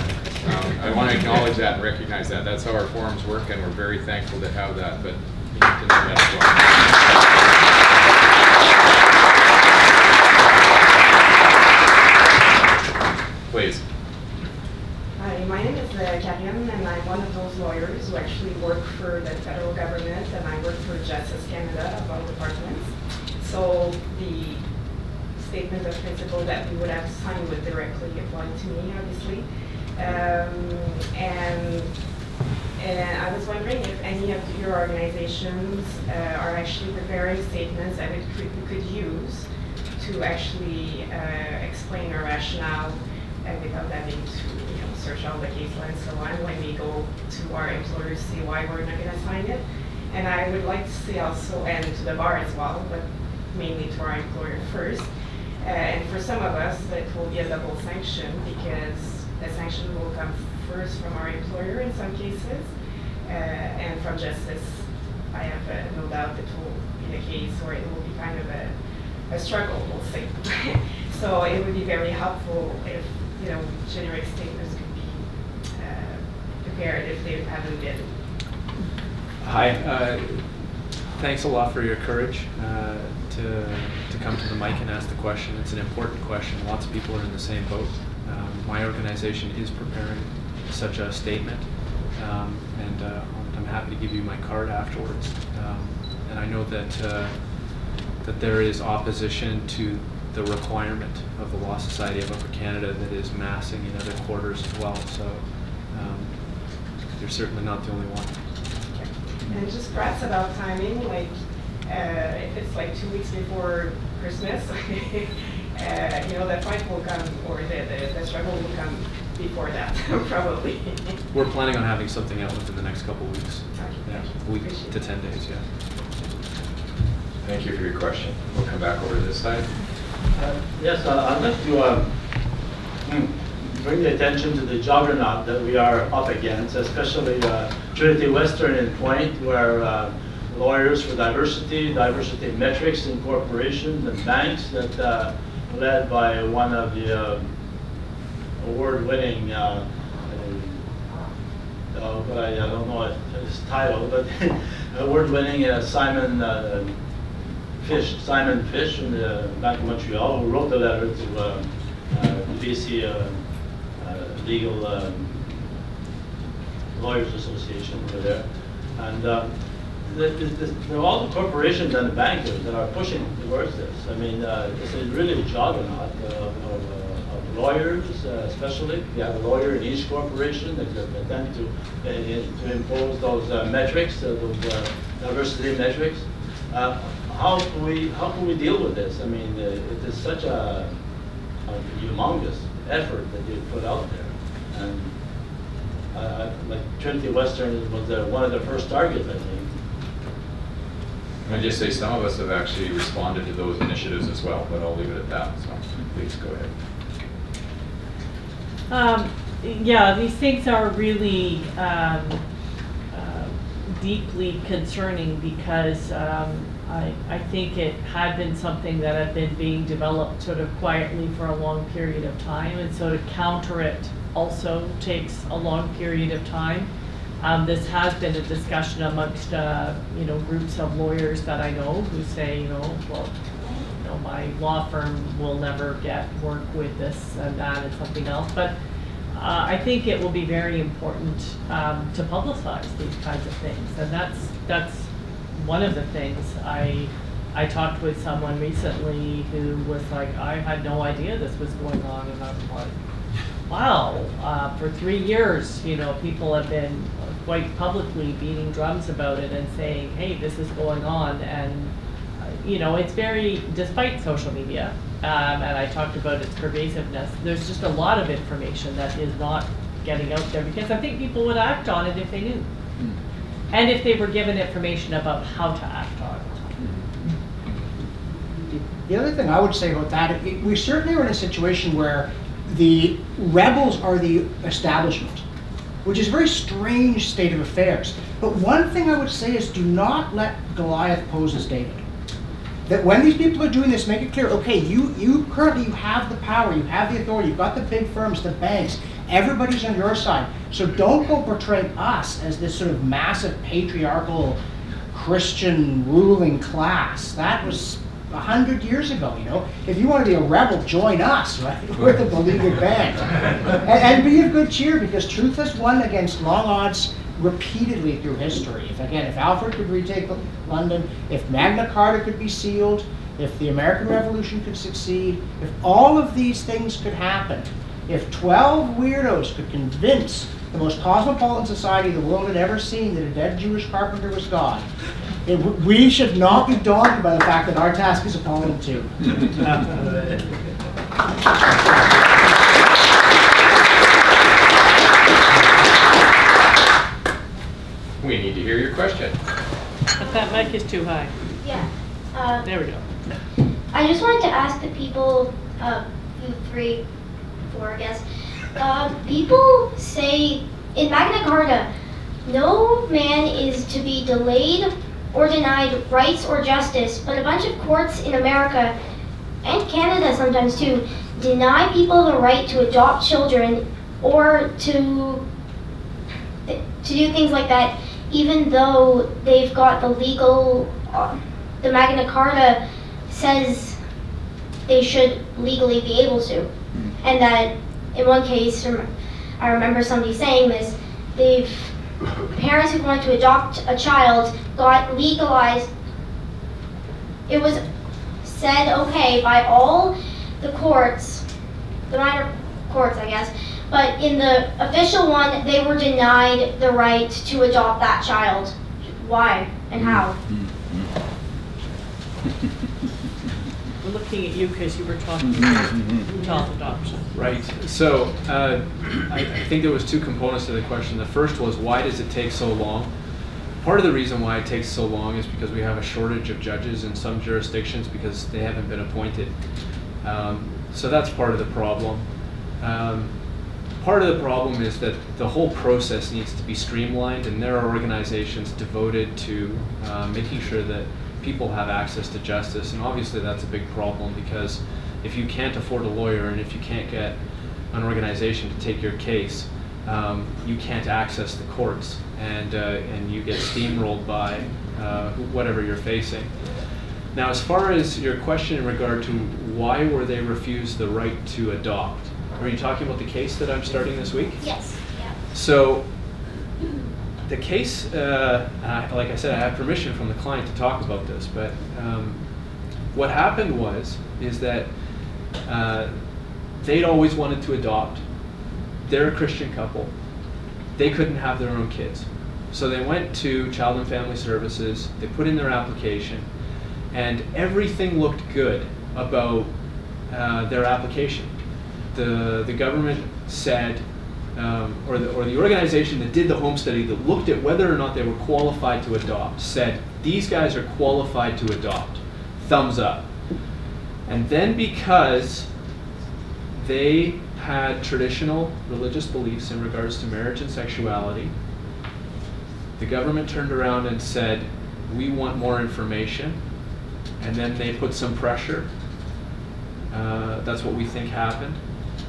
I want to acknowledge that and recognize that. That's how our forums work, and we're very thankful to have that. But you need to know that as well. Please. Hi, my name is Karian, and I'm one of those lawyers who actually work for the federal government, and I work for Justice Canada of all departments. So the statement of principle that we would have signed would directly apply to me, obviously. And I was wondering if any of your organizations are actually preparing statements that we could use to actually explain our rationale without having to search all the case law and so on when we go to our employers to see why we're not going to sign it. And I would like to see also, and to the bar as well, but mainly to our employer first. And for some of us, it will be a double sanction because the sanction will come first from our employer in some cases, and from justice, I have no doubt it will be the case, or it will be kind of a struggle, we'll say. So it would be very helpful if generic statements could be prepared if they haven't been. Hi. Thanks a lot for your courage to come to the mic and ask the question. It's an important question. Lots of people are in the same boat. My organization is preparing such a statement, and I'm happy to give you my card afterwards. And I know that that there is opposition to the requirement of the Law Society of Upper Canada that is massing in other quarters as well. So you're certainly not the only one. And just perhaps about timing, like if it's like 2 weeks before Christmas, the fight will come, or the struggle will come before that, probably. We're planning on having something out within the next couple of weeks. Okay. Yeah, a week to 10 days, yeah. Thank you for your question. We'll come back over to this side. Yes, I'd like to bring the attention to the juggernaut that we are up against, especially Trinity Western in Point, where lawyers for diversity metrics in corporations and banks that led by one of the award-winning, but I don't know his title, but award-winning Simon Fish from the Bank of Montreal, who wrote the letter to the BC Legal Lawyers Association over there. And all the corporations and the bankers that are pushing towards this. I mean, it's really a juggernaut of lawyers, especially. You have a lawyer in each corporation that attempt to impose those metrics, those diversity metrics. How can we deal with this? I mean, it is such a humongous effort that you put out there, and like Trinity Western was one of the first targets, I think. Can I just say some of us have actually responded to those initiatives as well, but I'll leave it at that. So please go ahead. Yeah, these things are really deeply concerning because I think it had been something that had been being developed sort of quietly for a long period of time, and so to counter it also takes a long period of time. This has been a discussion amongst groups of lawyers that I know who say, my law firm will never get work with this and that and something else. But I think it will be very important to publicize these kinds of things, and that's one of the things. I talked with someone recently who was like, I had no idea this was going on, and I was like, wow, for 3 years, people have been quite publicly beating drums about it and saying, hey, this is going on, and it's very, despite social media, and I talked about its pervasiveness, there's just a lot of information that is not getting out there, because I think people would act on it if they knew. And if they were given information about how to act on it. The other thing I would say about that, we certainly are in a situation where the rebels are the establishment. which is a very strange state of affairs. But one thing I would say is do not let Goliath pose as David. That when these people are doing this, make it clear, okay, you currently have the power, you have the authority, you've got the big firms, the banks, everybody's on your side. So don't go portray us as this sort of massive patriarchal Christian ruling class. That was 100 years ago, you know. If you want to be a rebel, join us, right? We're the beleaguered band. And be of good cheer, because truth has won against long odds repeatedly through history. If Alfred could retake London, if Magna Carta could be sealed, if the American Revolution could succeed, if all of these things could happen, if 12 weirdos could convince the most cosmopolitan society the world had ever seen that a dead Jewish carpenter was God, we should not be daunted by the fact that our task is appalling too. We need to hear your question. But that mic is too high. Yeah. There we go. I just wanted to ask the people, you 3, 4, I guess. People say in Magna Carta, no man is to be delayed or denied rights or justice, but a bunch of courts in America, and Canada sometimes too, deny people the right to adopt children or to do things like that, even though they've got the legal, the Magna Carta says they should legally be able to. And that in one case, I remember somebody saying this, parents who wanted to adopt a child got legalized. It was said okay by all the courts, the minor courts I guess, but in the official one they were denied the right to adopt that child. Why and how? We're looking at you because you were talking about child adoption. Right. So I think there was 2 components to the question. The first was, why does it take so long? Part of the reason why it takes so long is because we have a shortage of judges in some jurisdictions because they haven't been appointed. So that's part of the problem. Part of the problem is that the whole process needs to be streamlined, and there are organizations devoted to making sure that people have access to justice, and obviously that's a big problem because if you can't afford a lawyer and if you can't get an organization to take your case, you can't access the courts, and you get steamrolled by whatever you're facing. Now, as far as your question in regard to why were they refused the right to adopt, are you talking about the case that I'm starting this week? Yes. Yeah. So the case, like I said, I have permission from the client to talk about this, but what happened is that they'd always wanted to adopt. They're a Christian couple. They couldn't have their own kids. So they went to Child and Family Services, they put in their application, and everything looked good about their application. The government said, or the organization that did the home study that looked at whether or not they were qualified to adopt said, these guys are qualified to adopt, thumbs up. And then because they had traditional religious beliefs in regards to marriage and sexuality, the government turned around and said, we want more information, and then they put some pressure. That's what we think happened.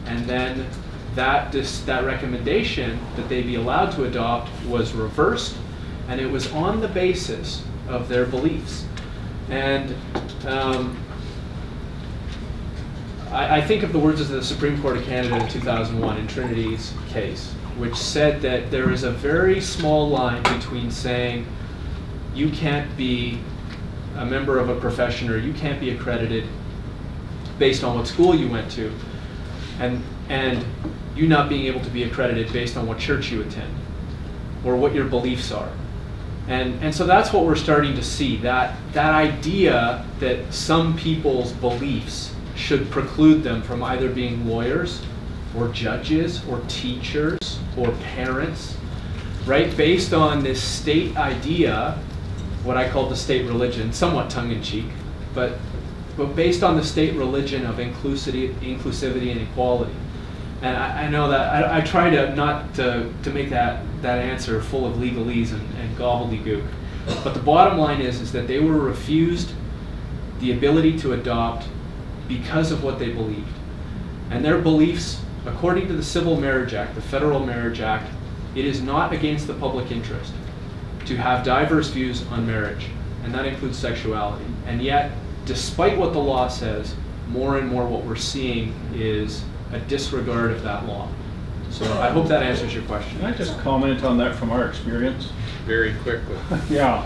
And then that recommendation that they be allowed to adopt was reversed, and it was on the basis of their beliefs. And I think of the words of the Supreme Court of Canada in 2001 in Trinity's case, which said that there is a very small line between saying you can't be a member of a profession or you can't be accredited based on what school you went to, and you not being able to be accredited based on what church you attend or what your beliefs are. And so that's what we're starting to see, that idea that some people's beliefs should preclude them from either being lawyers or judges or teachers or parents, right? Based on this state idea, what I call the state religion, somewhat tongue-in-cheek, but based on the state religion of inclusivity and equality. And I know that I try to not to make that answer full of legalese and gobbledygook. But the bottom line is that they were refused the ability to adopt because of what they believed. And their beliefs, according to the Civil Marriage Act, the Federal Marriage Act, it is not against the public interest to have diverse views on marriage, and that includes sexuality. And yet, despite what the law says, more and more what we're seeing is a disregard of that law. So I hope that answers your question. Can I just comment on that from our experience? Very quickly. Yeah.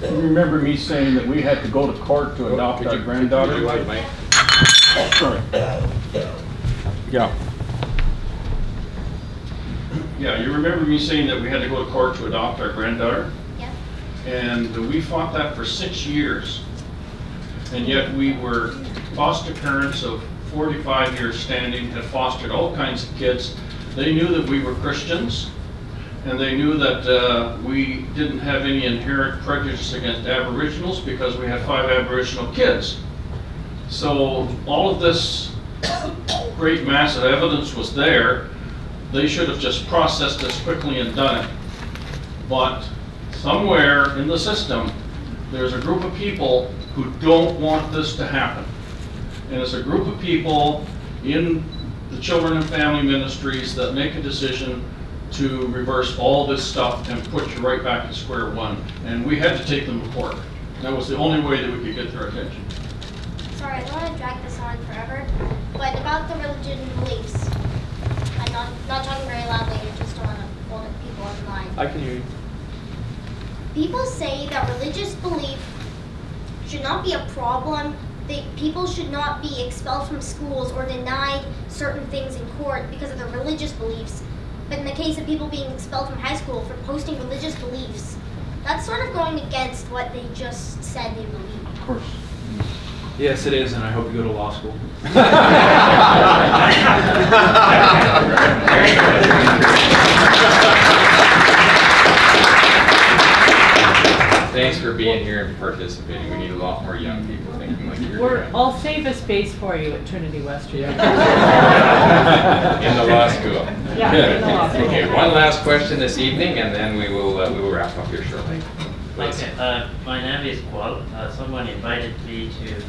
You remember me saying that we had to go to court to adopt our granddaughter? Could you wait, Mike? Sorry. Yeah. Yeah, you remember me saying that we had to go to court to adopt our granddaughter? Yeah. And we fought that for 6 years. And yet we were foster parents of 45 years standing, had fostered all kinds of kids. They knew that we were Christians, and they knew that we didn't have any inherent prejudice against Aboriginals because we had 5 Aboriginal kids. So all of this great mass of evidence was there. They should have just processed this quickly and done it. But somewhere in the system, there's a group of people who don't want this to happen. And it's a group of people in the Children and Family Ministries that make a decision to reverse all this stuff and put you right back to square one. And we had to take them to court. That was the only way that we could get their attention. Sorry, I don't want to drag this on forever, but about the religion beliefs. I'm not talking very loudly, I just don't want to hold people on the line. I can hear you. People say that religious belief should not be a problem. People should not be expelled from schools or denied certain things in court because of their religious beliefs. But in the case of people being expelled from high school for posting religious beliefs, that's sort of going against what they just said they believe. Of course. Yes, it is, and I hope you go to law school. Thanks for being here and participating. We need a lot more young people thinking like you're doing. I'll save a space for you at Trinity Western. In the law school. Yeah, in the law school. Okay, one last question this evening, and then we will wrap up here shortly. Please. Okay, my name is Paul. Someone invited me to be here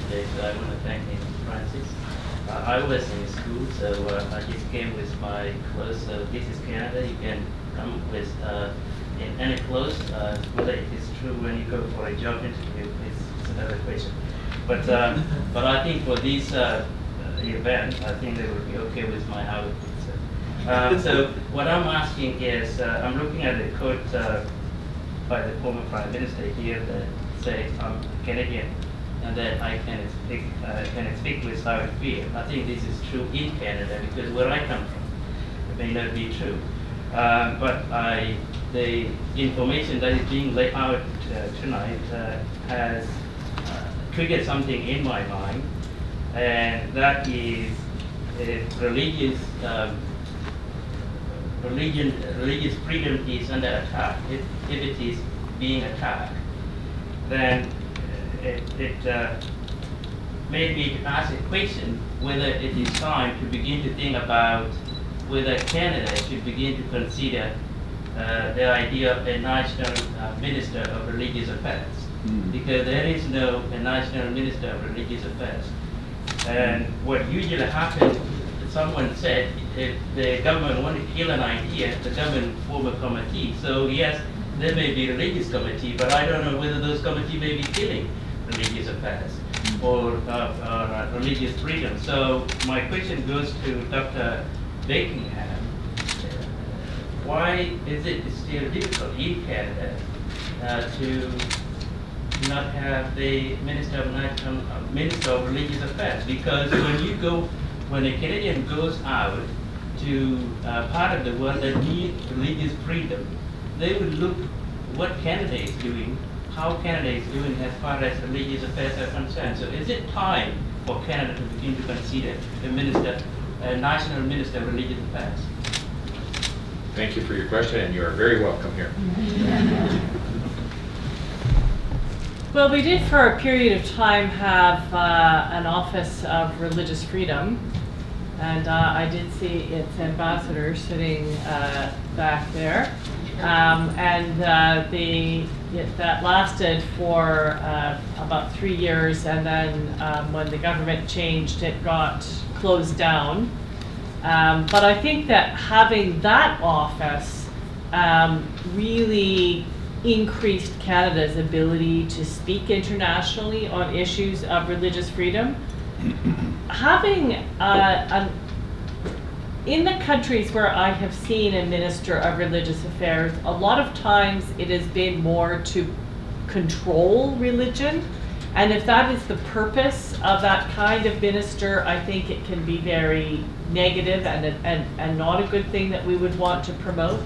today, so I want to thank him, Francis. I was in school, so I just came with my clothes. So this is Canada. You can come with in any clothes. Whether it is true when you go for a job interview is another question. But I think for this event, I think they would be okay with my outfit. So what I'm asking is, I'm looking at the quote by the former Prime Minister here that says I'm Canadian and that I can speak with how I feel. I think this is true in Canada because where I come from, it may not be true. But the information that is being laid out tonight has triggered something in my mind, and that is religious freedom is under attack. If it is being attacked, then it made me ask a question whether it is time to begin to think about whether Canada should begin to consider the idea of a national minister of religious affairs, because there is no national minister of religious affairs. And what usually happens, someone said, if the government want to kill an idea, the government form a committee. So yes, there may be a religious committee, but I don't know whether those committees may be killing religious affairs or religious freedom. So my question goes to Dr. Buckingham. Why is it still difficult in Canada to not have the Minister of Religious Affairs? Because when a Canadian goes out to part of the world that needs religious freedom, they will look what Canada is doing, how Canada is doing as far as religious affairs are concerned. So is it time for Canada to begin to consider a national minister of religious affairs? Thank you for your question, and you are very welcome here. Well, we did for a period of time have an Office of Religious Freedom, And I did see its ambassador sitting back there. That lasted for about 3 years, and then when the government changed, it got closed down. But I think that having that office really increased Canada's ability to speak internationally on issues of religious freedom. Having in the countries where I have seen a Minister of Religious Affairs, a lot of times it has been more to control religion. And if that is the purpose of that kind of minister, I think it can be very negative and not a good thing that we would want to promote.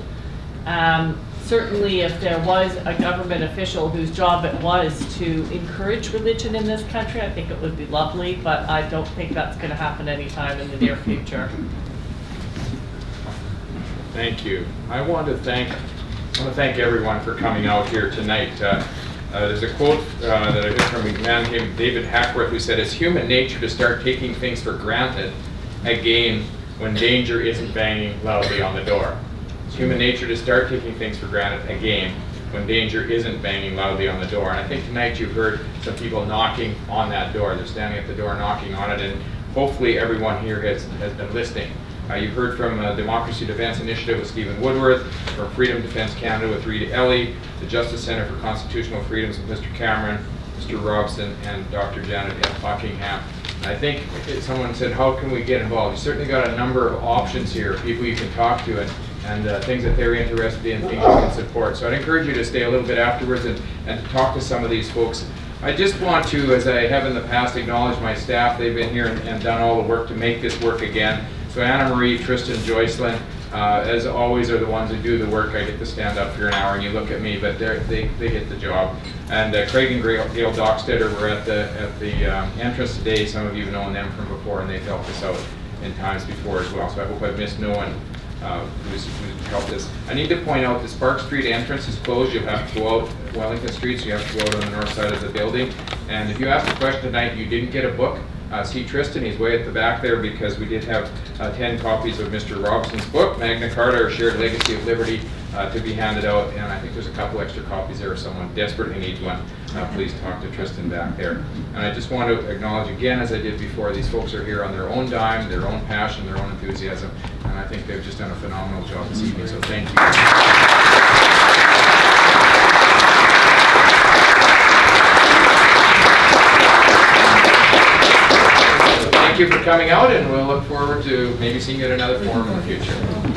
Certainly if there was a government official whose job it was to encourage religion in this country, I think it would be lovely, but I don't think that's going to happen anytime in the near future. Thank you. I want to thank everyone for coming out here tonight. There's a quote that I heard from a man named David Hackworth, who said, "It's human nature to start taking things for granted again when danger isn't banging loudly on the door." It's human nature to start taking things for granted again when danger isn't banging loudly on the door. And I think tonight you've heard some people knocking on that door. They're standing at the door knocking on it, and hopefully everyone here has been listening. You've heard from Democracy Defence Initiative with Stephen Woodworth, from Freedom Defence Canada with Rita Elley, the Justice Centre for Constitutional Freedoms with Mr. Cameron, Mr. Robson, and Dr. Janet Epp Buckingham. And I think someone said, how can we get involved? You've certainly got a number of options here, people you can talk to, and things that they're interested in, things you can support. So I'd encourage you to stay a little bit afterwards and to talk to some of these folks. I just want to, as I have in the past, acknowledge my staff. They've been here and done all the work to make this work again. So Anna Marie, Tristan, Joycelyn, as always, are the ones who do the work. I get to stand up for an hour and you look at me, but they get the job. And Craig and Gail Dockstetter were at the entrance today. Some of you have known them from before, and they've helped us out in times before as well. So I hope I've missed no one who's helped us. I need to point out the Spark Street entrance is closed. You'll have to go out Wellington Street, so you have to go out on the north side of the building. And if you asked a question tonight and you didn't get a book, see Tristan, he's way at the back there, because we did have 10 copies of Mr. Robson's book, Magna Carta, or Shared Legacy of Liberty, to be handed out, and I think there's a couple extra copies there if someone desperately needs one. Please talk to Tristan back there. And I just want to acknowledge again, as I did before, these folks are here on their own dime, their own passion, their own enthusiasm, and I think they've just done a phenomenal job this evening, so thank you. Thank you for coming out, and we'll look forward to maybe seeing you at another forum in the future.